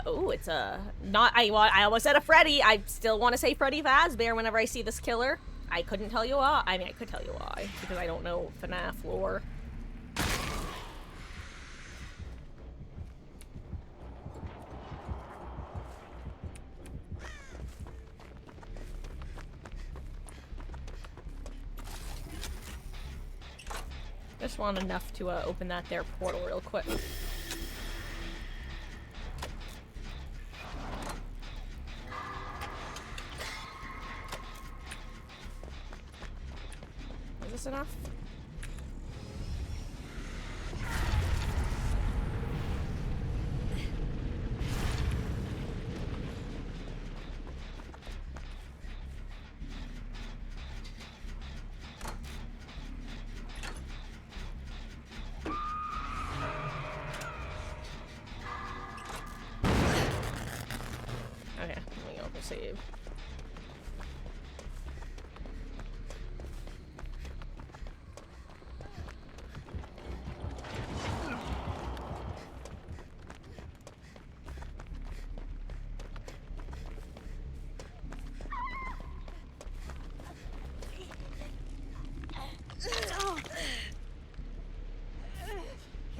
Oh, it's a I almost said a Freddy. I still want to say Freddy Fazbear whenever I see this killer. I couldn't tell you why. I mean, I could tell you why because I don't know FNAF lore. Just want enough to open that there portal real quick. Is this enough? Okay, let me go save.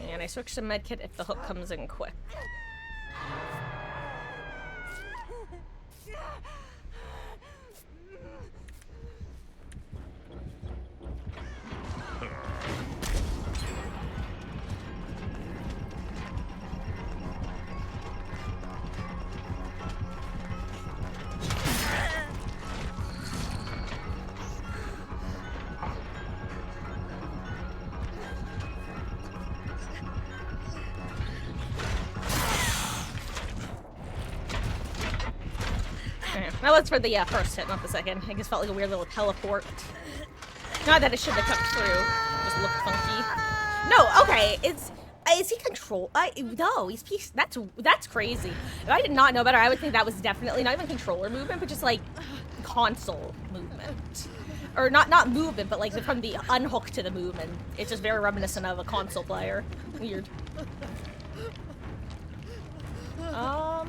And I switch to medkit if the hook comes in quick. That was for the first hit, not the second. I just felt like a weird little teleport. Not that it shouldn't have come through. Just looked funky. No, okay, is he control? No, he's that's crazy. If I did not know better, I would think that was definitely not even controller movement, but just like console movement, or not movement, but like from the unhook to the movement. It's just very reminiscent of a console player. Weird. Oh.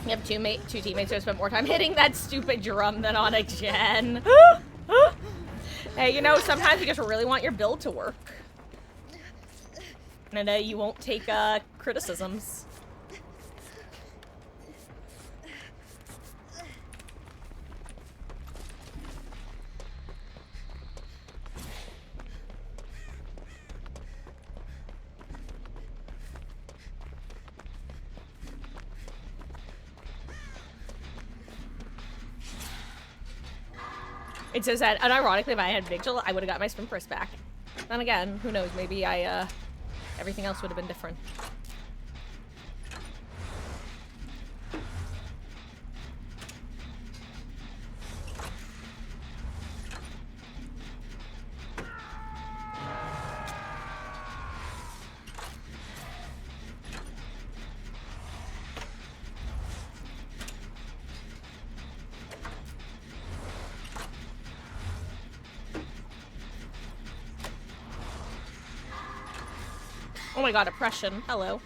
You have two teammates who spent more time hitting that stupid drum than on a gen. Hey, you know, sometimes you just really want your build to work. And you won't take criticisms. It says that, unironically, if I had Vigil, I would have got my sprint burst back. Then again, who knows, maybe everything else would have been different. Oh my god, oppression. Hello.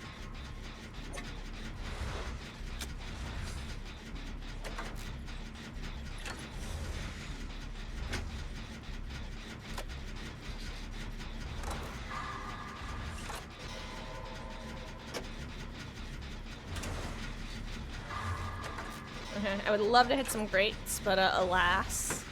I would love to hit some greats, but alas.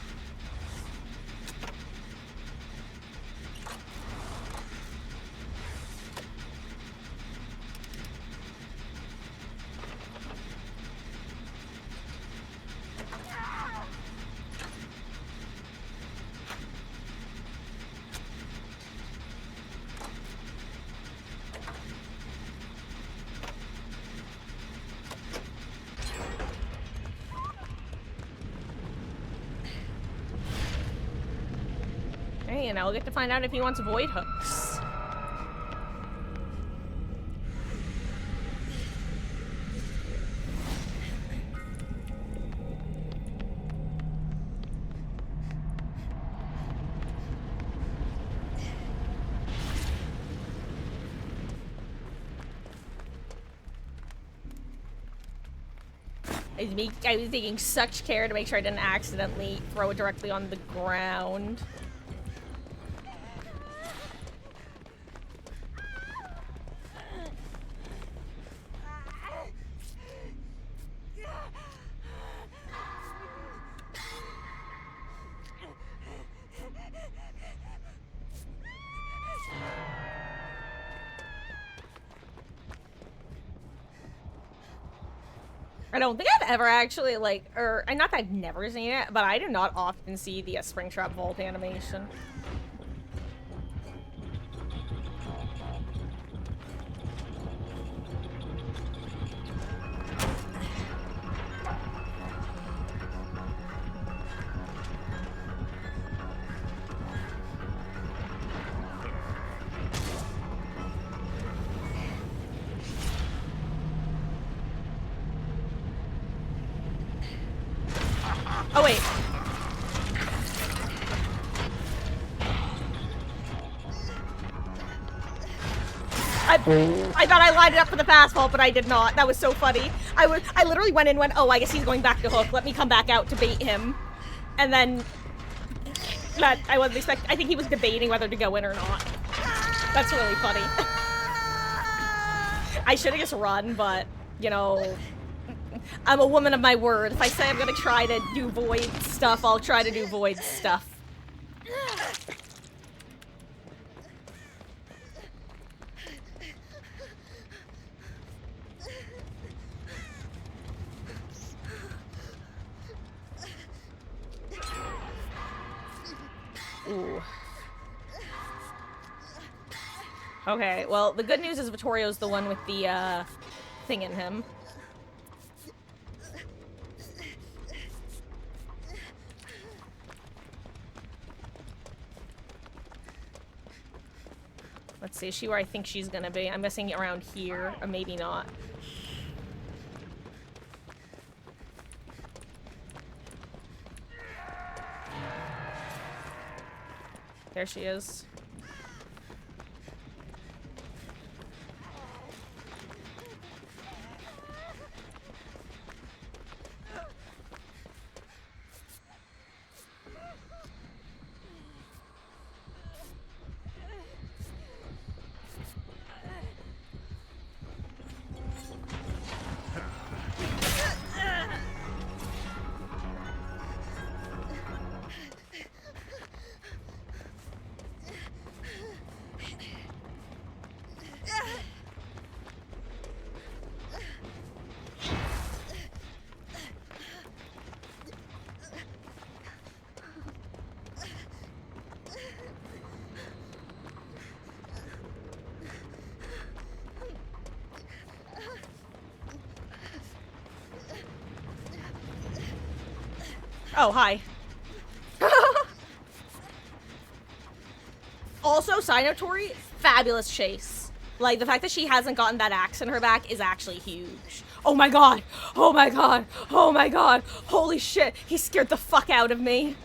And I'll get to find out if he wants void hooks. I was taking such care to make sure I didn't accidentally throw it directly on the ground. I don't think I've ever actually, like, or not that I've never seen it, but I do not often see the Springtrap Vault animation. Oh, wait. I thought I lined it up for the fast vault, but I did not. That was so funny. I literally went in and went, oh, I guess he's going back to hook. Let me come back out to bait him. And then that I wasn't expecting. I think he was debating whether to go in or not. That's really funny. I should have just run, but, you know, I'm a woman of my word. If I say I'm gonna try to do void stuff, I'll try to do void stuff. Ooh. Okay, well, the good news is Vittorio's the one with the, thing in him. Let's see, is she where I think she's gonna be? I'm guessing around here, or maybe not. There she is. Oh, hi. Also, side note, Tori, fabulous chase. Like, the fact that she hasn't gotten that axe in her back is actually huge. Oh my god! Oh my god! Oh my god! Holy shit! He scared the fuck out of me.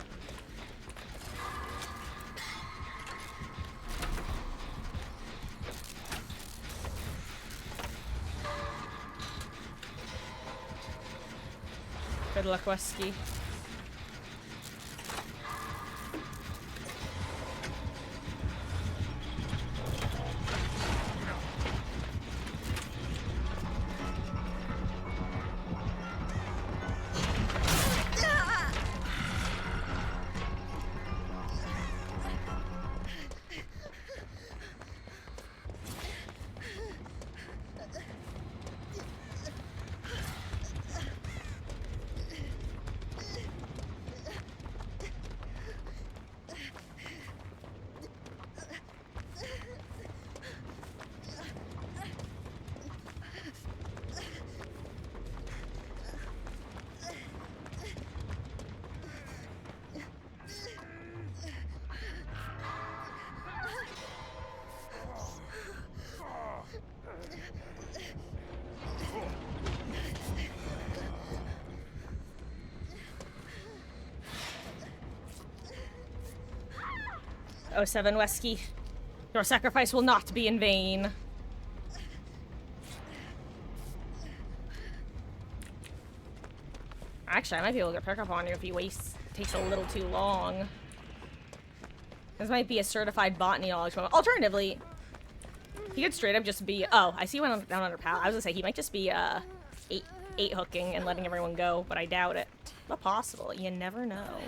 Good luck, Wesky. Oh, 7 Wesky. Your sacrifice will not be in vain. Actually, I might be able to pick up on you if he takes a little too long. This might be a certified botany knowledge moment. Alternatively, he could straight up just be. Oh, I see one down under pal. I was gonna say he might just be eight hooking and letting everyone go, but I doubt it. But possible. You never know.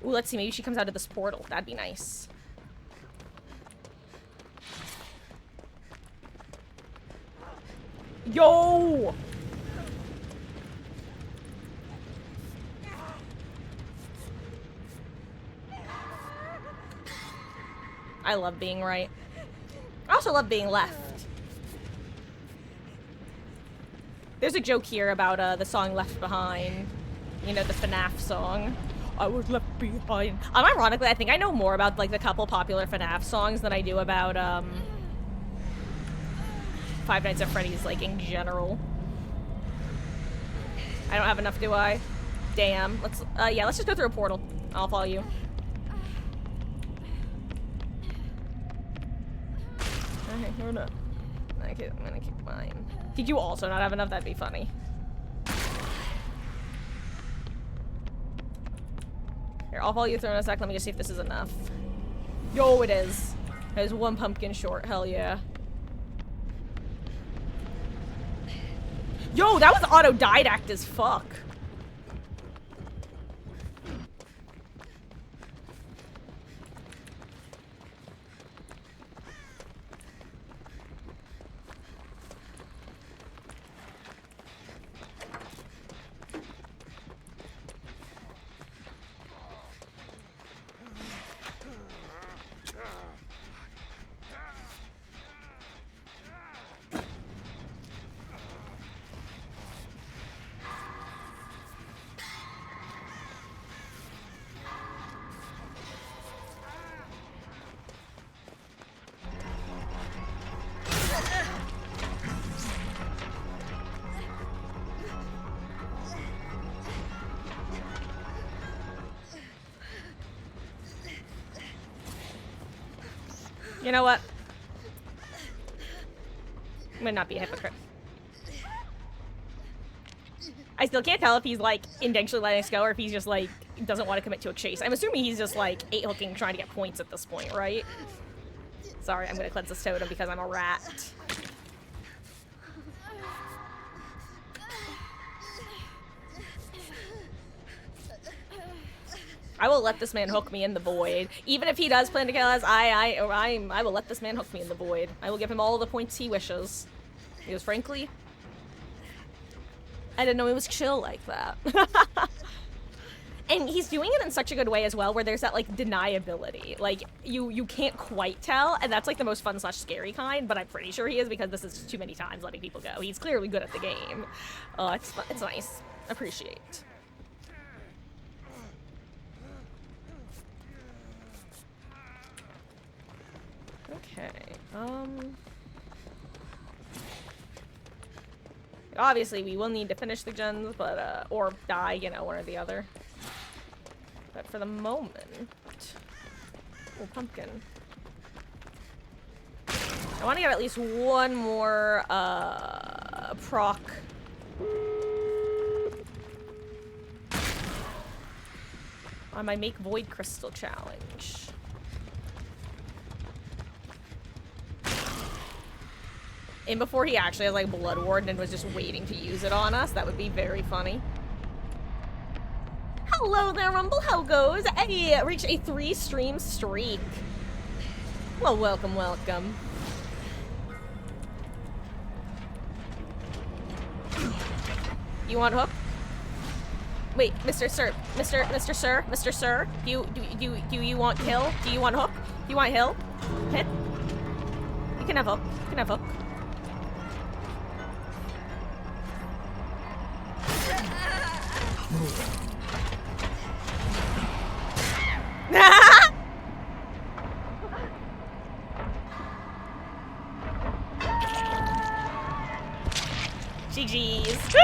Ooh, let's see. Maybe she comes out of this portal. That'd be nice. Yo! I love being right. I also love being left. There's a joke here about the song Left Behind. You know, the FNAF song. I was left behind. Ironically, I think I know more about, like, the couple popular FNAF songs than I do about, Five Nights at Freddy's, like, in general. I don't have enough, do I? Damn. Yeah, let's just go through a portal. I'll follow you. Okay, we're done. Okay, I'm gonna keep mine. Did you also not have enough? That'd be funny. Here, I'll follow you through in a sec. Let me just see if this is enough. Yo, it is. There's one pumpkin short. Hell yeah. Yo, that was autodidact as fuck. You know what? I'm gonna not be a hypocrite. I still can't tell if he's, like, intentionally letting us go or if he's just, like, doesn't want to commit to a chase. I'm assuming he's just, like, 8-hooking, trying to get points at this point, right? Sorry, I'm gonna cleanse this totem because I'm a rat. I will let this man hook me in the void. Even if he does plan to kill us, I will let this man hook me in the void. I will give him all the points he wishes. Because frankly, I didn't know he was chill like that. And he's doing it in such a good way as well, where there's that, like, deniability. Like, you can't quite tell, and that's, like, the most fun / scary kind, but I'm pretty sure he is because this is just too many times letting people go. He's clearly good at the game. It's fun. It's nice. Appreciate. Okay, obviously we will need to finish the gens, but, or die, you know, one or the other. But for the moment... Oh, pumpkin. I want to get at least one more, proc. On my Make Void Crystal challenge. And before he actually has, like, Blood Warden and was just waiting to use it on us, that would be very funny. Hello there, Rumble. How goes? Hey, reached a 3-stream streak. Well, welcome, welcome. You want hook? Wait, Mr. Sir, Mr. Sir, do you want kill? Do you want hook? Do you want hill? Hit? You can have hook. You can have hook. GG's.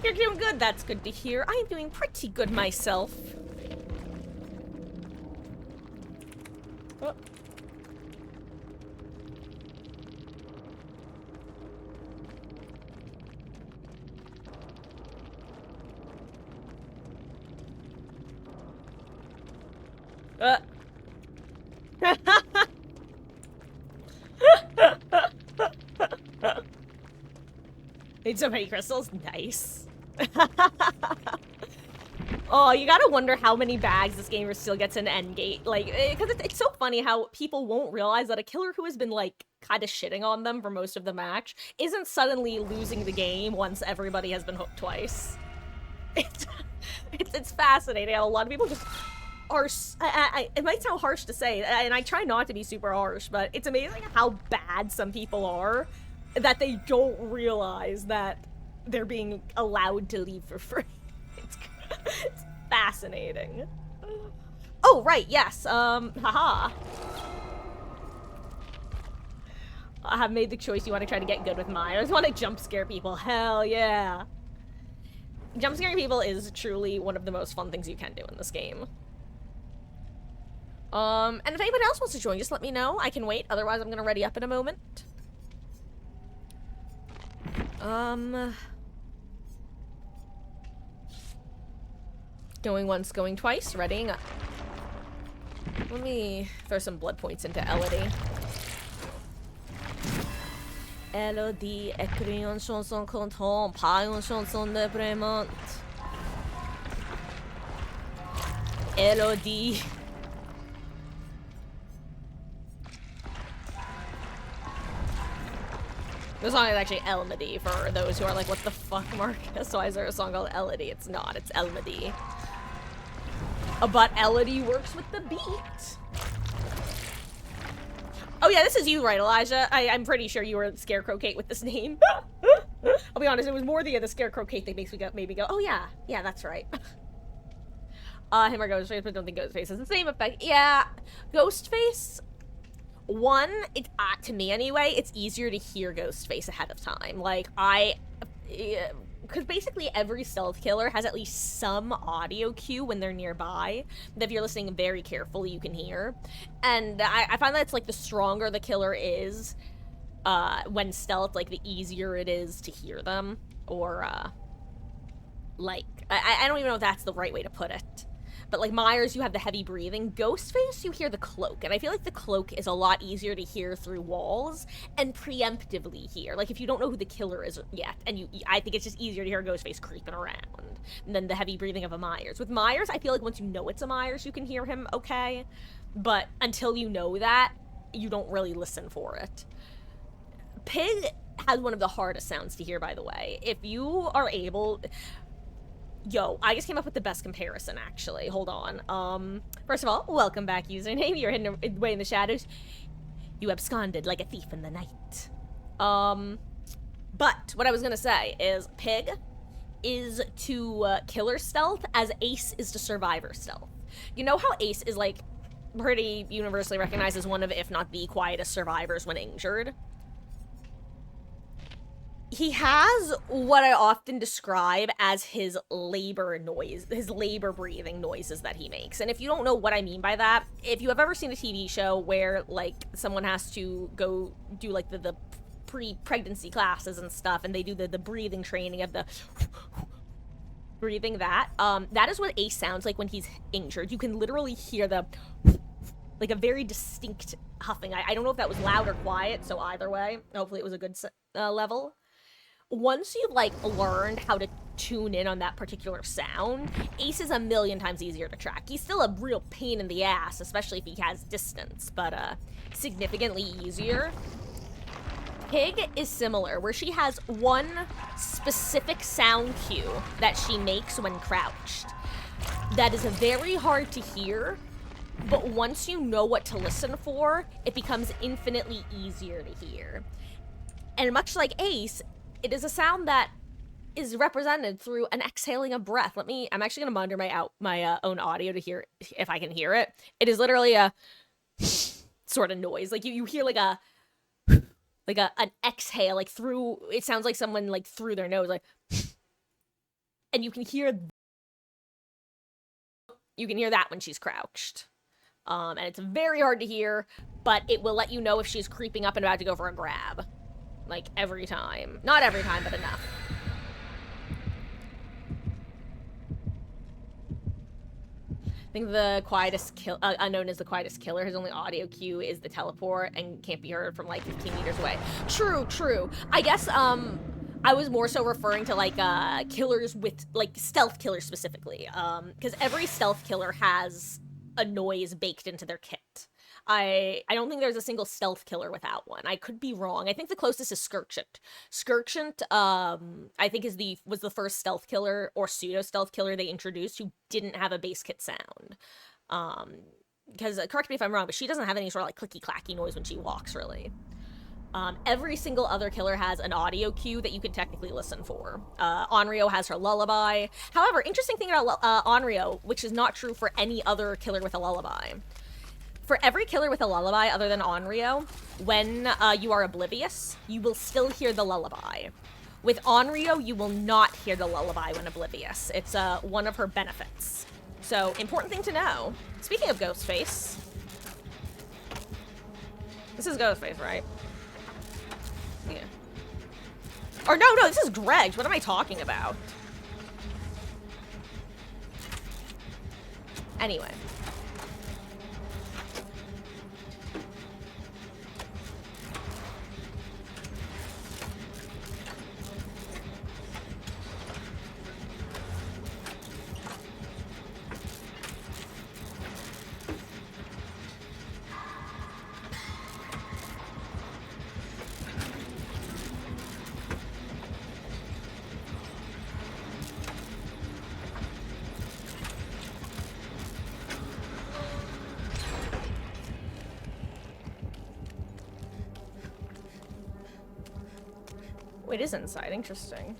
You're doing good. That's good to hear. I'm doing pretty good myself. Oh. Need so many crystals? Nice. Oh, you gotta wonder how many bags this gamer still gets in endgate. Like, because it's so funny how people won't realize that a killer who has been, like, kind of shitting on them for most of the match isn't suddenly losing the game once everybody has been hooked twice. It's fascinating how a lot of people just are... it might sound harsh to say, and I try not to be super harsh, but it's amazing how bad some people are that they don't realize that they're being allowed to leave for free. It's fascinating. Oh, right, yes, haha. I have made the choice. You want to try to get good with mine. I just want to jump scare people. Hell yeah. Jump scaring people is truly one of the most fun things you can do in this game. And if anybody else wants to join, just let me know. I can wait. Otherwise, I'm gonna ready up in a moment. Going once, going twice, readying up. Let me throw some blood points into Elodie. Elodie écrit une chanson contente, pas une chanson déprimante. Elodie. The song is actually Elmody, for those who are like, what the fuck, Marcus? Why is there a song called Elodie? It's not, it's Elmody. But Elodie works with the beat. Oh yeah, this is you, right, Elijah? I'm pretty sure you were Scarecrow Kate with this name. I'll be honest, it was more the Scarecrow Kate that made me go, oh yeah, yeah, that's right. Him or Ghostface, but don't think Ghostface has the same effect. Yeah, Ghostface... One, it to me anyway, it's easier to hear Ghostface ahead of time. Like, because basically every stealth killer has at least some audio cue when they're nearby, that if you're listening very carefully, you can hear. And I find that it's, like, the stronger the killer is, when stealth, like, the easier it is to hear them. Or, like, I don't even know if that's the right way to put it. But like Myers, you have the heavy breathing. Ghostface, you hear the cloak. And I feel like the cloak is a lot easier to hear through walls and preemptively hear. Like if you don't know who the killer is yet, and I think it's just easier to hear Ghostface creeping around than the heavy breathing of a Myers. With Myers, I feel like once you know it's a Myers, you can hear him okay. But until you know that, you don't really listen for it. Pig has one of the hardest sounds to hear, by the way. If you are able... Yo, I just came up with the best comparison, actually. Hold on. First of all, welcome back, username. You're hidden away in the shadows. You absconded like a thief in the night. But what I was gonna say is Pig is to killer stealth as Ace is to survivor stealth. You know how Ace is, like, pretty universally recognized as one of, if not the quietest survivors when injured? He has what I often describe as his labor noise, his labor breathing noises that he makes. And if you don't know what I mean by that, if you have ever seen a TV show where, like, someone has to go do, like, the pre-pregnancy classes and stuff, and they do the breathing training of the breathing, that is what Ace sounds like when he's injured. You can literally hear the, like, a very distinct huffing. I don't know if that was loud or quiet, so either way, hopefully it was a good level. Once you've, like, learned how to tune in on that particular sound, Ace is a million times easier to track. He's still a real pain in the ass, especially if he has distance, but significantly easier. Pig is similar, where she has one specific sound cue that she makes when crouched. That is very hard to hear, but once you know what to listen for, it becomes infinitely easier to hear. And much like Ace, it is a sound that is represented through an exhaling of breath. I'm actually gonna monitor my own audio to hear if I can hear it. It is literally a sort of noise. Like you hear like an exhale, like through, it sounds like someone like through their nose, like, and you can hear that when she's crouched. And it's very hard to hear, but it will let you know if she's creeping up and about to go for a grab. Like, every time. Not every time, but enough. I think the quietest unknown as the quietest killer, his only audio cue is the teleport and can't be heard from, like, 15 meters away. True. I guess, I was more so referring to, like, killers with, like, stealth killers specifically. Because every stealth killer has a noise baked into their kit. I don't think there's a single stealth killer without one. I could be wrong. I think the closest is Skirkshunt. Skirkshunt, I think was the first stealth killer or pseudo stealth killer they introduced who didn't have a base kit sound. Because correct me if I'm wrong, but she doesn't have any sort of like clicky clacky noise when she walks, really. Every single other killer has an audio cue that you can technically listen for. Onryo has her lullaby. However, interesting thing about Onryo, which is not true for any other killer with a lullaby. For every killer with a lullaby other than Onryo, when you are oblivious, you will still hear the lullaby. With Onryo, you will not hear the lullaby when oblivious. It's one of her benefits. So, important thing to know. Speaking of Ghostface. This is Ghostface, right? Yeah. Or no, this is Greg. What am I talking about? Anyway. It is inside. Interesting.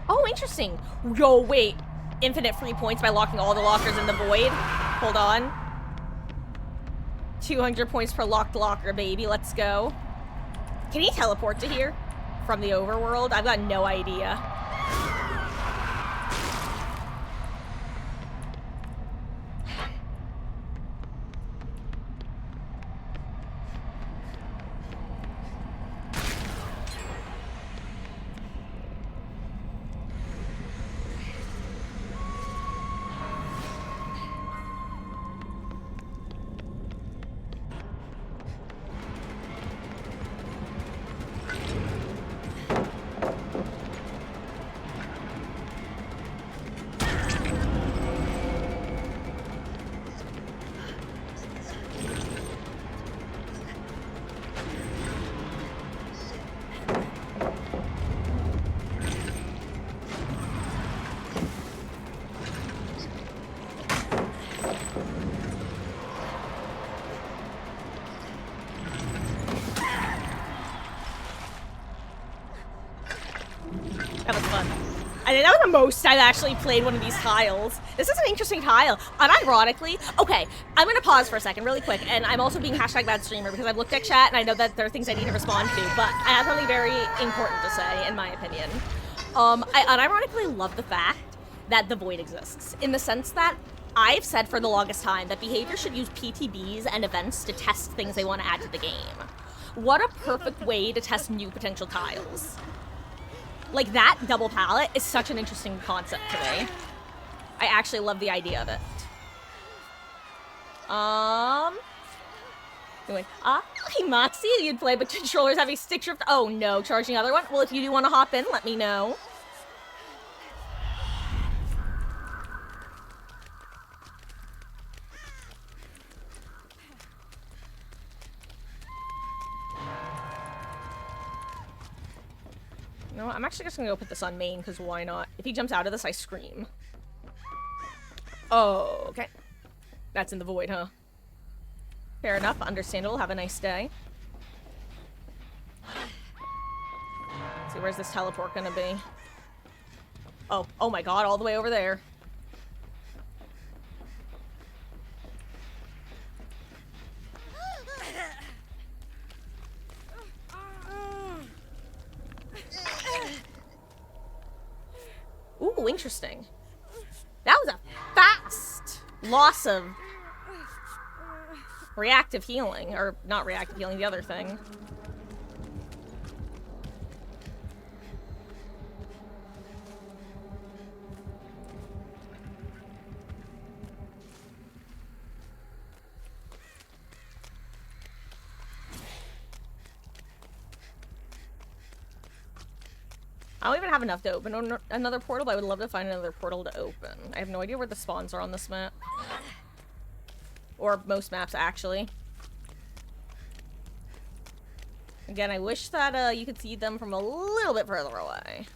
Oh, interesting. Yo, wait. Infinite free points by locking all the lockers in the void. Hold on. 200 points per locked locker, baby. Let's go. Can he teleport to here? From the overworld? I've got no idea. That was fun. I think that was the most I've actually played one of these tiles. This is an interesting tile. Unironically, okay, I'm gonna pause for a second really quick, and I'm also being #bad streamer because I've looked at chat and I know that there are things I need to respond to, but I have something very important to say, in my opinion. I unironically love the fact that the void exists, in the sense that I've said for the longest time that behavior should use PTBs and events to test things they want to add to the game. What a perfect way to test new potential tiles. Like, that double palette is such an interesting concept to me. I actually love the idea of it. Anyway, hey Moxie, you'd play, but controllers having stick drift. Oh no, charging other one? Well, if you do want to hop in, let me know. You know what? I'm actually just gonna go put this on main, because why not? If he jumps out of this, I scream. Oh, okay. That's in the void, huh? Fair enough, understandable. Have a nice day. Let's see, where's this teleport gonna be? Oh my god, all the way over there. Ooh, interesting. That was a fast loss of reactive healing. Or, not reactive healing, the other thing. I don't even have enough to open another portal, but I would love to find another portal to open. I have no idea where the spawns are on this map. Or most maps, actually. Again, I wish that you could see them from a little bit further away.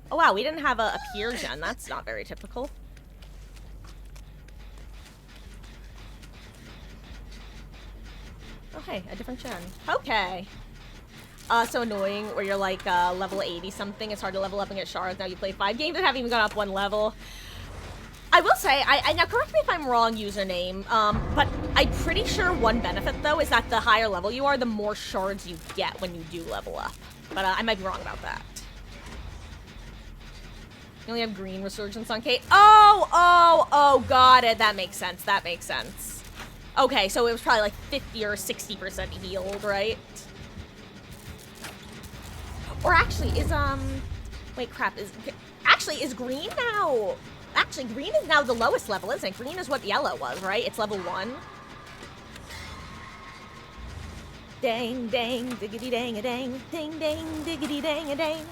Oh wow, we didn't have a pier gen. That's not very typical. Oh hey, a different gen. Okay. So annoying where you're like level 80 something. It's hard to level up and get shards. Now you play 5 games and haven't even gone up 1 level. I will say, now correct me if I'm wrong, username, but I'm pretty sure one benefit though is that the higher level you are, the more shards you get when you do level up. But I might be wrong about that. You only have green resurgence on Kate. Oh, got it. That makes sense. That makes sense. Okay, so it was probably like 50 or 60% healed, right? Or actually, wait, crap, is green now? Actually, green is now the lowest level, isn't it? Green is what yellow was, right? It's level 1. Dang, dang, diggity dang a dang, ding, dang, diggity dang a dang.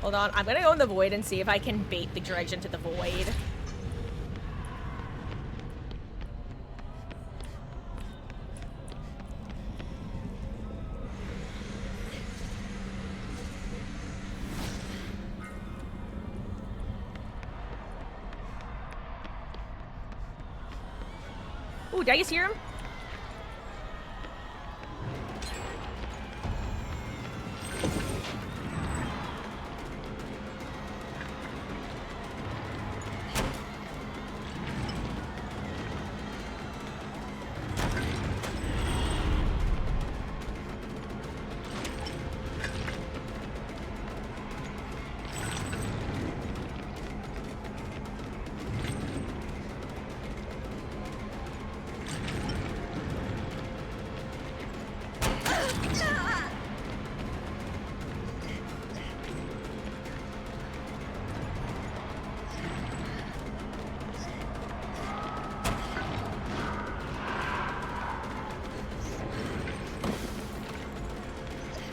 Hold on, I'm gonna go in the void and see if I can bait the dredge into the void. Ooh, did I just hear him?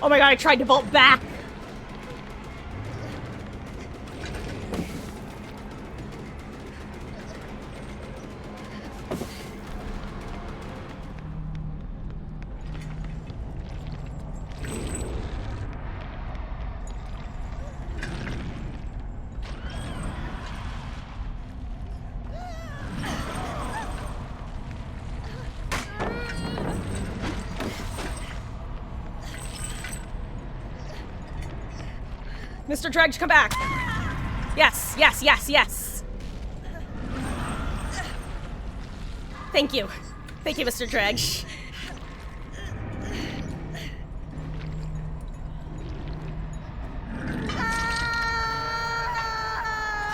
Oh my god, I tried to vault back! Mr. Dredge, come back. Yes, yes, yes, yes. Thank you. Thank you, Mr. Dredge.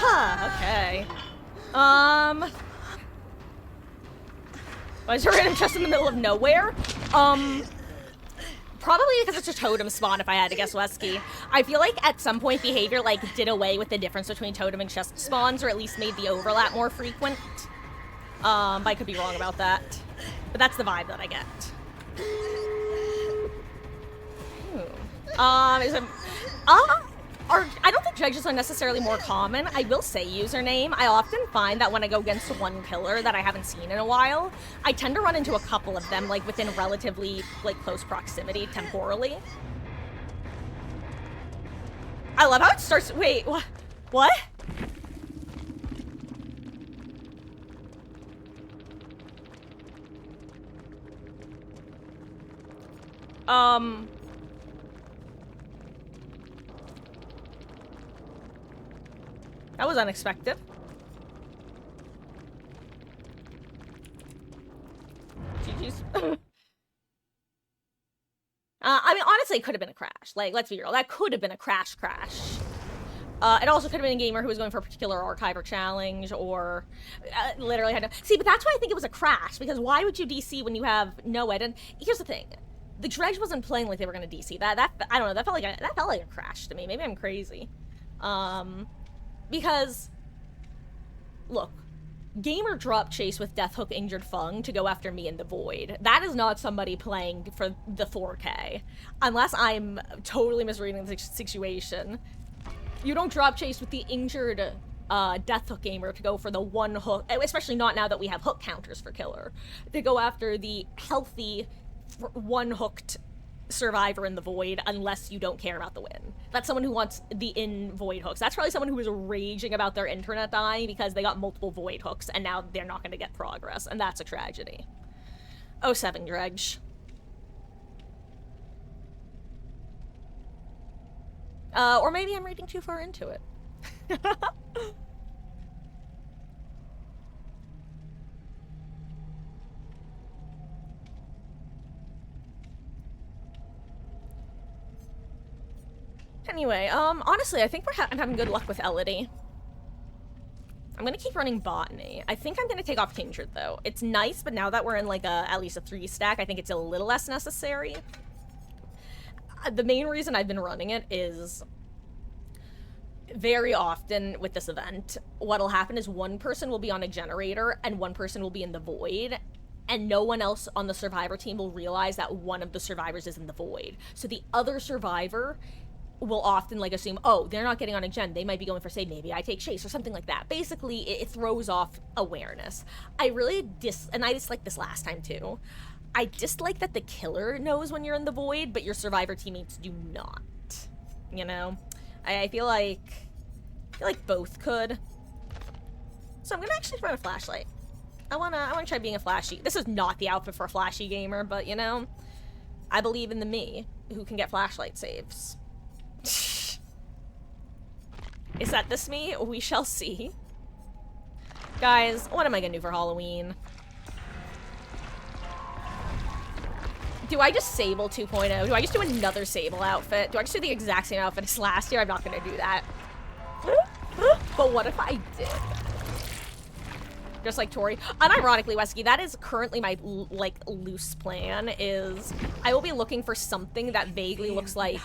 Huh, okay. Why is there a random chest in the middle of nowhere? Probably because it's a totem spawn, if I had to guess, Wesky. I feel like at some point behavior, like, did away with the difference between totem and chest spawns, or at least made the overlap more frequent. But I could be wrong about that. But that's the vibe that I get. Is it... I don't think dredges are necessarily more common. I will say username. I often find that when I go against one killer that I haven't seen in a while, I tend to run into a couple of them, like, within relatively, like, close proximity temporally. I love how it starts... Wait, what? What? That was unexpected. GG's. I mean, honestly, it could have been a crash. Like, let's be real. That could have been a crash. It also could have been a gamer who was going for a particular archive or challenge, or literally had to... See, but that's why I think it was a crash, because why would you DC when you have no ed? And here's the thing. The dredge wasn't playing like they were going to DC. That I don't know, that felt like a crash to me. Maybe I'm crazy. Because... Look, gamer drop chase with Deathhook injured Fung to go after me in the void. That is not somebody playing for the 4K. Unless I'm totally misreading the situation. You don't drop chase with the injured Deathhook gamer to go for the one hook, especially not now that we have hook counters for killer, to go after the healthy one hooked survivor in the void unless you don't care about the win. That's someone who wants the in void hooks. That's probably someone who is raging about their internet dying because they got multiple void hooks and now they're not going to get progress, and that's a tragedy. 07 Dredge. Or maybe I'm reading too far into it. Anyway, honestly, I think I'm having good luck with Elodie. I'm gonna keep running Botany. I think I'm gonna take off Kindred, though. It's nice, but now that we're in, like, at least a 3-stack, I think it's a little less necessary. The main reason I've been running it is... very often with this event, what'll happen is one person will be on a generator and one person will be in the void, and no one else on the survivor team will realize that one of the survivors is in the void. So the other survivor will often, like, assume, oh, they're not getting on a gen, they might be going for, say, maybe I take chase or something like that. Basically, it throws off awareness. I really and I disliked this last time too. I dislike that the killer knows when you're in the void, but your survivor teammates do not. You know? I feel like both could. So I'm gonna actually run a flashlight. I wanna try being a flashy. This is not the outfit for a flashy gamer, but you know, I believe in the me who can get flashlight saves. Is that this me? We shall see. Guys, what am I gonna do for Halloween? Do I just Sable 2.0? Do I just do another Sable outfit? Do I just do the exact same outfit as last year? I'm not gonna do that. But what if I did? Just like Tori. Unironically, Wesky, that is currently my, like, loose plan, is I will be looking for something that vaguely looks like...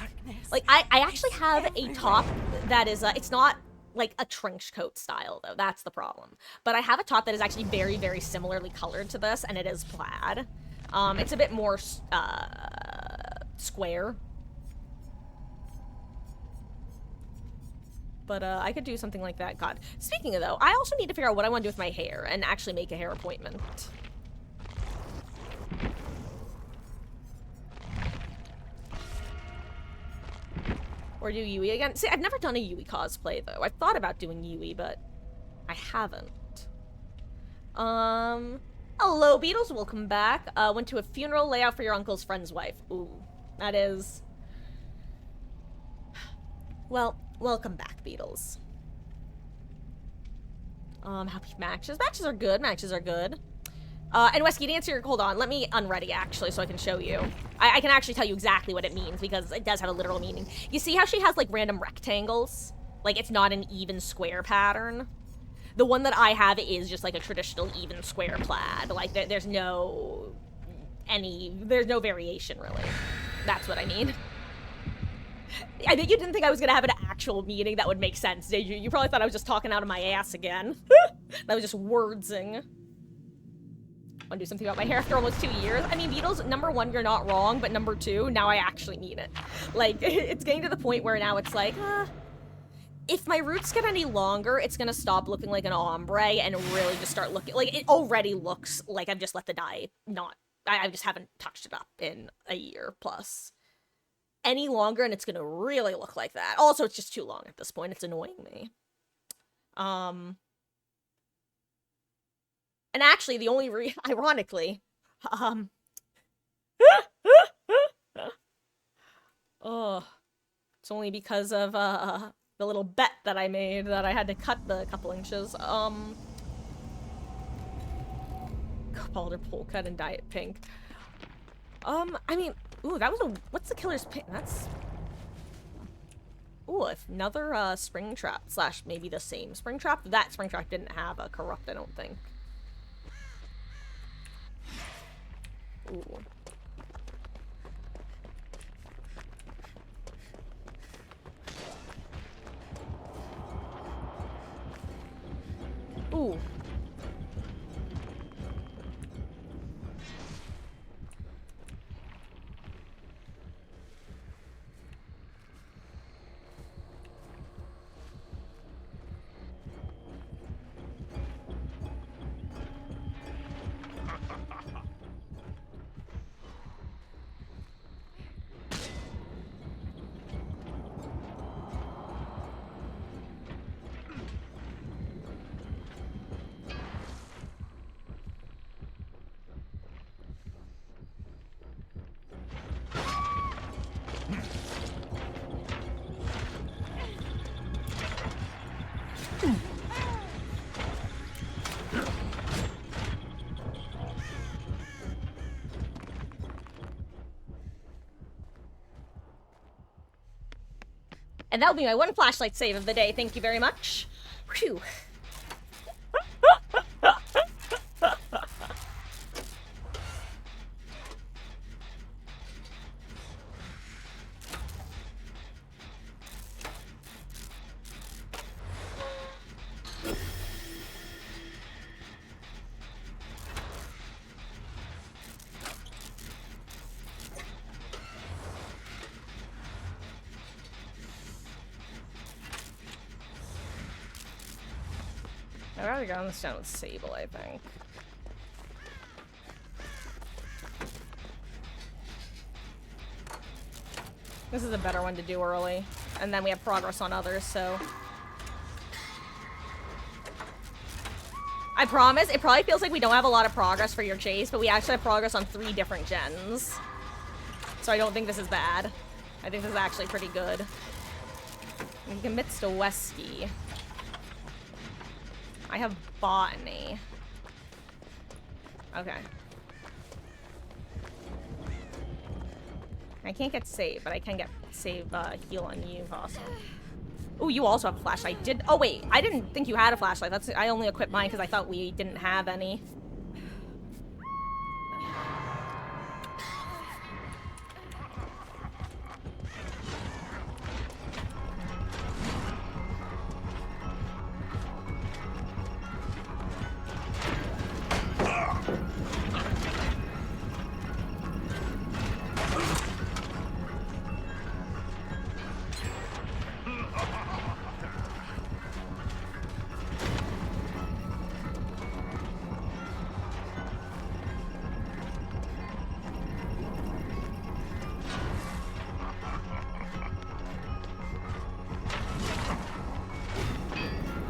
Like, I actually have a top that is, it's not, like, a trench coat style, though. That's the problem. But I have a top that is actually very, very similarly colored to this, and it is plaid. It's a bit more, square. But, I could do something like that. God. Speaking of, though, I also need to figure out what I want to do with my hair and actually make a hair appointment. Or do Yui again. See, I've never done a Yui cosplay, though. I've thought about doing Yui, but I haven't. Hello, Beatles. Welcome back. Went to a funeral layout for your uncle's friend's wife. Ooh, that is... Well, Welcome back, Beatles. Happy matches. Matches are good. Matches are good. And Wesky, to answer your... Hold on. Let me unready, actually, so I can show you. I can actually tell you exactly what it means, because it does have a literal meaning. You see how she has, like, random rectangles? Like, it's not an even square pattern? The one that I have is just, like, a traditional even square plaid. Like, there's no... There's no variation, really. That's what I mean. I bet you didn't think I was gonna have an actual meaning that would make sense, did you? You probably thought I was just talking out of my ass again. That was just wordsing. Want to do something about my hair after almost 2 years? I mean, Beatles, number one, you're not wrong, but number two, now I actually mean it. Like, it's getting to the point where now it's like, if my roots get any longer, it's gonna stop looking like an ombre and really just start looking, like, it already looks like I've just let the dye I just haven't touched it up in a year plus. Any longer and it's gonna really look like that. Also, it's just too long at this point. It's annoying me. And actually, the only ironically, oh, it's only because of, the little bet that I made that I had to cut the couple inches. Balder pole cut and dye it pink. I mean, ooh, that was a, what's the killer's pink? That's, ooh, another, spring trap, slash maybe the same spring trap. That spring trap didn't have a corrupt, I don't think. Ooh. Ooh. And that'll be my one flashlight save of the day. Thank you very much. Whew. I'd rather go on this down with Sable, I think. This is a better one to do early. And then we have progress on others, so... I promise, it probably feels like we don't have a lot of progress for your chase, but we actually have progress on 3 different gens. So I don't think this is bad. I think this is actually pretty good. He commits to Wesky. I have botany. Okay. I can't get save, but I can get save heal on you, possible. Oh, you also have a flashlight. Oh wait, I didn't think you had a flashlight. I only equipped mine because I thought we didn't have any.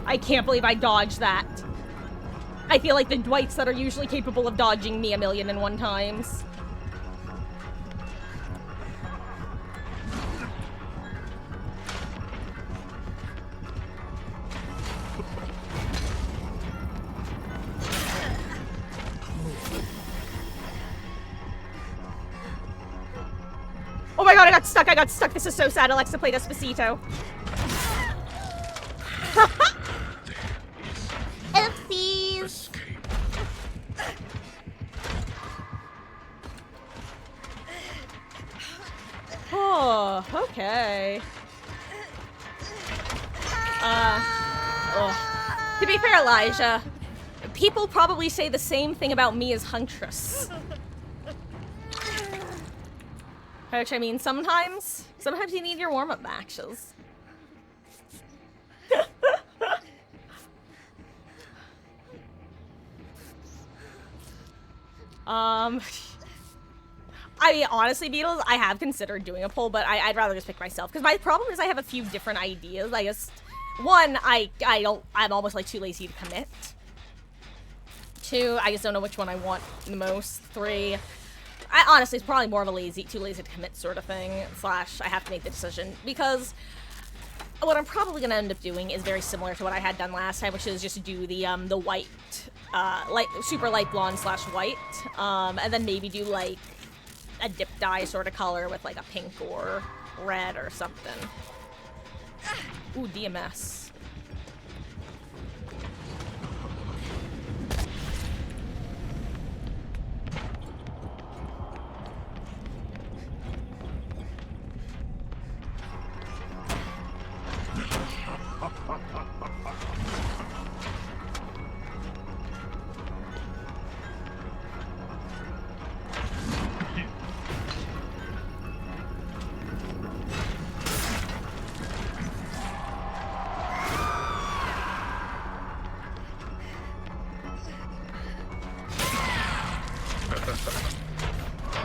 I can't believe I dodged that. I feel like the Dwights that are usually capable of dodging me 1,000,001 times. my god, I got stuck, I got stuck. This is so sad. Alexa, play Despacito. Oopsies. Oh, okay. To be fair, Elijah, people probably say the same thing about me as Huntress. Which, I mean, sometimes you need your warm-up matches. I mean, honestly, Beatles, I have considered doing a poll, but I'd rather just pick myself. Because my problem is I have a few different ideas. I just... One, I'm almost, like, too lazy to commit. Two, I just don't know which one I want the most. Three, honestly, it's probably more of a too lazy to commit sort of thing. Slash, I have to make the decision. Because what I'm probably going to end up doing is very similar to what I had done last time, which is just do the white, super light blonde slash white. And then maybe do, like, a dip dye sort of color with, like, a pink or red or something. Ooh, DMS.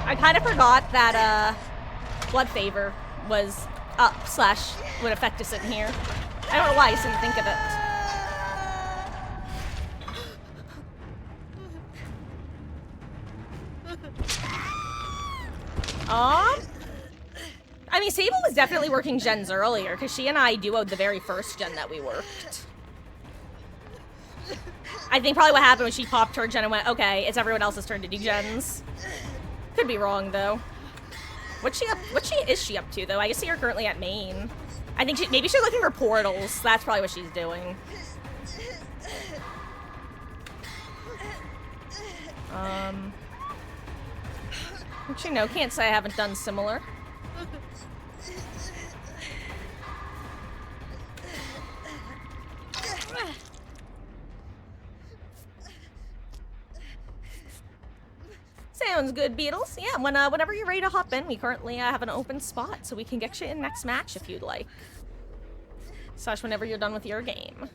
I kind of forgot that, Blood Favor was up slash would affect us in here. I don't know why I just didn't think of it. I mean, Sable was definitely working gens earlier, because she and I duoed the very first gen that we worked. I think probably what happened was she popped her gen and went, okay, it's everyone else's turn to do gens. Could be wrong, though. What is she up to, though? I guess see her currently at main. I think maybe she's looking for portals. That's probably what she's doing. Actually, no, can't say I haven't done similar. Sounds good, Beatles. Yeah, whenever you're ready to hop in, we currently have an open spot, so we can get you in next match if you'd like. Slash whenever you're done with your game.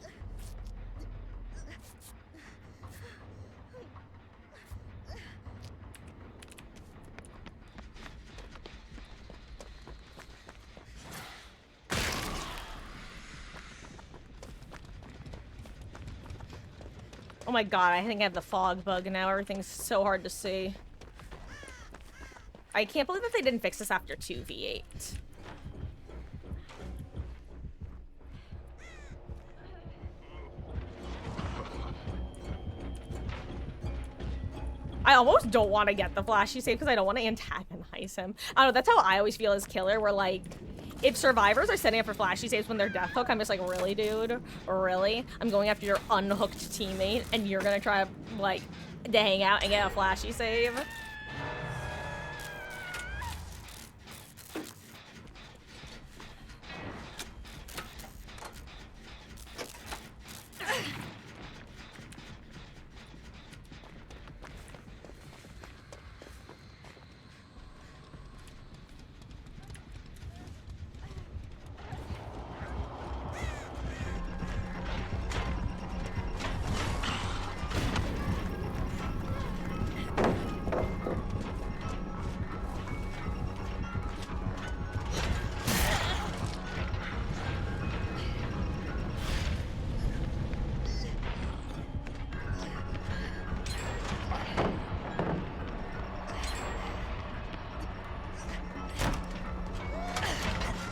Oh my god, I think I have the fog bug now. Everything's so hard to see. I can't believe that they didn't fix this after 2v8. I almost don't want to get the flashy save because I don't want to antagonize him. I don't know, that's how I always feel as killer, where like, if survivors are setting up for flashy saves when they're death hook, I'm just like, really, dude? Really? I'm going after your unhooked teammate and you're gonna try, like, to hang out and get a flashy save?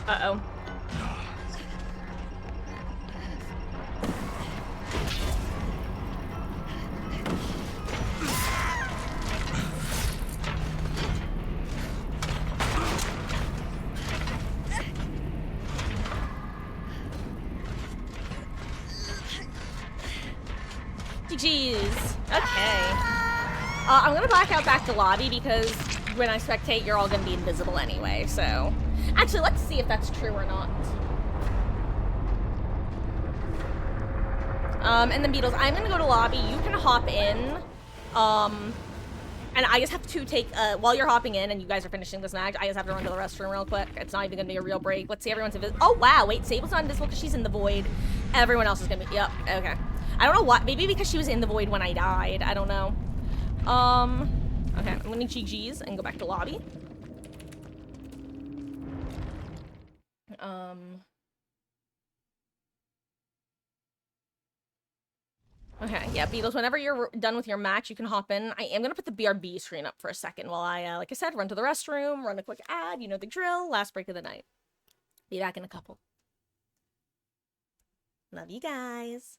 Uh-oh. GG's. Okay. I'm gonna black out back to lobby because when I spectate, you're all gonna be invisible anyway, so. Actually, let's see if that's true or not. And then Beatles, I'm gonna go to lobby. You can hop in. And I just have to take, while you're hopping in and you guys are finishing this match, I just have to run to the restroom real quick. It's not even gonna be a real break. Let's see, everyone's invisible. Oh, wow, wait, Sable's not invisible because she's in the void. Everyone else is gonna be, yep, okay. I don't know what, maybe because she was in the void when I died. I don't know. Okay, I'm gonna GG's and go back to lobby. Okay, yeah, Beatles, whenever you're done with your match, you can hop in. I am gonna put the BRB screen up for a second while I, like I said, run to the restroom, run a quick ad, you know the drill, last break of the night. Be back in a couple. Love you guys.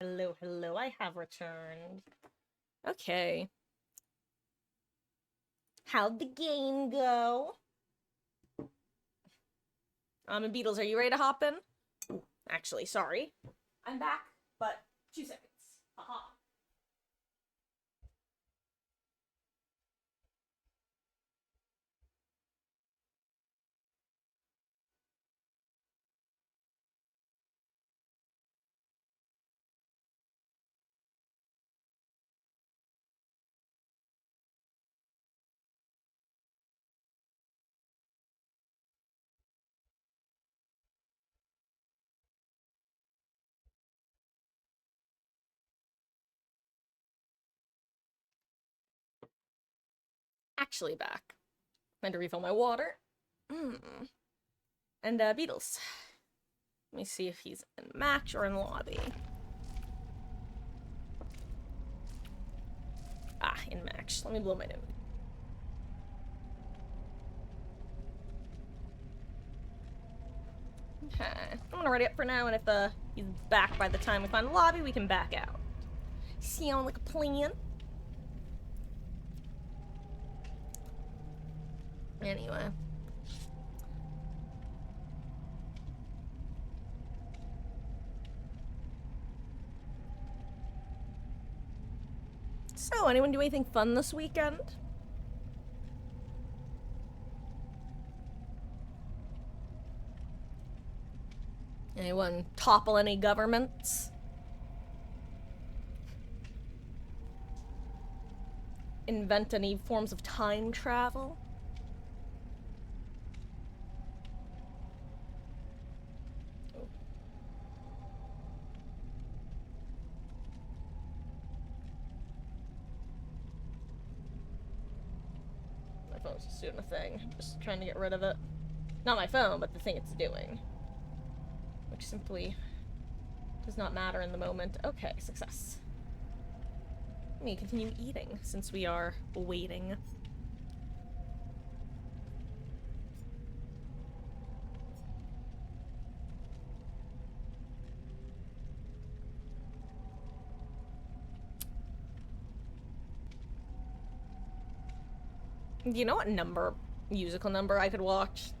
Hello, hello, I have returned. Okay. How'd the game go? And Beatles, are you ready to hop in? Actually, sorry. I'm back, but 2 seconds. Haha. Actually back. Time to refill my water. And, Beatles. Let me see if he's in match or in lobby. Ah, in match. Let me blow my nose. Okay. I'm gonna ready up for now, and if he's back by the time we find the lobby, we can back out. Sound like a plan? Anyway. So, anyone do anything fun this weekend? Anyone topple any governments? Invent any forms of time travel? My phone's just doing a thing. I'm just trying to get rid of it. Not my phone, but the thing it's doing. Which simply does not matter in the moment. Okay, success. Let me continue eating since we are waiting. You know what musical number I could watch?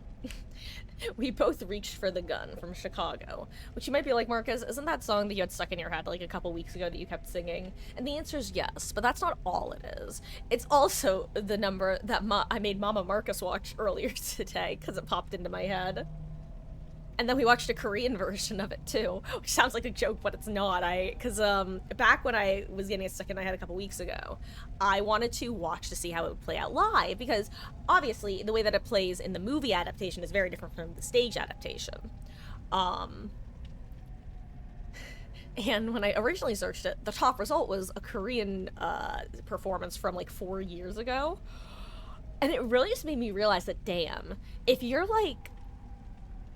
We both reached for the gun from Chicago, which you might be like, Marcus, isn't that song that you had stuck in your head like a couple weeks ago that you kept singing? And the answer is yes, but that's not all it is. It's also the number that I made Mama Marcus watch earlier today because it popped into my head. And then we watched a Korean version of it too, which sounds like a joke, but it's not. Because back when I was getting it stuck in my head a couple weeks ago, I wanted to watch to see how it would play out live, because obviously the way that it plays in the movie adaptation is very different from the stage adaptation. And when I originally searched it, the top result was a Korean performance from like 4 years ago. And it really just made me realize that, damn, if you're like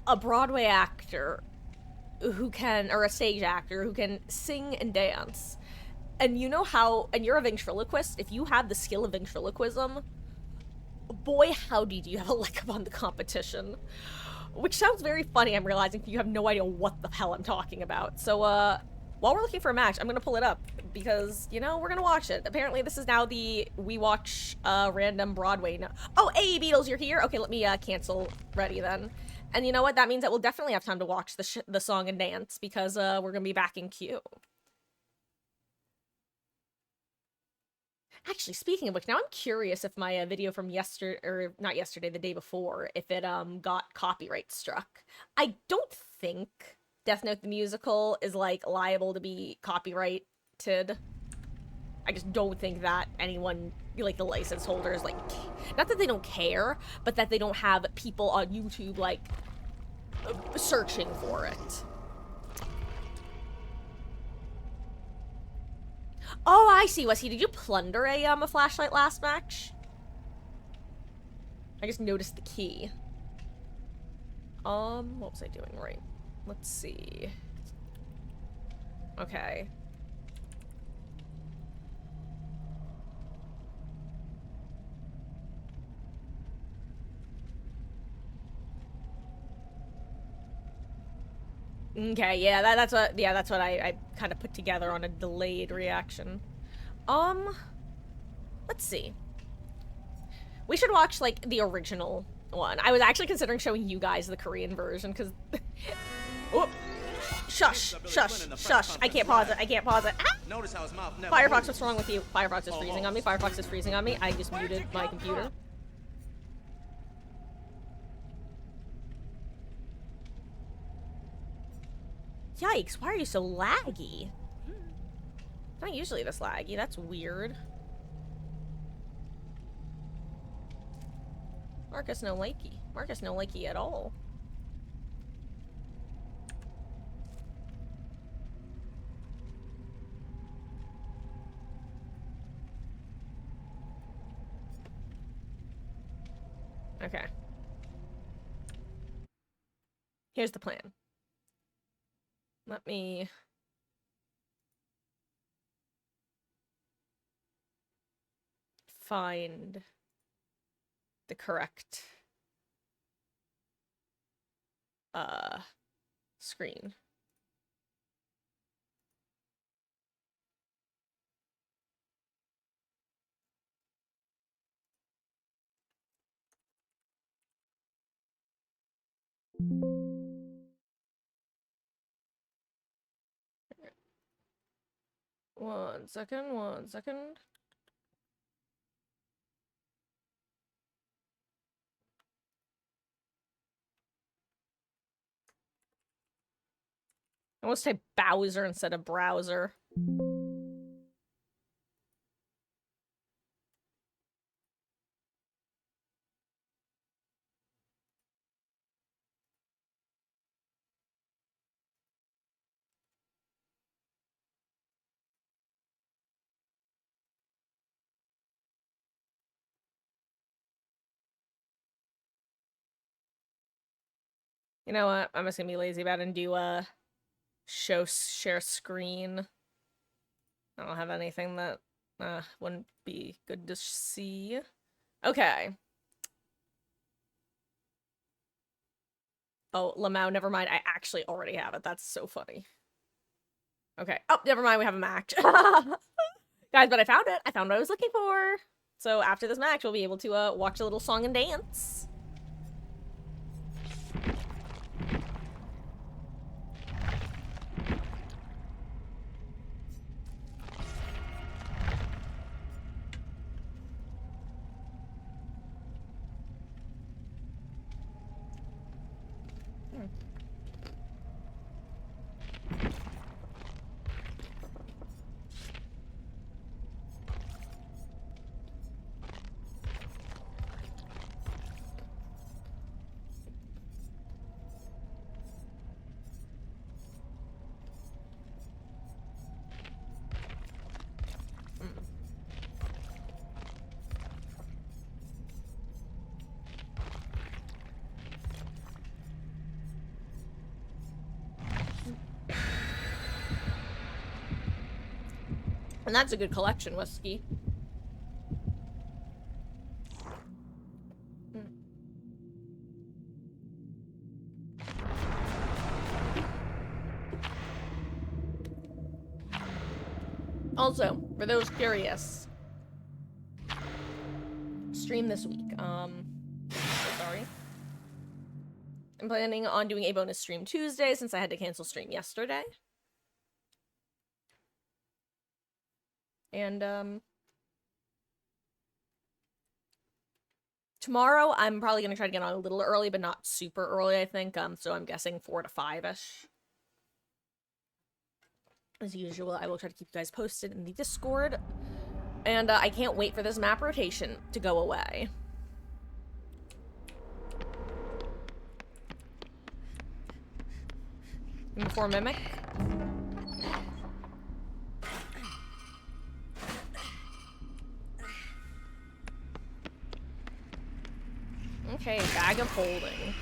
a Broadway actor who can, or a stage actor who can sing and dance, and you know how, and you're a ventriloquist, if you have the skill of ventriloquism, boy howdy do you have a leg up on the competition. Which sounds very funny, I'm realizing, you have no idea what the hell I'm talking about. So, while we're looking for a match, I'm gonna pull it up, because, you know, we're gonna watch it. Apparently this is now the we watch random Broadway. Oh, hey, Beatles, you're here? Okay, let me cancel ready then. And you know what? That means that we'll definitely have time to watch the song and dance, because we're gonna be back in queue. Actually, speaking of which, now I'm curious if my video from yesterday, or not yesterday, the day before, if it got copyright struck. I don't think Death Note the musical is like liable to be copyrighted. I just don't think that anyone, like the license holders, like, not that they don't care, but that they don't have people on YouTube like searching for it. Oh, I see, Wesley. Did you plunder a flashlight last match? I just noticed the key. What was I doing right? Let's see. Okay. Okay, yeah, that's what I kind of put together on a delayed reaction. Let's see. We should watch, like, the original one. I was actually considering showing you guys the Korean version, because... Oh! Shush! Shush! Shush! I can't pause it. I can't pause it. Ah! Notice how his mouth never Firefox, moves. what's wrong with you? Firefox is freezing on me. Firefox is freezing on me. I just muted my computer. Yikes, why are you so laggy? It's not usually this laggy. That's weird. Marcus no likey. Marcus no likey at all. Okay. Here's the plan. Let me... find the correct screen. One second, one second. I almost type Bowser instead of browser. You know what? I'm just gonna be lazy about it and do share screen. I don't have anything that wouldn't be good to see. Okay. Oh, Lamau, never mind. I actually already have it. That's so funny. Okay. Oh, never mind. We have a match. Guys, but I found it. I found what I was looking for. So after this match, we'll be able to watch a little song and dance. And that's a good collection, Whiskey. Also, for those curious, stream this week. Sorry. I'm planning on doing a bonus stream Tuesday since I had to cancel stream yesterday. And, tomorrow I'm probably gonna try to get on a little early, but not super early, I think. So I'm guessing 4 to 5-ish. As usual, I will try to keep you guys posted in the Discord. And I can't wait for this map rotation to go away. Before Mimic. Okay, bag of holding.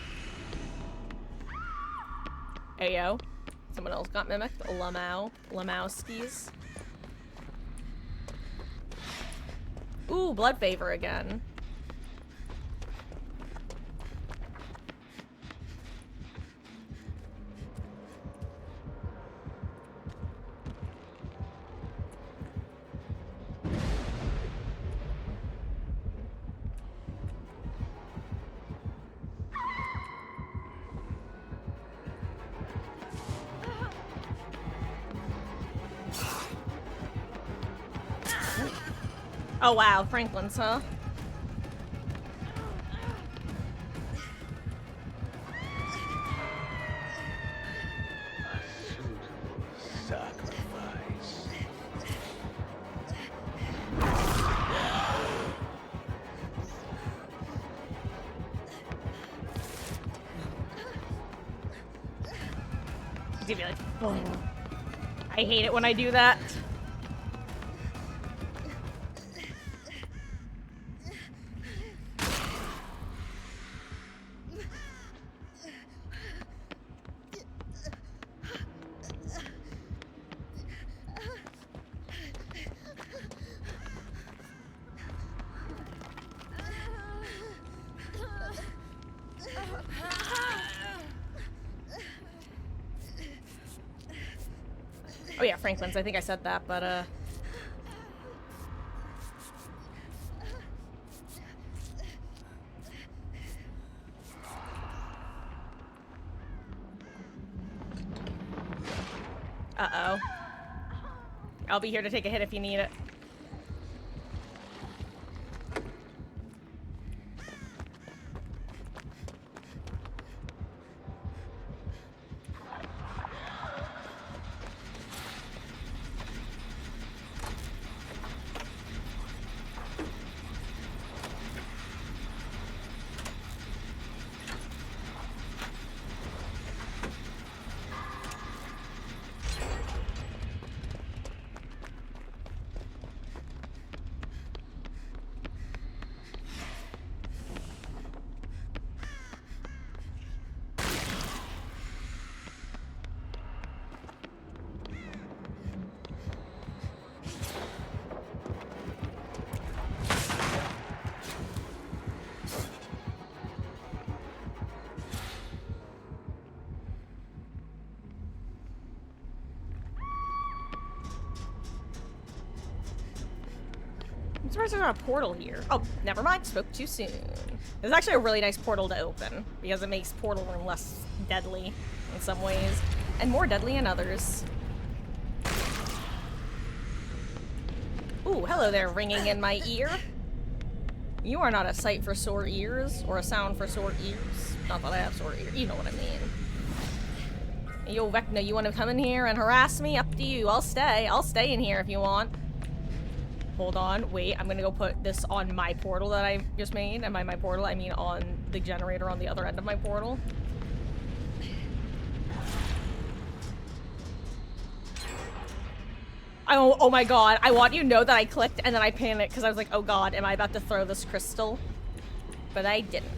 Ayo. Someone else got mimicked. Lamowskis. Ooh, blood favor again. Oh wow, Franklin's, huh? Sacrifice. He's gonna be like, oh. I hate it when I do that. Oh yeah, Franklin's. I think I said that, but uh-oh. I'll be here to take a hit if you need it. I'm surprised there's not a portal here. Oh, never mind. Spoke too soon. It's actually a really nice portal to open because it makes portal room less deadly in some ways and more deadly in others. Ooh, hello there, ringing in my ear. You are not a sight for sore ears or a sound for sore ears. Not that I have sore ears. You know what I mean. Yo, Vecna, you want to come in here and harass me? Up to you. I'll stay. I'll stay in here if you want. Hold on, wait, I'm gonna go put this on my portal that I just made. And by my portal, I mean on the generator on the other end of my portal. Oh my god, I want you to know that I clicked and then I panicked because I was like, oh god, am I about to throw this crystal? But I didn't.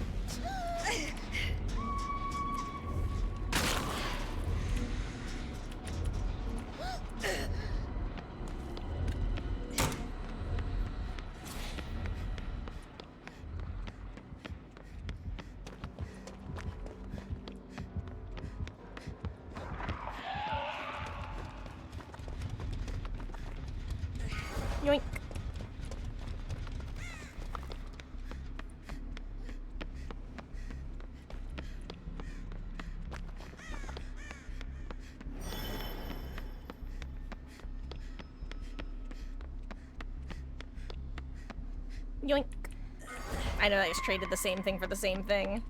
Yoink. Yoink. I know I just traded the same thing for the same thing.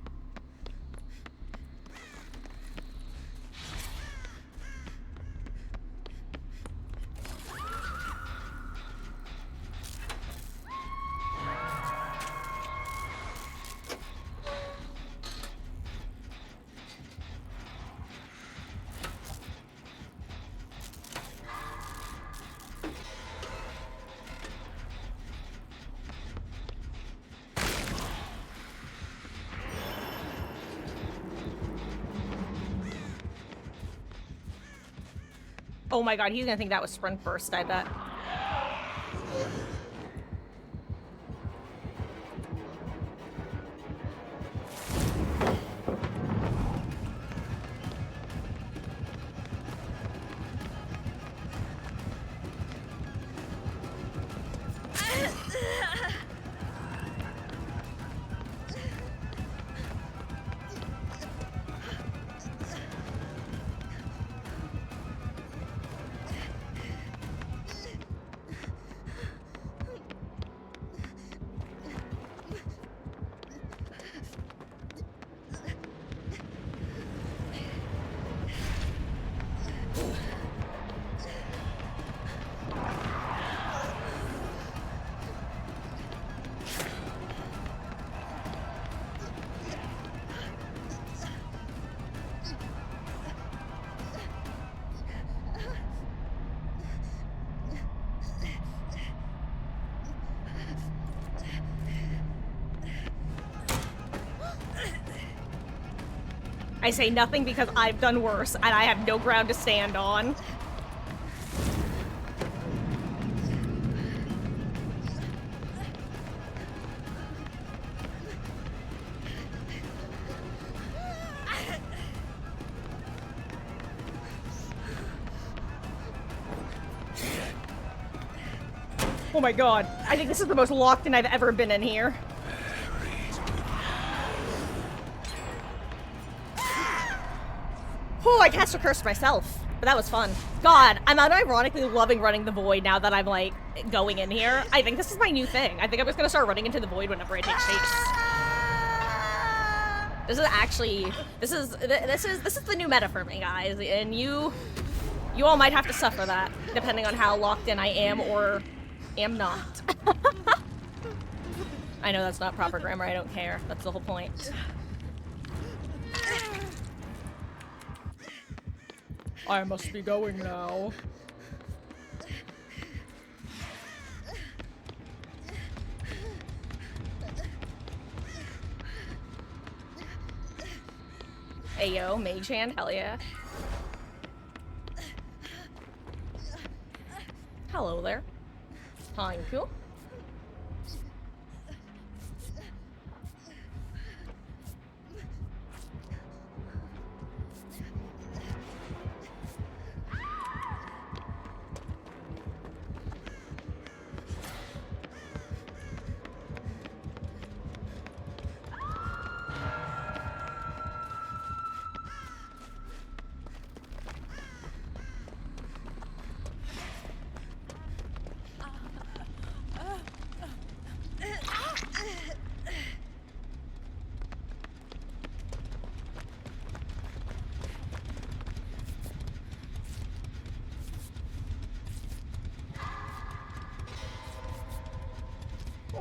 Oh my god, he's gonna think that was sprint burst, I bet. I say nothing because I've done worse, and I have no ground to stand on. Oh my god, I think this is the most locked in I've ever been in here. Oh, I cast a curse myself, but that was fun. God, I'm unironically loving running the void now that I'm, like, going in here. I think this is my new thing. I think I'm just gonna start running into the void whenever I take shapes. This is actually, this is the new meta for me, guys, and you all might have to suffer that, depending on how locked in I am or am not. I know that's not proper grammar, I don't care. That's the whole point. I must be going now. Hey yo, mage hand, hell yeah. Hello there. Hi, cool.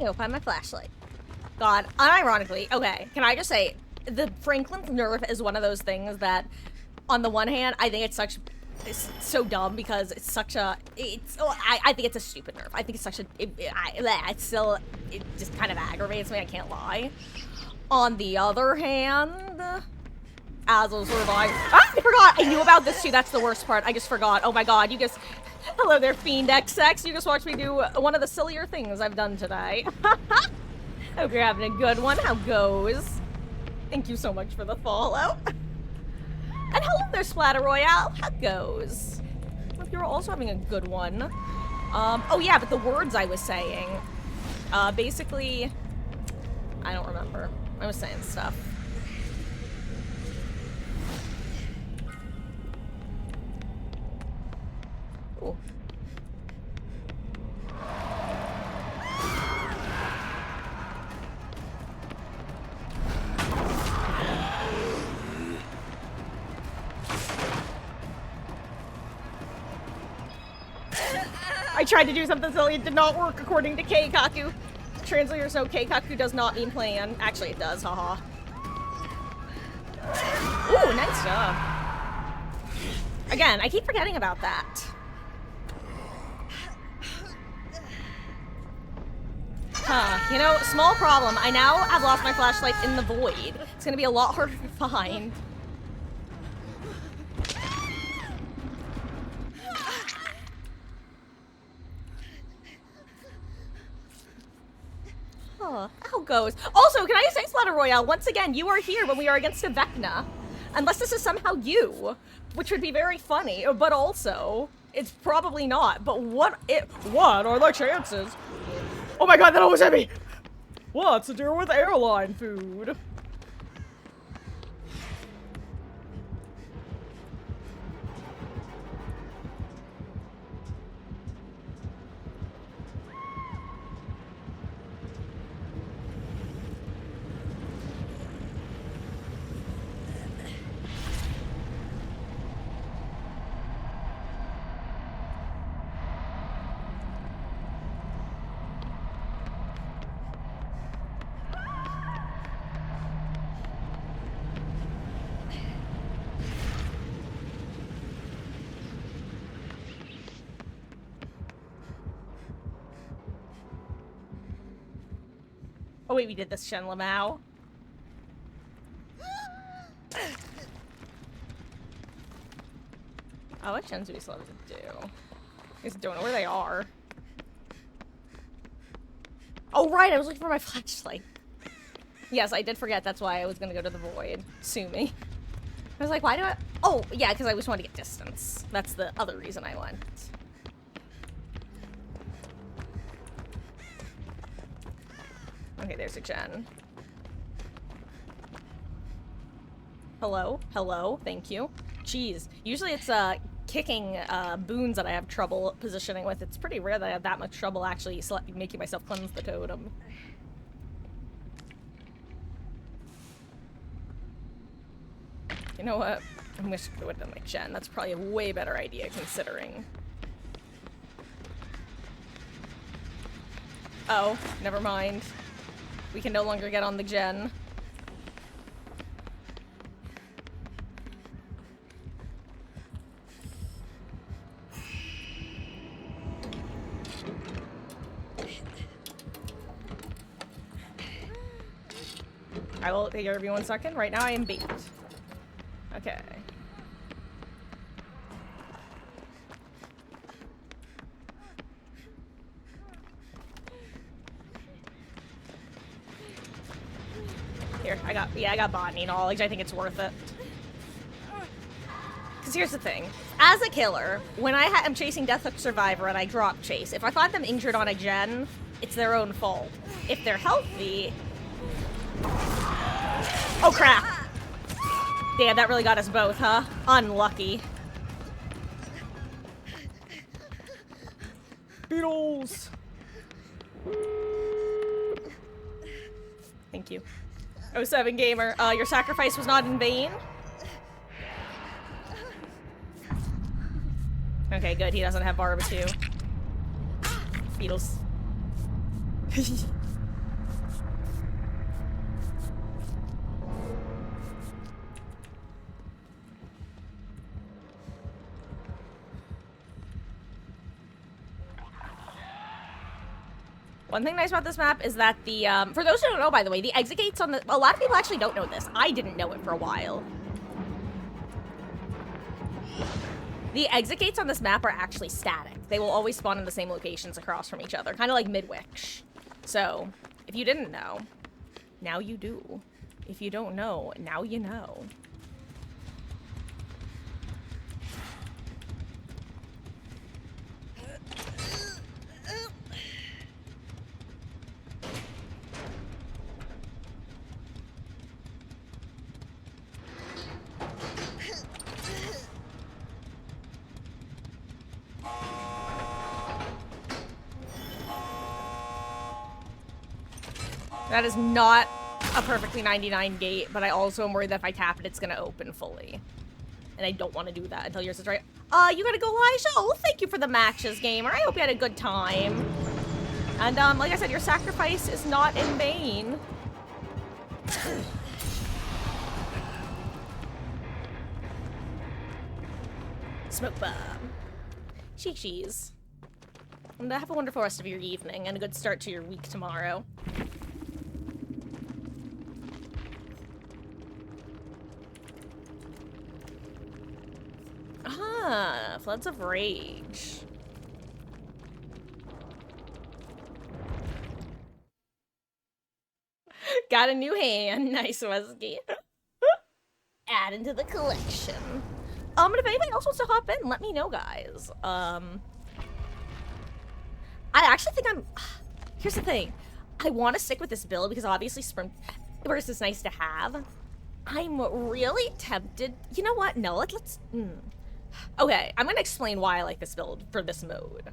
Go find my flashlight. God, unironically, okay, can I just say, the Franklin's nerf is one of those things that, on the one hand, I think it's so dumb because it's such a, I think it's a stupid nerf. I think it's such a, it just kind of aggravates me, I can't lie. On the other hand, as a survivor, I forgot, I knew about this too, that's the worst part, I just forgot. Oh my god, you just, hello there, Fiend XX. You just watched me do one of the sillier things I've done today. Hope you're having a good one. How goes? Thank you so much for the follow. And hello there, Splatter Royale. How goes? Hope you're also having a good one. Oh yeah, but the words I was saying. Basically, I don't remember. I was saying stuff. Ooh. I tried to do something silly, it did not work according to Keikaku. Translators know Keikaku does not mean plan. Actually, it does, haha. Ooh, nice job. Again, I keep forgetting about that. Huh, you know, small problem. I now have lost my flashlight in the void. It's gonna be a lot harder to find. Huh, how goes? Also, can I just say, Splatter Royale, once again, you are here when we are against a Vecna. Unless this is somehow you, which would be very funny, but also, it's probably not. But what are the chances? Oh my god, that almost hit me! What's to do with airline food? Oh wait, we did this Shen Lamau. Oh, what gens do we still have to do? I just don't know where they are. Oh right, I was looking for my flashlight. Yes, I did forget. That's why I was gonna go to the void. Sue me. I was like, why do I? Oh yeah, because I just wanted to get distance. That's the other reason I went. Okay, there's a gen. Hello? Hello? Thank you. Jeez. Usually it's, kicking, boons that I have trouble positioning with. It's pretty rare that I have that much trouble actually making myself cleanse the totem. You know what? I'm just gonna go with my gen. That's probably a way better idea considering. Oh, never mind. We can no longer get on the gen. I will take care of you 1 second. Right now I am bait. Okay. Here, I got botany knowledge. I think it's worth it. Because here's the thing. As a killer, when I am chasing Deathhook Survivor and I drop chase, if I find them injured on a gen, it's their own fault. If they're healthy... Oh crap! Damn, that really got us both, huh? Unlucky. Beatles! Thank you. 07 Gamer, your sacrifice was not in vain? Okay, good. He doesn't have barbecue. Beatles. One thing nice about this map is that the, for those who don't know, by the way, the exit gates on the, a lot of people actually don't know this. I didn't know it for a while. The exit gates on this map are actually static. They will always spawn in the same locations across from each other, kind of like Midwich. So, if you didn't know, now you do. If you don't know, now you know. That is not a perfectly 99 gate, but I also am worried that if I tap it, it's gonna open fully. And I don't want to do that until yours is right. You gotta go, Lisha? Oh, thank you for the matches, gamer. I hope you had a good time. And, like I said, your sacrifice is not in vain. Smoke bomb. Cheese. And have a wonderful rest of your evening and a good start to your week tomorrow. Ah, Floods of Rage. Got a new hand. Nice, Wesky. Add into the collection. And if anybody else wants to hop in, let me know, guys. I actually think here's the thing. I want to stick with this build because obviously Sprint Burst is nice to have. I'm really tempted. You know what? No, let's Okay, I'm gonna explain why I like this build for this mode.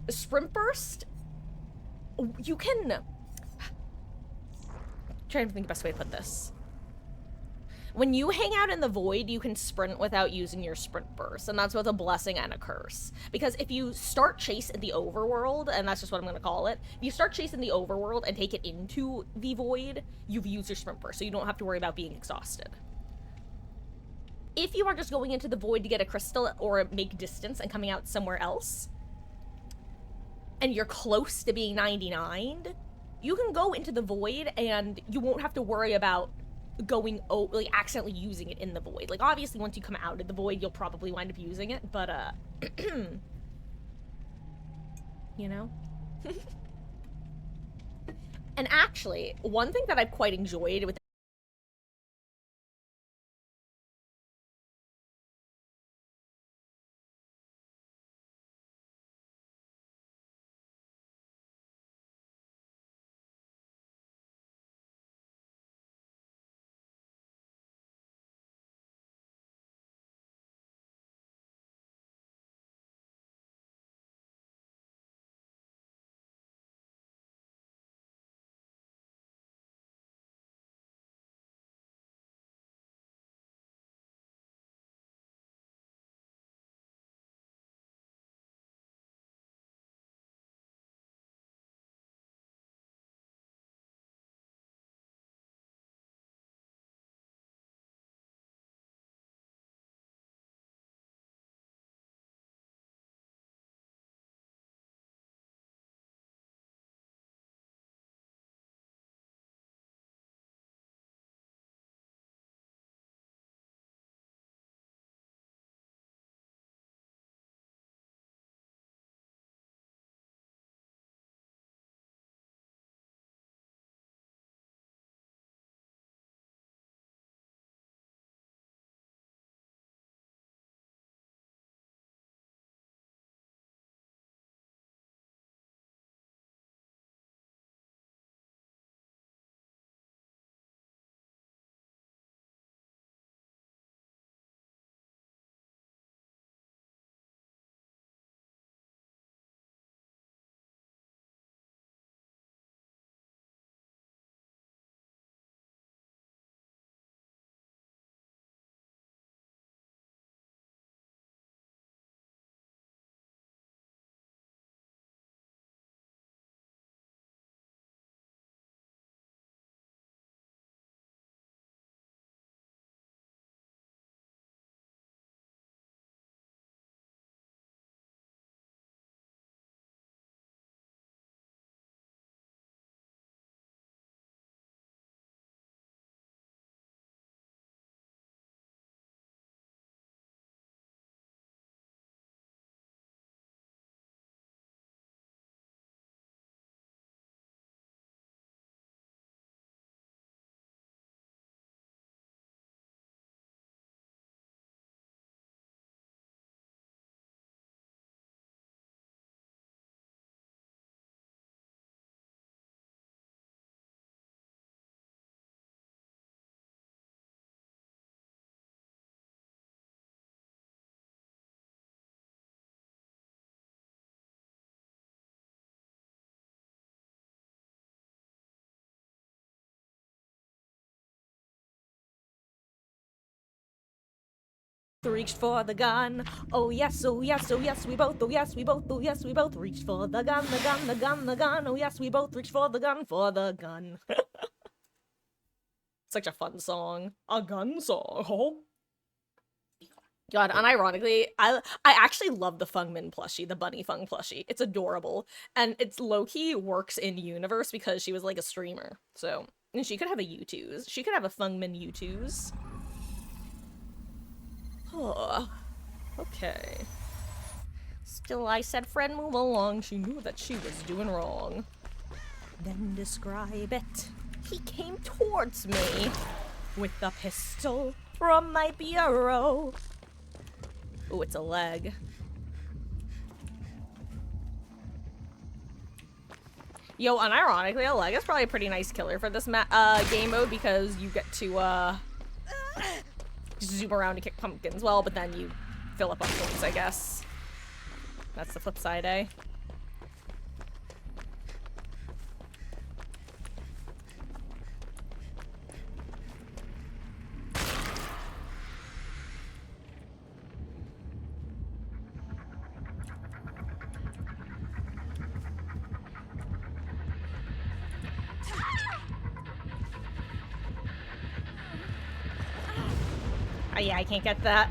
The Sprint Burst, you can... I'm trying to think the best way to put this. When you hang out in the void, you can sprint without using your Sprint Burst, and that's both a blessing and a curse. Because if you start chase in the overworld, and that's just what I'm gonna call it, if you start chase in the overworld and take it into the void, you've used your Sprint Burst, so you don't have to worry about being exhausted. If you are just going into the void to get a crystal or make distance and coming out somewhere else, and you're close to being 99, you can go into the void and you won't have to worry about going like accidentally using it in the void. Like obviously once you come out of the void you'll probably wind up using it, but you know. And actually, one thing that I've quite enjoyed with reached for the gun. Oh yes, oh yes, oh yes, we both, oh yes, we both, oh yes, we both reached for the gun, the gun, the gun, the gun. Oh yes, we both reached for the gun, for the gun. Such a fun song. A gun song. God, unironically, I actually love the Fungmin plushie, the Bunny Fung plushie. It's adorable. And it's low-key works in universe because she was like a streamer. So, and she could have a U2s. She could have a Fungmin U2s. Oh, okay. Still, I said, friend, move along. She knew that she was doing wrong. Then describe it. He came towards me with a pistol from my bureau. Oh, it's a leg. Yo, unironically, a leg is probably a pretty nice killer for this game mode because you get to, zoom around to kick pumpkins well, but then you fill up on points, I guess. That's the flip side, eh? Oh, yeah, I can't get that.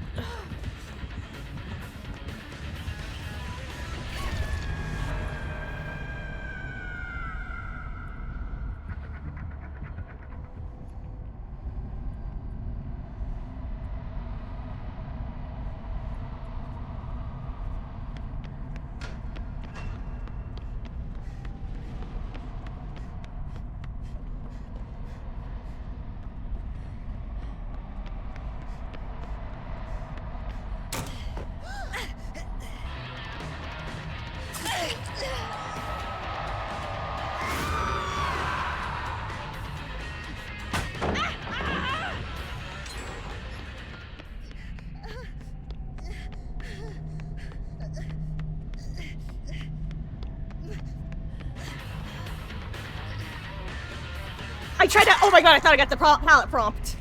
I tried to- oh my god, I thought I got the palette prompt.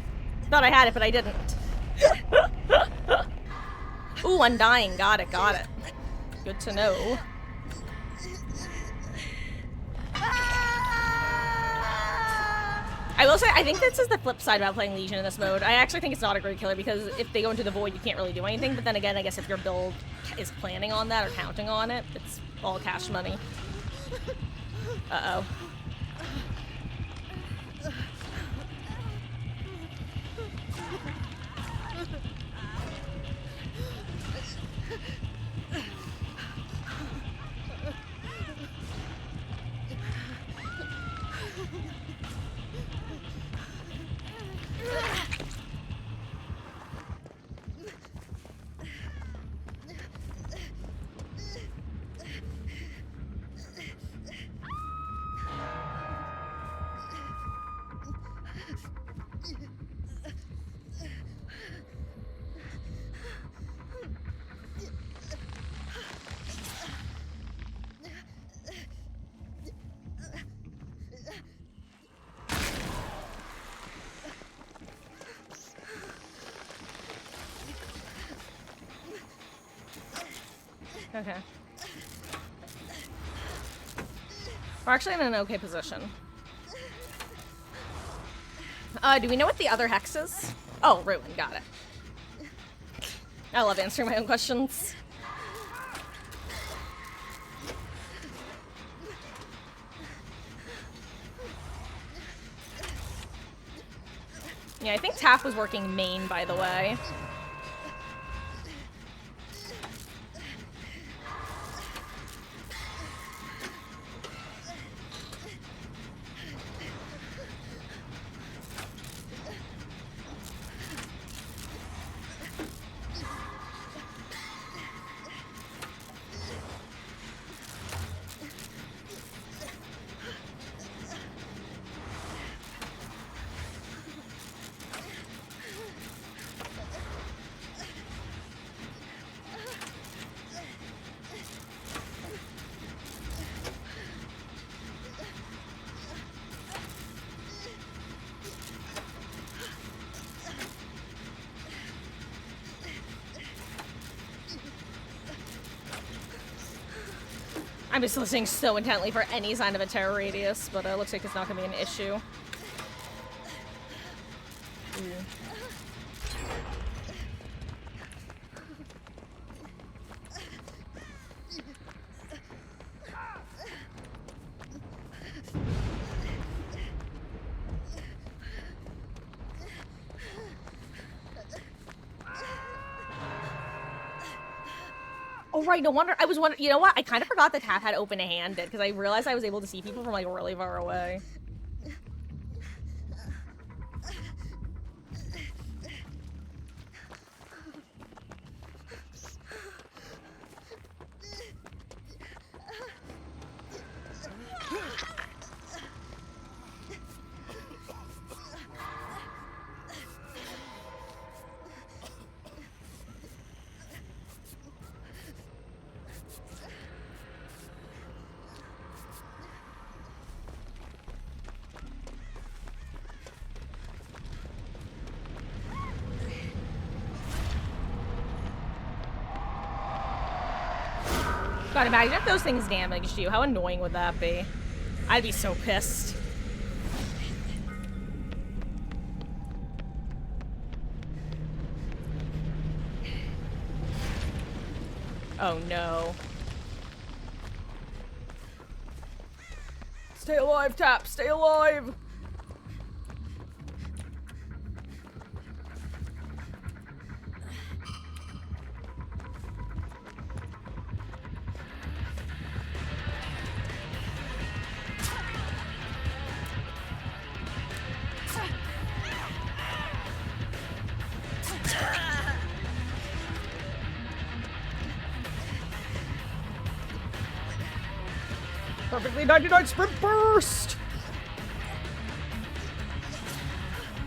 Thought I had it, but I didn't. Ooh, Undying. Got it, got it. Good to know. I will say, I think this is the flip side about playing Legion in this mode. I actually think it's not a great killer because if they go into the void, you can't really do anything. But then again, I guess if your build is planning on that or counting on it, it's all cash money. Uh-oh. Okay. We're actually in an okay position. Do we know what the other hex is? Oh, Ruin, got it. I love answering my own questions. Yeah, I think Taff was working main, by the way. I'm just listening so intently for any sign of a terror radius, but it looks like it's not going to be an issue. Ooh. Oh, right, no wonder. I was wondering, you know what? I kind of forgot that Taff had open-handed, because I realized I was able to see people from, like, really far away. God, imagine if those things damaged you. How annoying would that be? I'd be so pissed. Oh no. Stay alive, Tap! Stay alive! Perfectly 99 sprint burst!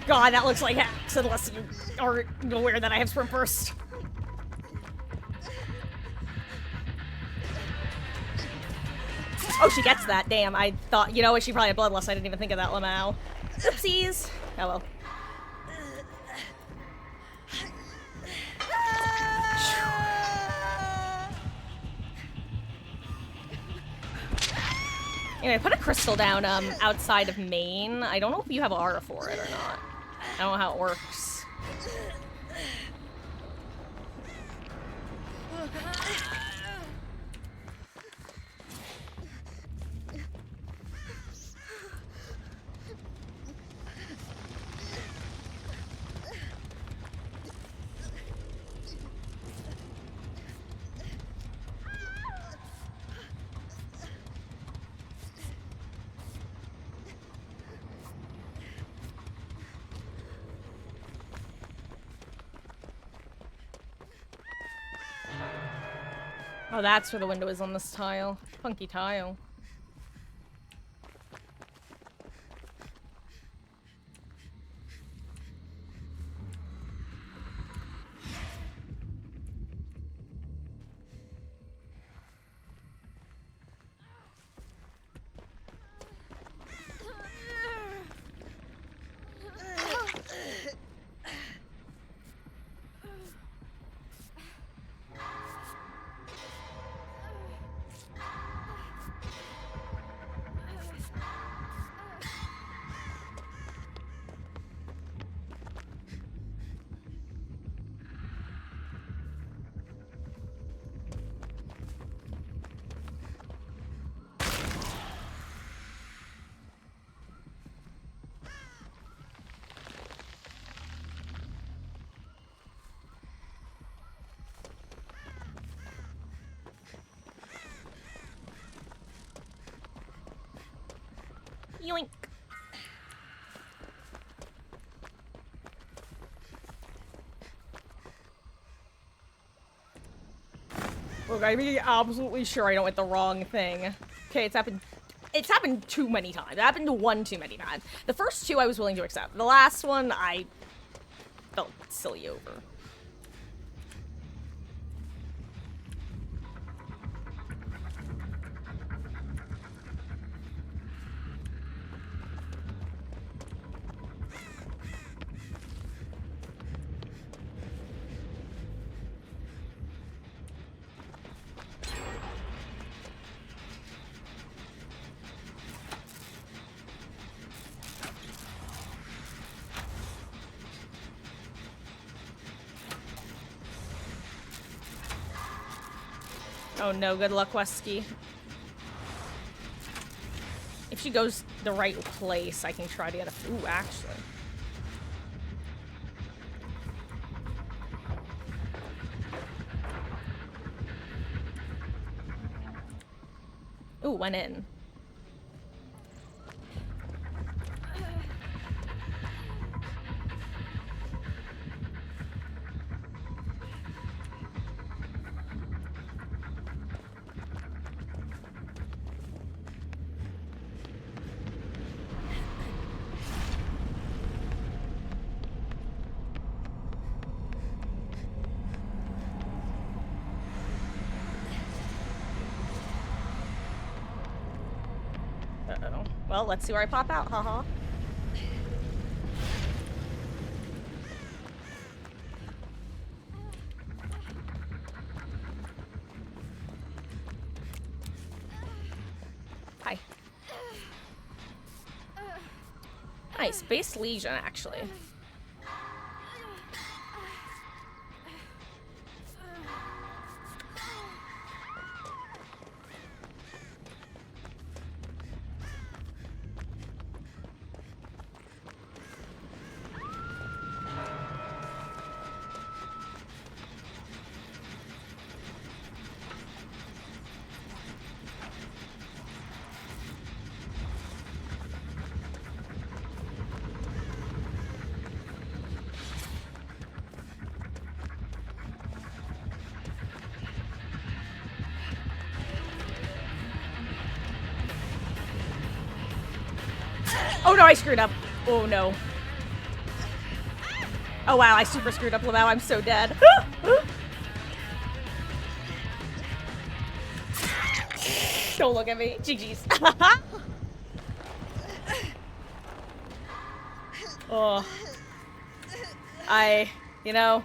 God, that looks like hacks unless you are aware that I have sprint burst. Oh, she gets that. Damn, I thought, you know what, she probably had bloodlust. I didn't even think of that, Lamau. Oopsies. Oh well. Anyway, I put a crystal down outside of Maine. I don't know if you have aura for it or not. I don't know how it works. Oh, that's where the window is on this tile. Funky tile. Yoink. Look, I'm being absolutely sure I don't hit the wrong thing. Okay, it's happened too many times. It happened one too many times. The first two I was willing to accept. The last one, I felt silly over. Oh no, good luck, Wesky. If she goes the right place, I can try to get a... Ooh, actually. Ooh, went in. Uh-oh. Well, let's see where I pop out, haha. Hi. Nice, base lesion, actually. Oh no, I screwed up. Oh no. Oh wow, I super screwed up. Wow, I'm so dead. Don't look at me. GG's. Oh. You know,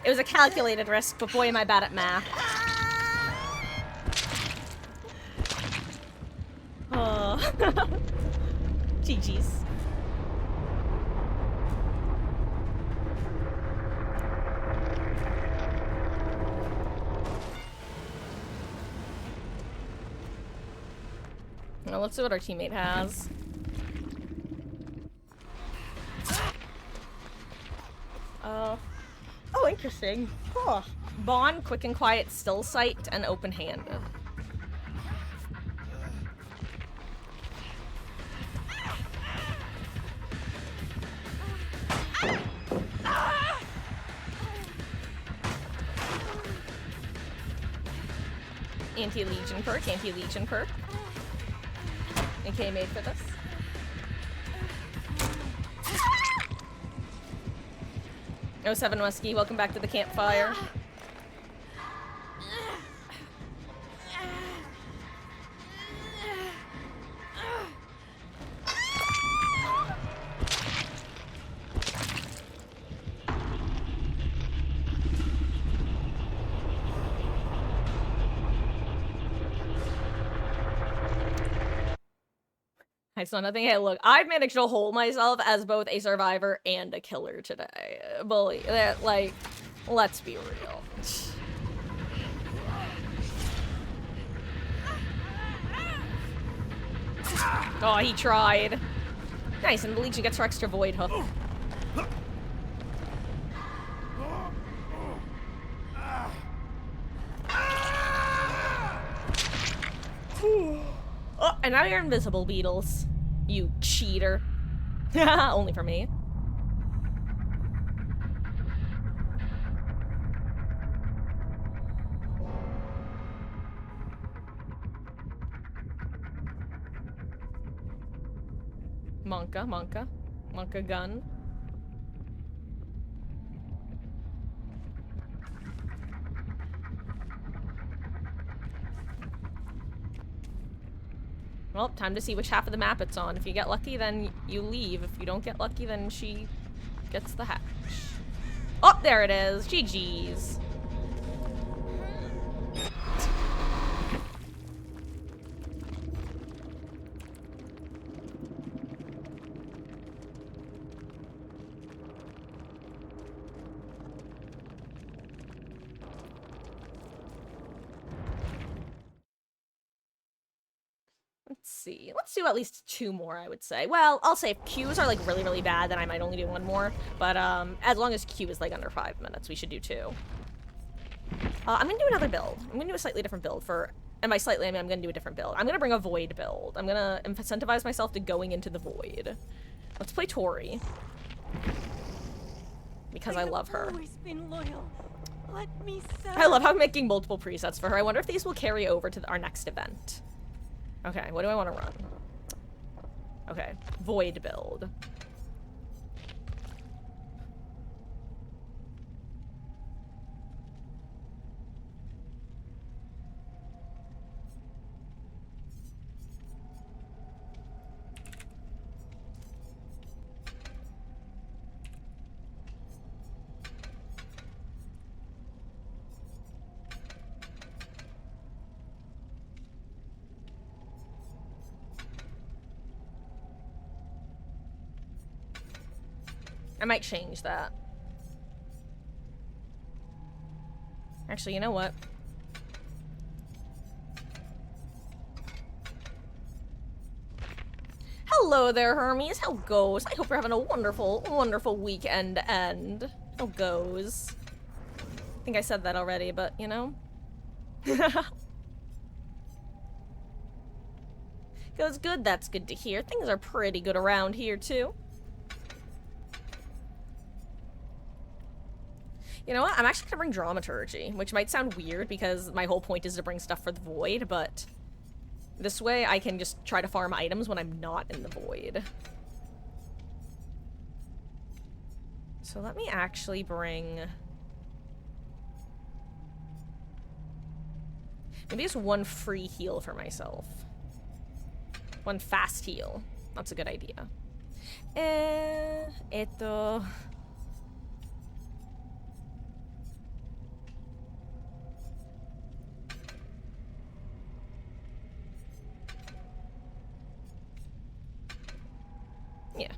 it was a calculated risk, but boy am I bad at math. Oh. GG's. Well, let's see what our teammate has. Oh, interesting. Oh. Bond, quick and quiet, still sight, and open-handed. Anti-Legion perk, anti-Legion perk. Okay, made for this. Oh, 7 Whiskey, welcome back to the campfire. I saw nothing. Hey, look, I've managed to hold myself as both a survivor and a killer today. Believe that, like, let's be real. Oh, he tried. Nice, and the Legion gets her extra void hook. Oh, and now you're invisible, Beetles. You cheater. Only for me. Monka gun. Well, time to see which half of the map it's on. If you get lucky, then you leave. If you don't get lucky, then she gets the hatch. Oh, there it is. GG's. Let's see. Let's do at least 2 more, I would say. Well, I'll say if Qs are, like, really, really bad, then I might only do 1 more. But, as long as Q is, like, under 5 minutes, we should do 2. I'm gonna do another build. I'm gonna do a slightly different build for... And by slightly, I mean I'm gonna do a different build. I'm gonna bring a Void build. I'm gonna incentivize myself to going into the Void. Let's play Tori. Because I love her. Always been loyal. Let me serve. I love how I'm making multiple presets for her. I wonder if these will carry over to our next event. Okay, what do I want to run? Okay, Void build. I might change that. Actually, you know what? Hello there, Hermes. How goes? I hope you're having a wonderful, wonderful weekend end. How goes? I think I said that already, but, you know. Goes good, that's good to hear. Things are pretty good around here, too. You know what? I'm actually gonna bring Dramaturgy, which might sound weird because my whole point is to bring stuff for the Void, but this way I can just try to farm items when I'm not in the Void. So let me actually bring... maybe just 1 free heal for myself. 1 fast heal. That's a good idea. えっと Yeah.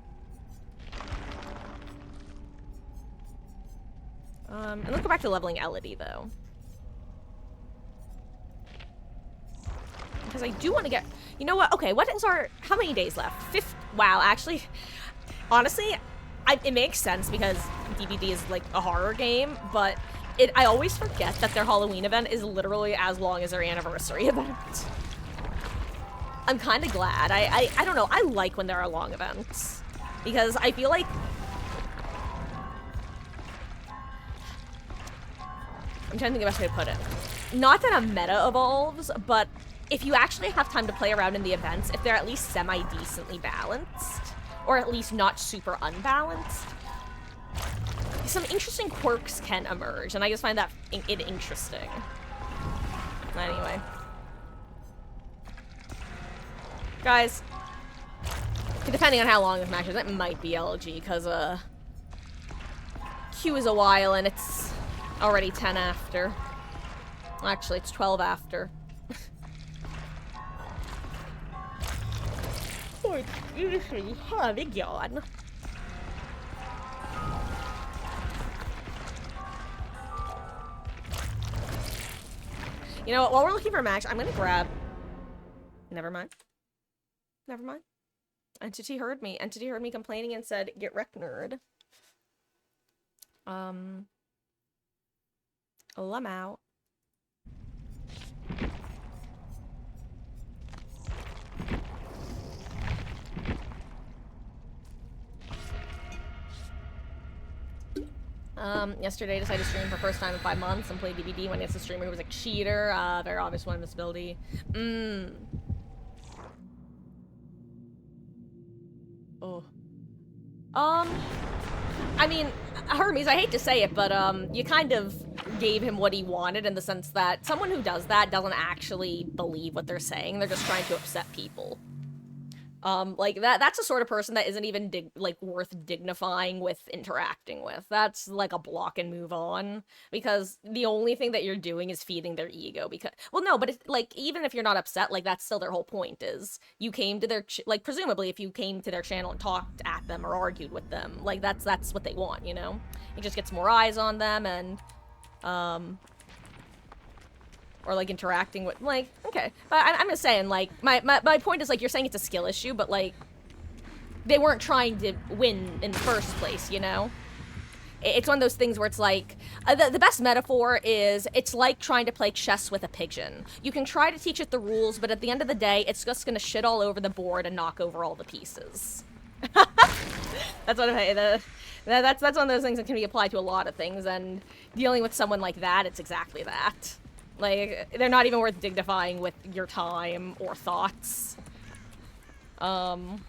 And let's go back to leveling Elodie, though. Because I do want to get... You know what? Okay, what is our... How many days left? Wow, actually... Honestly, it makes sense because DBD is, like, a horror game, but I always forget that their Halloween event is literally as long as their anniversary event. I'm kind of glad. I don't know. I like when there are long events. Because I feel like... I'm trying to think of the best way to put it. Not that a meta evolves, but if you actually have time to play around in the events, if they're at least semi-decently balanced, or at least not super unbalanced, some interesting quirks can emerge, and I just find that interesting. Anyway. Guys, depending on how long this match is, it might be LG, because, Q is a while, and it's already 10 after. Actually, it's 12 after. You know what, while we're looking for Max, I'm gonna grab... Never mind. Never mind. Entity heard me. Entity heard me complaining and said, get wrecked, nerd. Oh, I'm out. Yesterday decided to stream for first time in 5 months and play DBD when it's a streamer who was a cheater. Very obvious one visibility. Oh. I mean, Hermes, I hate to say it, but, you kind of gave him what he wanted in the sense that someone who does that doesn't actually believe what they're saying. They're just trying to upset people. Like, that's the sort of person that isn't even, worth dignifying with interacting with. That's, like, a block and move on. Because the only thing that you're doing is feeding their ego, because... Well, no, but, it's, like, even if you're not upset, like, that's still their whole point, is you came to their... Like, presumably, if you came to their channel and talked at them or argued with them, like, that's what they want, you know? It just gets more eyes on them, and, or, like, interacting with, like, okay. But I'm just saying, like, my point is, like, you're saying it's a skill issue, but, like, they weren't trying to win in the first place, you know? It's one of those things where it's like, the best metaphor is, it's like trying to play chess with a pigeon. You can try to teach it the rules, but at the end of the day, it's just gonna shit all over the board and knock over all the pieces. That's what that's one of those things that can be applied to a lot of things, and dealing with someone like that, it's exactly that. Like, they're not even worth dignifying with your time or thoughts. Oh.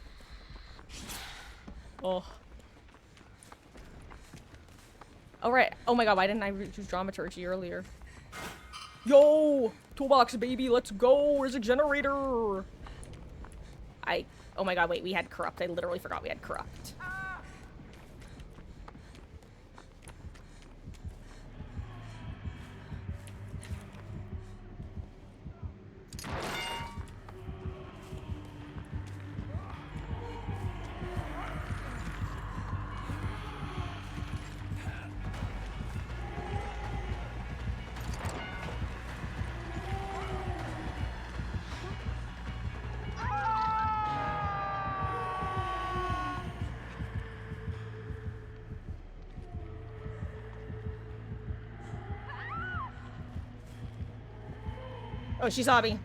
Oh, right. Oh my god, why didn't I choose dramaturgy earlier? Yo! Toolbox, baby, let's go! Where's a generator? Oh my god, wait, we had corrupt. I literally forgot we had corrupt. Oh, she saw me.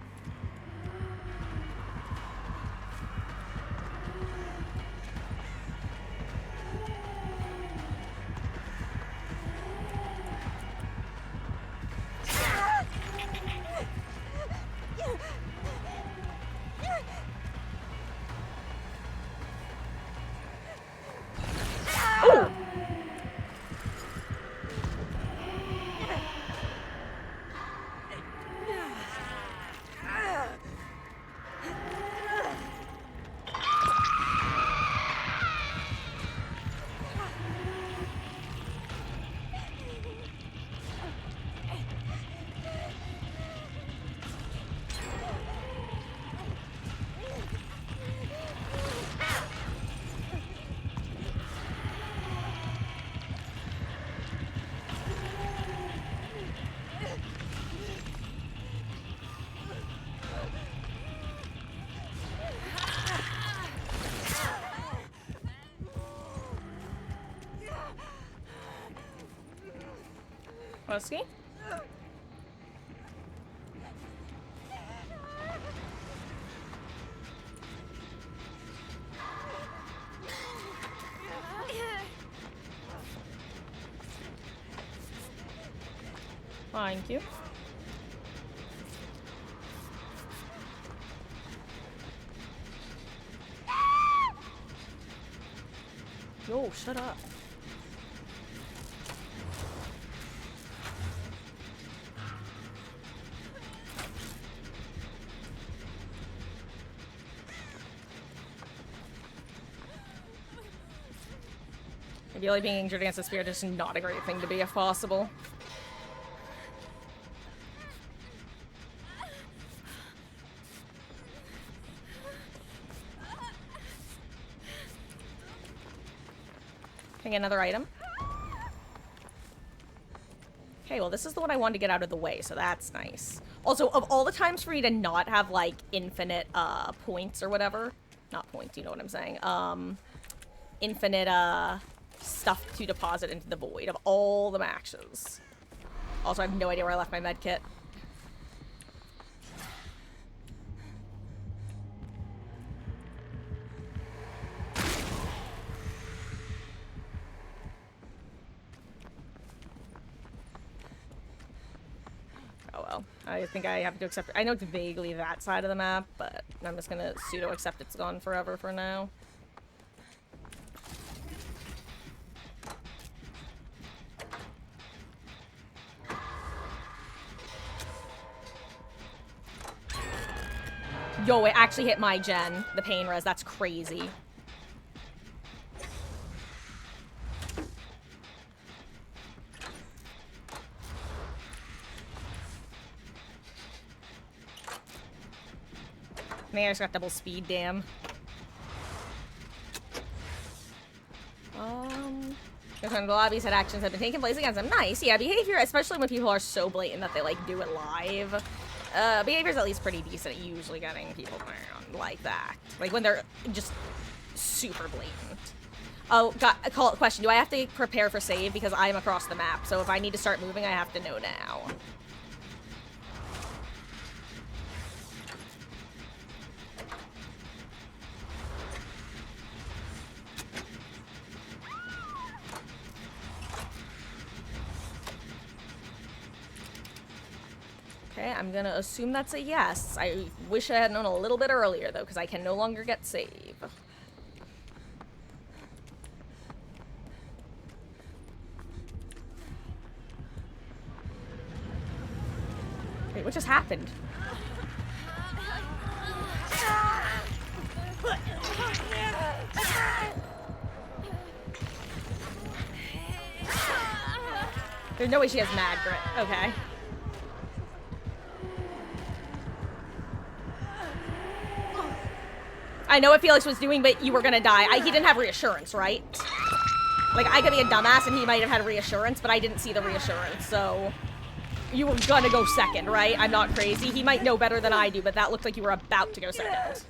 Husky? Thank you. Yo, shut up. I feel like being injured against the spirit is not a great thing to be if possible. Can I get another item? Okay, well this is the one I wanted to get out of the way, so that's nice. Also, of all the times for me to not have, like, infinite, points or whatever. Not points, you know what I'm saying. Infinite, stuff to deposit into the void of all the maxes. Also, I have no idea where I left my med kit. Oh well. I think I have to accept it. I know it's vaguely that side of the map, but I'm just gonna pseudo accept it's gone forever for now. Yo, it actually hit my gen, the pain res. That's crazy. Man, I just got double speed, damn. The lobbies had actions have been taking place against them. Nice, yeah, behavior, especially when people are so blatant that they, like, do it live. Behavior's at least pretty decent at usually getting people around like that. Like, when they're just super blatant. Oh, call it question. Do I have to prepare for save? Because I'm across the map, so if I need to start moving, I have to know now. Okay, I'm gonna assume that's a yes. I wish I had known a little bit earlier, though, because I can no longer get save. Wait, what just happened? There's no way she has mad grit. Okay. I know what Felix was doing, but you were gonna die. He didn't have reassurance, right? Like, I could be a dumbass and he might have had reassurance, but I didn't see the reassurance, so... You were gonna go second, right? I'm not crazy. He might know better than I do, but that looked like you were about to go second.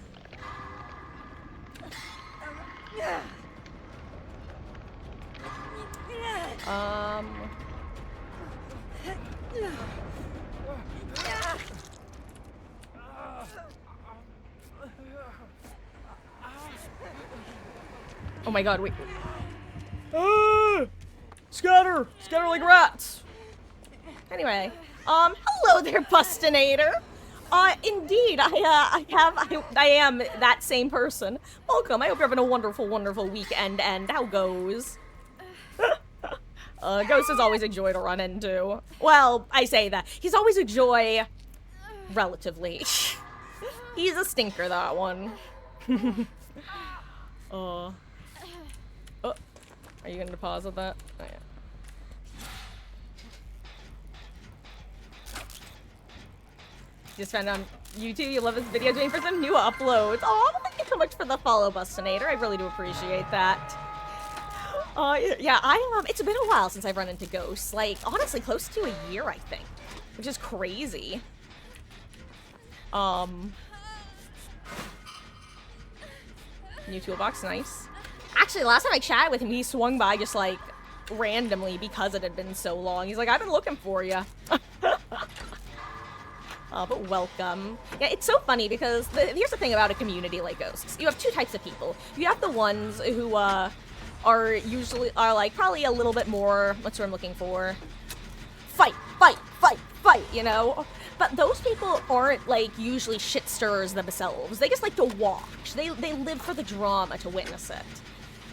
Oh my god, wait. Scatter! Scatter like rats! Anyway, hello there, Bustinator! Indeed, I am that same person. Welcome, I hope you're having a wonderful, wonderful weekend, and how goes? Ghost is always a joy to run into. Well, I say that. He's always a joy, relatively. He's a stinker, that one. Oh, are you gonna deposit that? Oh, yeah. Just found on YouTube, you love this video, doing for some new uploads. Oh, thank you so much for the follow, Bustinator. I really do appreciate that. Yeah, it's been a while since I've run into ghosts. Like, honestly, close to a year, I think. Which is crazy. New toolbox, nice. Actually, last time I chatted with him, he swung by just, like, randomly because it had been so long. He's like, I've been looking for you. But welcome. Yeah, it's so funny because here's the thing about a community like Ghosts. You have two types of people. You have the ones who are like probably a little bit more, what's what I'm looking for? Fight, fight, fight, fight, you know? But those people aren't like usually shit stirrers themselves. They just like to watch. They live for the drama to witness it.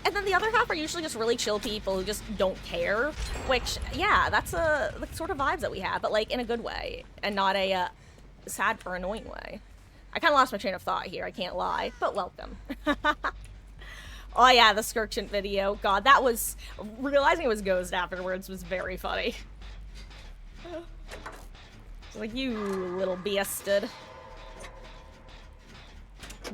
And then the other half are usually just really chill people who just don't care. Which, yeah, that's the sort of vibes that we have, but like in a good way and not a sad or annoying way. I kind of lost my train of thought here, I can't lie, but welcome. Oh yeah, the Skirchant video. God, that was... Realizing it was Ghost afterwards was very funny. It's like, you little bastard.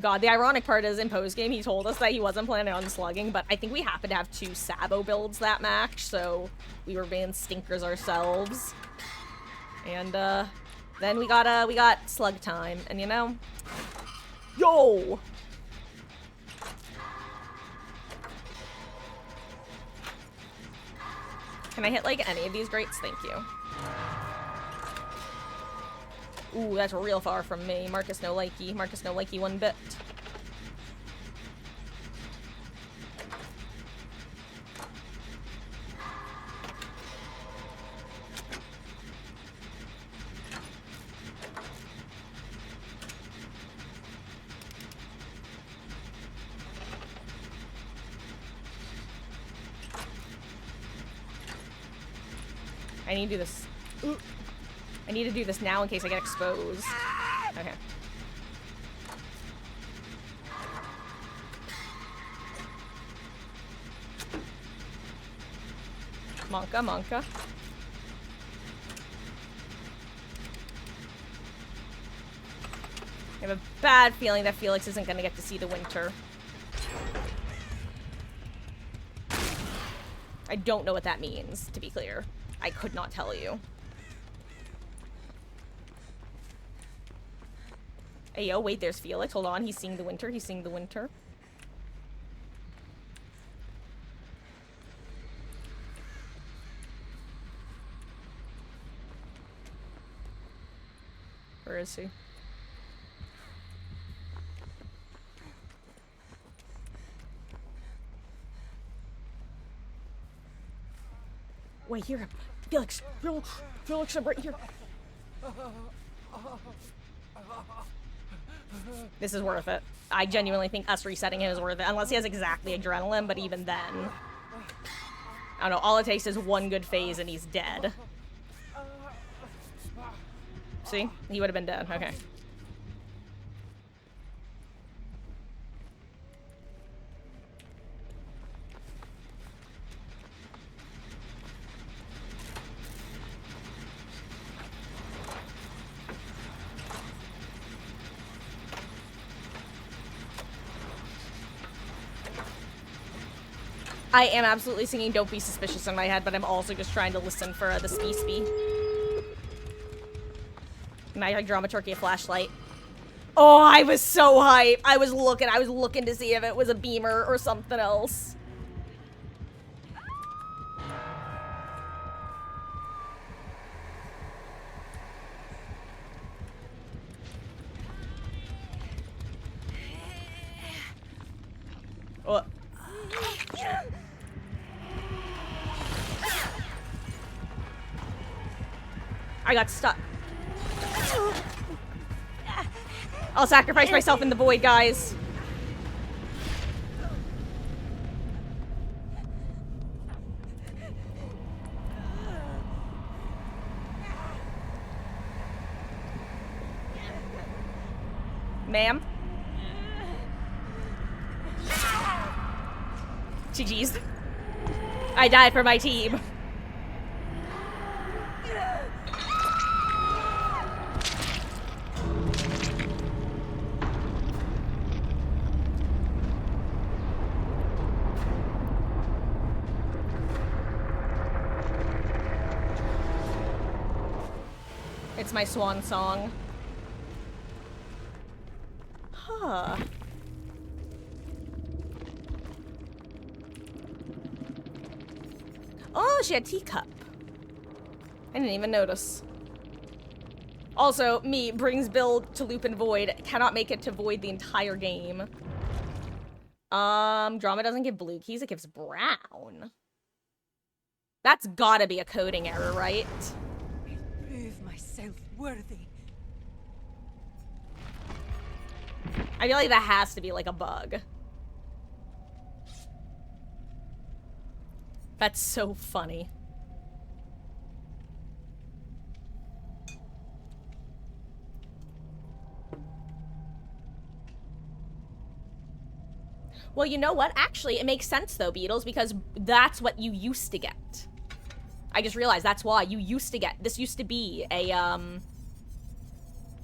God, the ironic part is in post-game he told us that he wasn't planning on slugging, but I think we happened to have 2 Sabo builds that match, so we were being stinkers ourselves. And, then we got slug time, and you know... Yo! Can I hit, like, any of these grates? Thank you. Ooh, that's real far from me. Marcus no likey. Marcus no likey one bit. I need to do this. Ooh. I need to do this now in case I get exposed. Okay. Monka, Monka. I have a bad feeling that Felix isn't going to get to see the winter. I don't know what that means, to be clear. I could not tell you. Hey, yo, wait, there's Felix. Hold on, he's seeing the winter. He's seeing the winter. Where is he? Wait, here. Felix, Felix, Felix, I'm right here. This is worth it. I genuinely think us resetting him is worth it. Unless he has exactly adrenaline, but even then. I don't know, all it takes is one good phase and he's dead. See? He would have been dead. Okay. I am absolutely singing Don't Be Suspicious in my head, but I'm also just trying to listen for the spee. Magic Dramaturgy a flashlight. Oh, I was so hyped. I was looking to see if it was a beamer or something else. Oh. I got stuck. I'll sacrifice myself in the void, guys. Ma'am? GG's. I died for my team. It's my swan song. Huh. Oh, she had teacup. I didn't even notice. Also, me brings Bill to Loop and Void. Cannot make it to Void the entire game. Drama doesn't give blue keys, it gives brown. That's gotta be a coding error, right? I'll prove myself worthy. I feel like that has to be like a bug. That's so funny. Well, you know what? Actually, it makes sense though, Beatles, because that's what you used to get. I just realized that's why you used to get, this used to be a,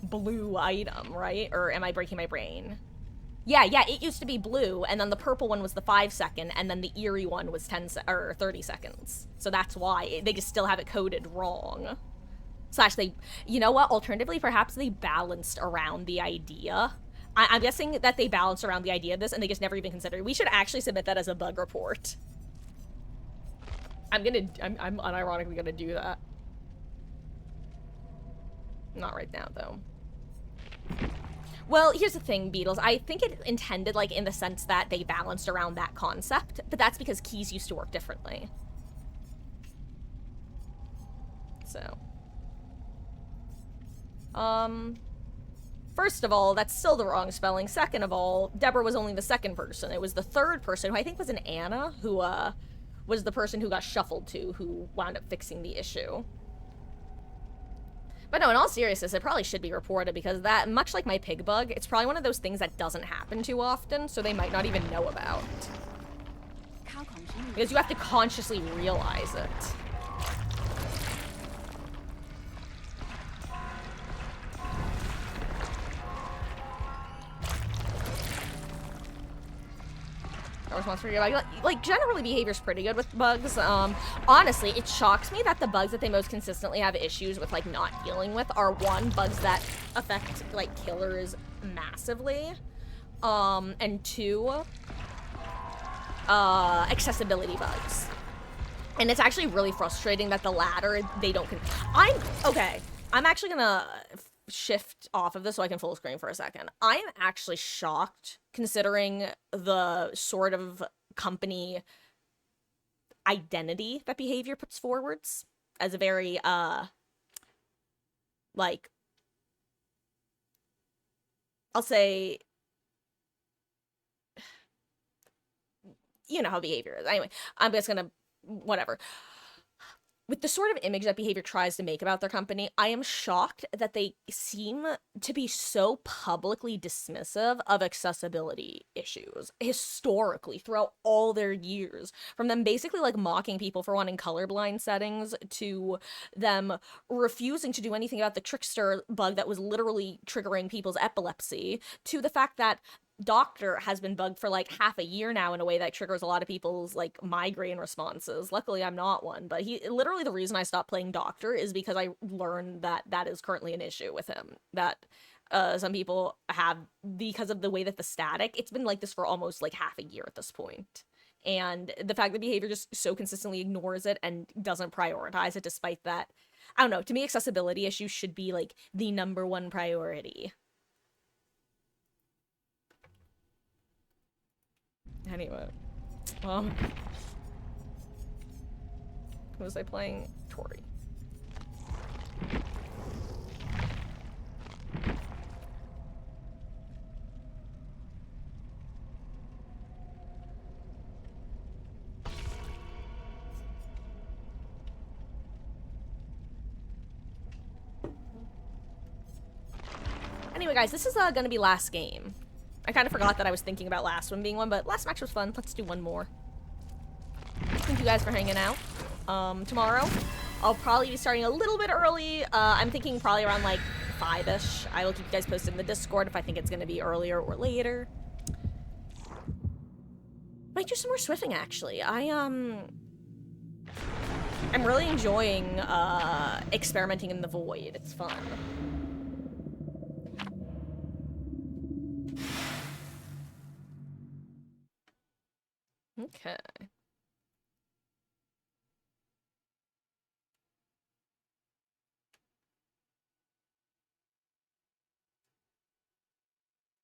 blue item, right? Or am I breaking my brain? Yeah, it used to be blue, and then the purple one was the 5-second, and then the eerie one was 30 seconds. So that's why they just still have it coded wrong. Slash they, you know what? Alternatively, perhaps they balanced around the idea. I'm guessing that they balanced around the idea of this, and they just never even considered it. We should actually submit that as a bug report. I'm unironically gonna do that. Not right now, though. Well, here's the thing, Beatles. I think it intended, like, in the sense that they balanced around that concept, but that's because keys used to work differently. So. First of all, that's still the wrong spelling. Second of all, Deborah was only the second person. It was the third person, who I think was an Anna, who, was the person who got shuffled to, who wound up fixing the issue. But no, in all seriousness, it probably should be reported, because that, much like my pig bug, it's probably one of those things that doesn't happen too often, so they might not even know about. Because you have to consciously realize it. Response for you. Like, generally behavior's pretty good with bugs. Honestly, it shocks me that the bugs that they most consistently have issues with, like, not dealing with are, one, bugs that affect, like, killers massively, and two, accessibility bugs. And it's actually really frustrating that the latter, they don't okay, I'm actually gonna shift off of this so I can full screen for a second. I am actually shocked, considering the sort of company identity that behavior puts forwards as a very, like, I'll say, you know how behavior is. Anyway, I'm just gonna, whatever. With the sort of image that behavior tries to make about their company, I am shocked that they seem to be so publicly dismissive of accessibility issues historically throughout all their years. From them basically like mocking people for wanting colorblind settings, to them refusing to do anything about the trickster bug that was literally triggering people's epilepsy, to the fact that Doctor has been bugged for like half a year now in a way that triggers a lot of people's like migraine responses. Luckily, I'm not one, but literally the reason I stopped playing Doctor is because I learned that that is currently an issue with him. That some people have, because of the way that the static, it's been like this for almost like half a year at this point. And the fact that behavior just so consistently ignores it and doesn't prioritize it despite that, I don't know, to me accessibility issues should be like the #1 priority. Anyway, who was I playing? Tori. Anyway, guys, this is gonna be last game. I kind of forgot that I was thinking about last one being one, but last match was fun. Let's do one more. Thank you guys for hanging out. Tomorrow, I'll probably be starting a little bit early. I'm thinking probably around like 5-ish. I will keep you guys posted in the Discord if I think it's going to be earlier or later. Might do some more Swifting, actually. I'm really enjoying experimenting in the void. It's fun. Okay.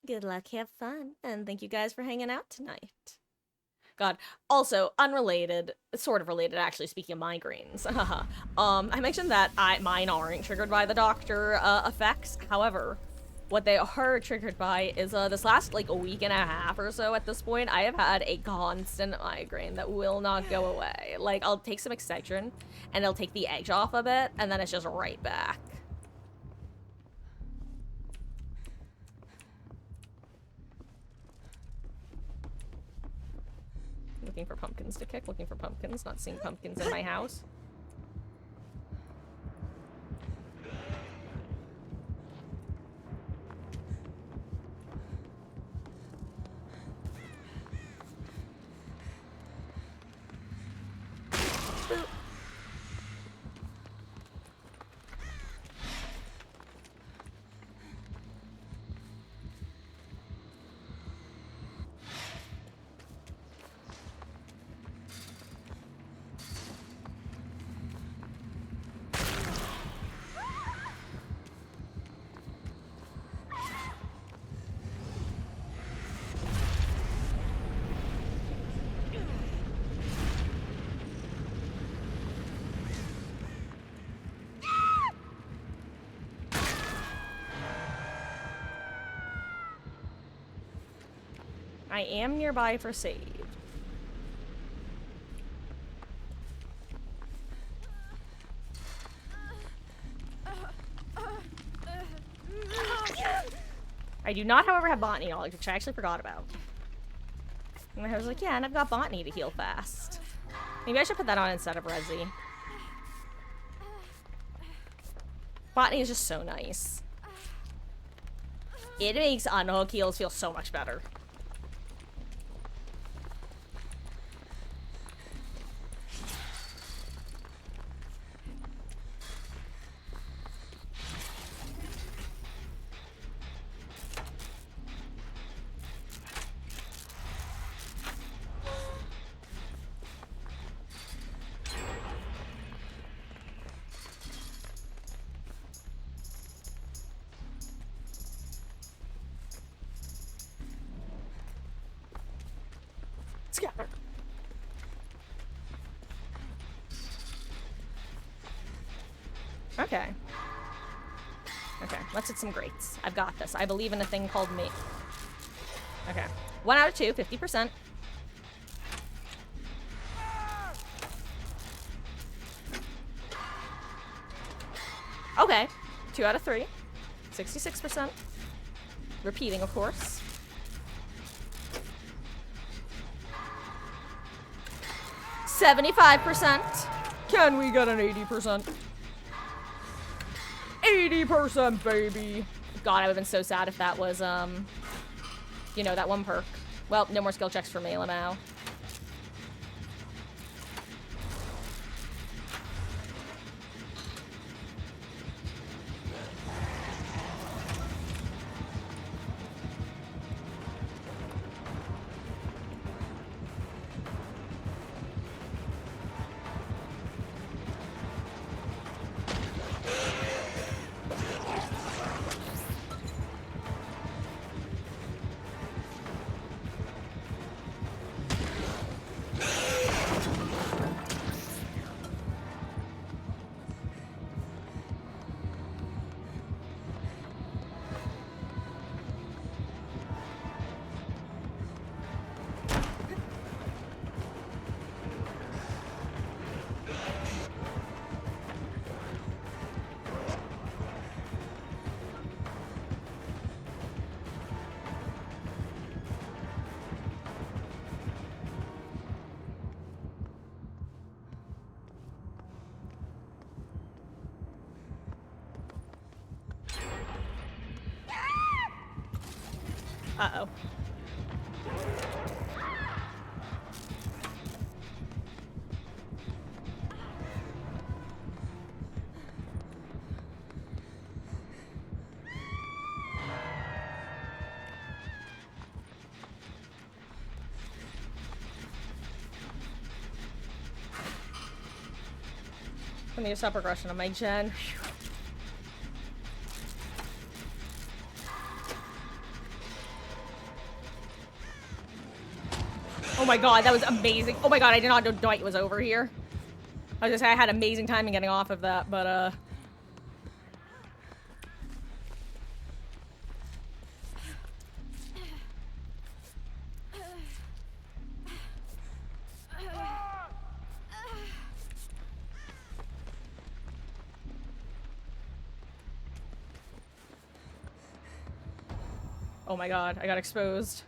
Good luck, have fun, and thank you guys for hanging out tonight. God. Also, unrelated, sort of related actually, speaking of migraines. I mentioned that mine aren't triggered by the doctor effects. However, what they are triggered by is this last like a week and a half or so at this point, I have had a constant migraine that will not go away. Like, I'll take some Excedrin and it'll take the edge off a bit, and then it's just right back. Looking for pumpkins to kick, looking for pumpkins, not seeing pumpkins in my house. Boop. I am nearby for save. I do not, however, have botany knowledge, which I actually forgot about. And I was like, yeah, and I've got botany to heal fast. Maybe I should put that on instead of Resi. Botany is just so nice. It makes unhook heals feel so much better. Scatter. Okay. Okay, let's hit some greats. I've got this. I believe in a thing called me. Okay. 1 out of 2, 50%. Okay. 2 out of 3. 66%. Repeating, of course. 75%. Can we get an 80%? 80%, baby. God, I would have been so sad if that was, you know, that one perk. Well, no more skill checks for me, Lamau. Uh-oh. I need to stop progression on my gen. my god, that was amazing. Oh my god, I did not know Dwight was over here. I was gonna say I had amazing timing getting off of that, but oh my god, I got exposed.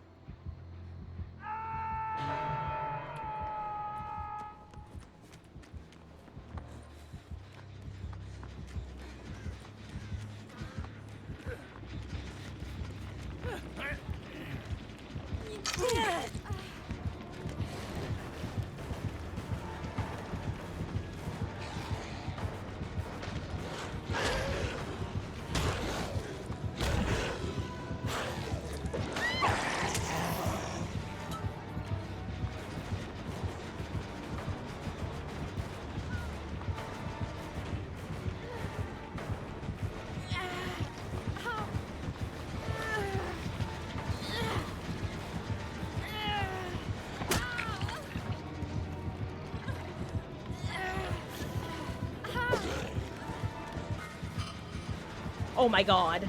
Oh my god.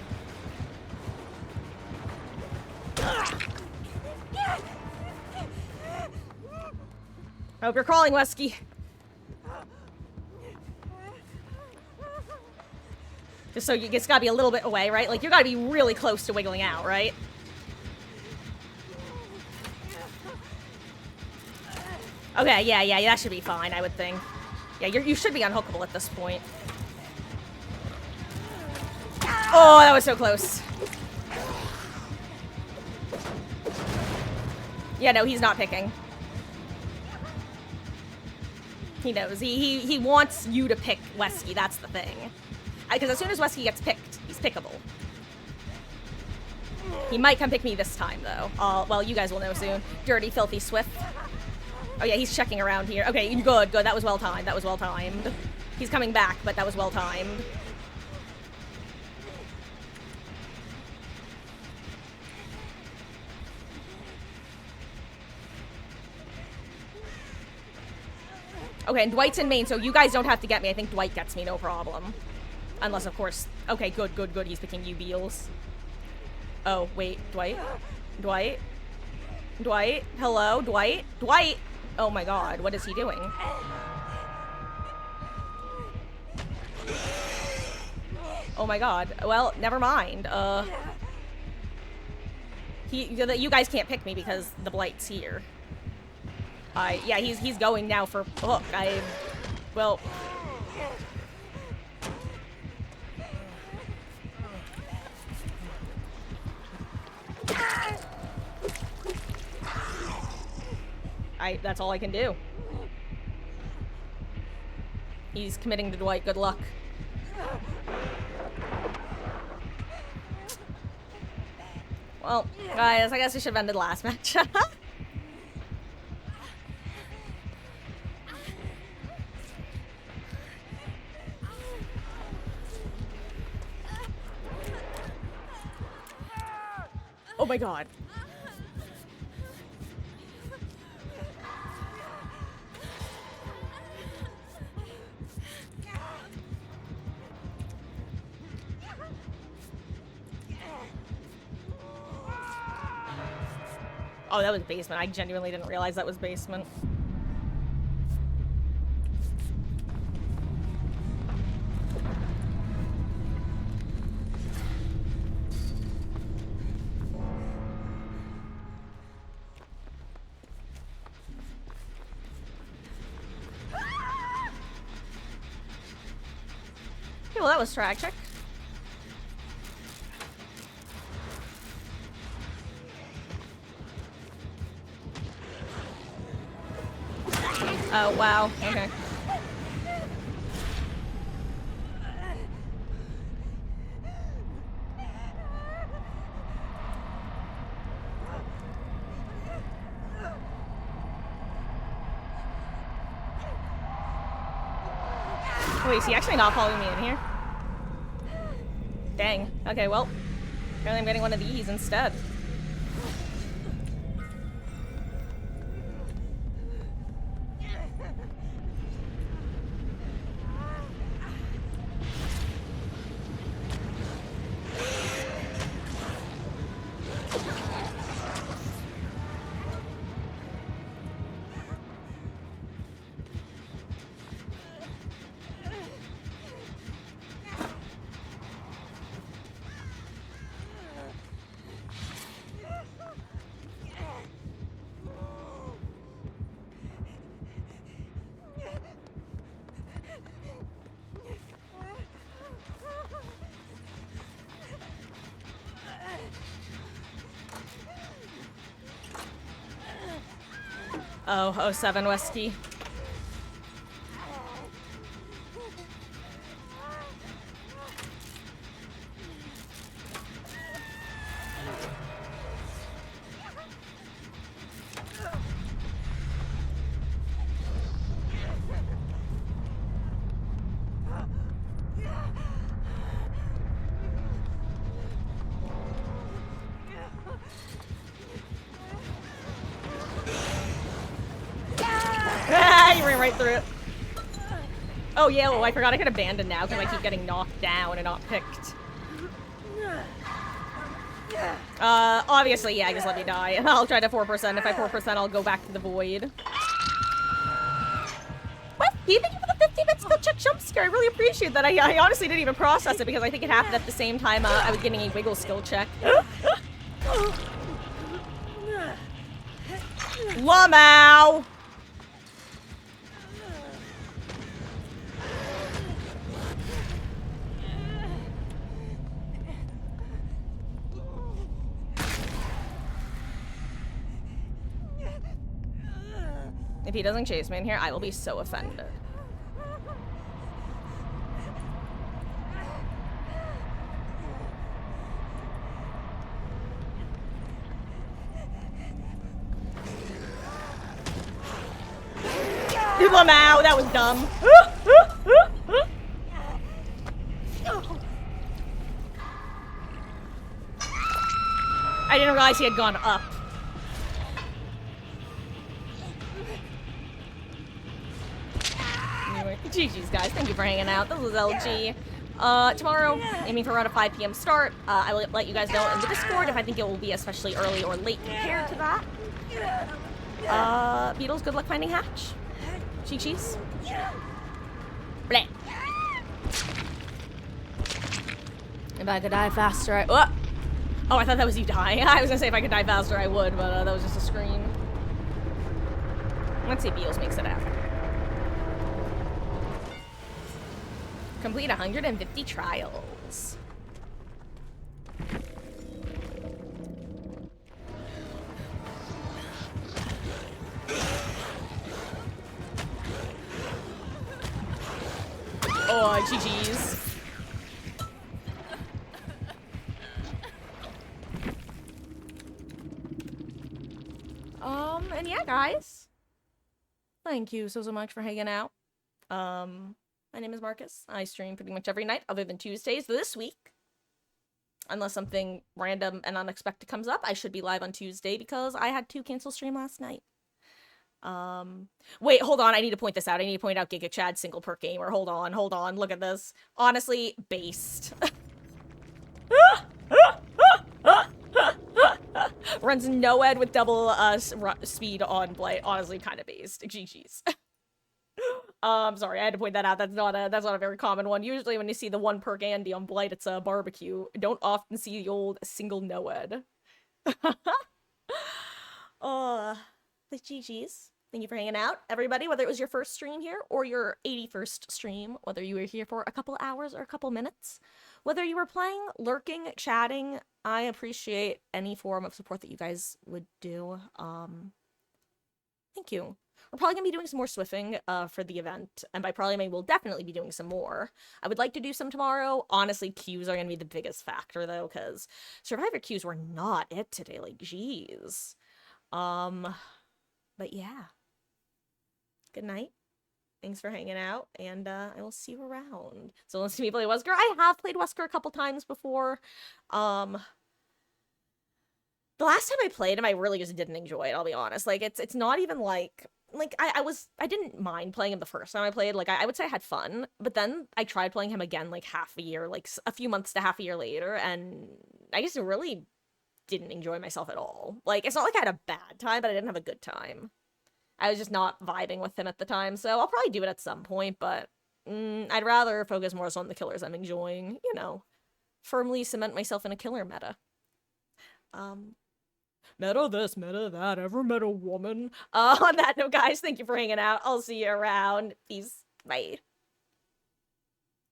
I hope you're crawling, Wesky. Just so it's gotta be a little bit away, right? Like, you gotta be really close to wiggling out, right? Okay, yeah, that should be fine, I would think. Yeah, you should be unhookable at this point. Oh, that was so close. Yeah, no, he's not picking. He knows. He wants you to pick Wesky, that's the thing. Because as soon as Wesky gets picked, he's pickable. He might come pick me this time, though. Well, you guys will know soon. Dirty, filthy, swift. Oh yeah, he's checking around here. Okay, good. That was well timed. That was well timed. He's coming back, but that was well timed. Okay, and Dwight's in main, so you guys don't have to get me. I think Dwight gets me, no problem. Unless, of course... Okay, good. He's picking you, Beals. Oh, wait. Dwight? Dwight? Dwight? Hello? Dwight? Dwight? Oh my god, what is he doing? Oh my god. Well, never mind. You guys can't pick me because the Blight's here. Yeah, he's going now for hook. Well... That's all I can do. He's committing to Dwight. Good luck. Well, guys, I guess we should have ended last match. Oh my god. Oh, that was basement. I genuinely didn't realize that was basement. Okay, well, that was tragic. Oh, wow. Okay. Wait, is he actually not following me in here? Dang. Okay, well, apparently I'm getting one of these instead. Oh, oh 07 Wesky. Ah, you ran right through it. Oh, yeah, well, I forgot I could abandon now because I keep getting knocked down and not picked. Obviously, yeah, just let me die. I'll try to 4%. If I 4%, I'll go back to the void. What? Thank you for the 50-bit skill check jump scare. I really appreciate that. I honestly didn't even process it because I think it happened at the same time I was getting a wiggle skill check. Lamau! If he doesn't chase me in here, I will be so offended. Lamau, that was dumb. I didn't realize he had gone up. Anyway, GG's guys, thank you for hanging out. This was LG. Tomorrow, aiming for around a 5 p.m. start. I will let you guys know in the Discord if I think it will be especially early or late compared to that. Beetles, good luck finding Hatch. Cheese. Bleh. If I could die faster, I... Oh, I thought that was you dying. I was gonna say if I could die faster, I would, but that was just a scream. Let's see if Beetles makes it out. Complete 150 trials. Oh, GG's. And yeah, guys. Thank you so much for hanging out. My name is Marcus. I stream pretty much every night other than Tuesdays this week. Unless something random and unexpected comes up, I should be live on Tuesday because I had to cancel stream last night. Wait, hold on. I need to point this out. I need to point out Giga Chad single per gamer. Hold on. Look at this. Honestly, based. Runs Noed with double speed on Blight. Honestly, kind of based. GG's. Sorry, I had to point that out. That's not a very common one. Usually when you see the one perk Andy on Blight, it's a barbecue. Don't often see the old single Noed. The GG's. Thank you for hanging out, everybody, whether it was your first stream here or your 81st stream, whether you were here for a couple hours or a couple minutes, whether you were playing, lurking, chatting, I appreciate any form of support that you guys would do. Thank you. We're probably going to be doing some more Swiffing for the event, and by probably we'll definitely be doing some more. I would like to do some tomorrow. Honestly, queues are going to be the biggest factor, though, because Survivor queues were not it today. Like, geez. But yeah. Good night. Thanks for hanging out, and I will see you around. So let's see me play Wesker. I have played Wesker a couple times before. The last time I played him, I really just didn't enjoy it, I'll be honest. Like, it's not even like I didn't mind playing him the first time I played. Like, I would say I had fun, but then I tried playing him again, like, half a year, like, a few months to half a year later, and I just really didn't enjoy myself at all. Like, it's not like I had a bad time, but I didn't have a good time. I was just not vibing with him at the time, so I'll probably do it at some point, but I'd rather focus more on the killers I'm enjoying, you know, firmly cement myself in a killer meta. Meta this, meta that, ever met a woman? On that note, guys, thank you for hanging out. I'll see you around. Peace. Bye.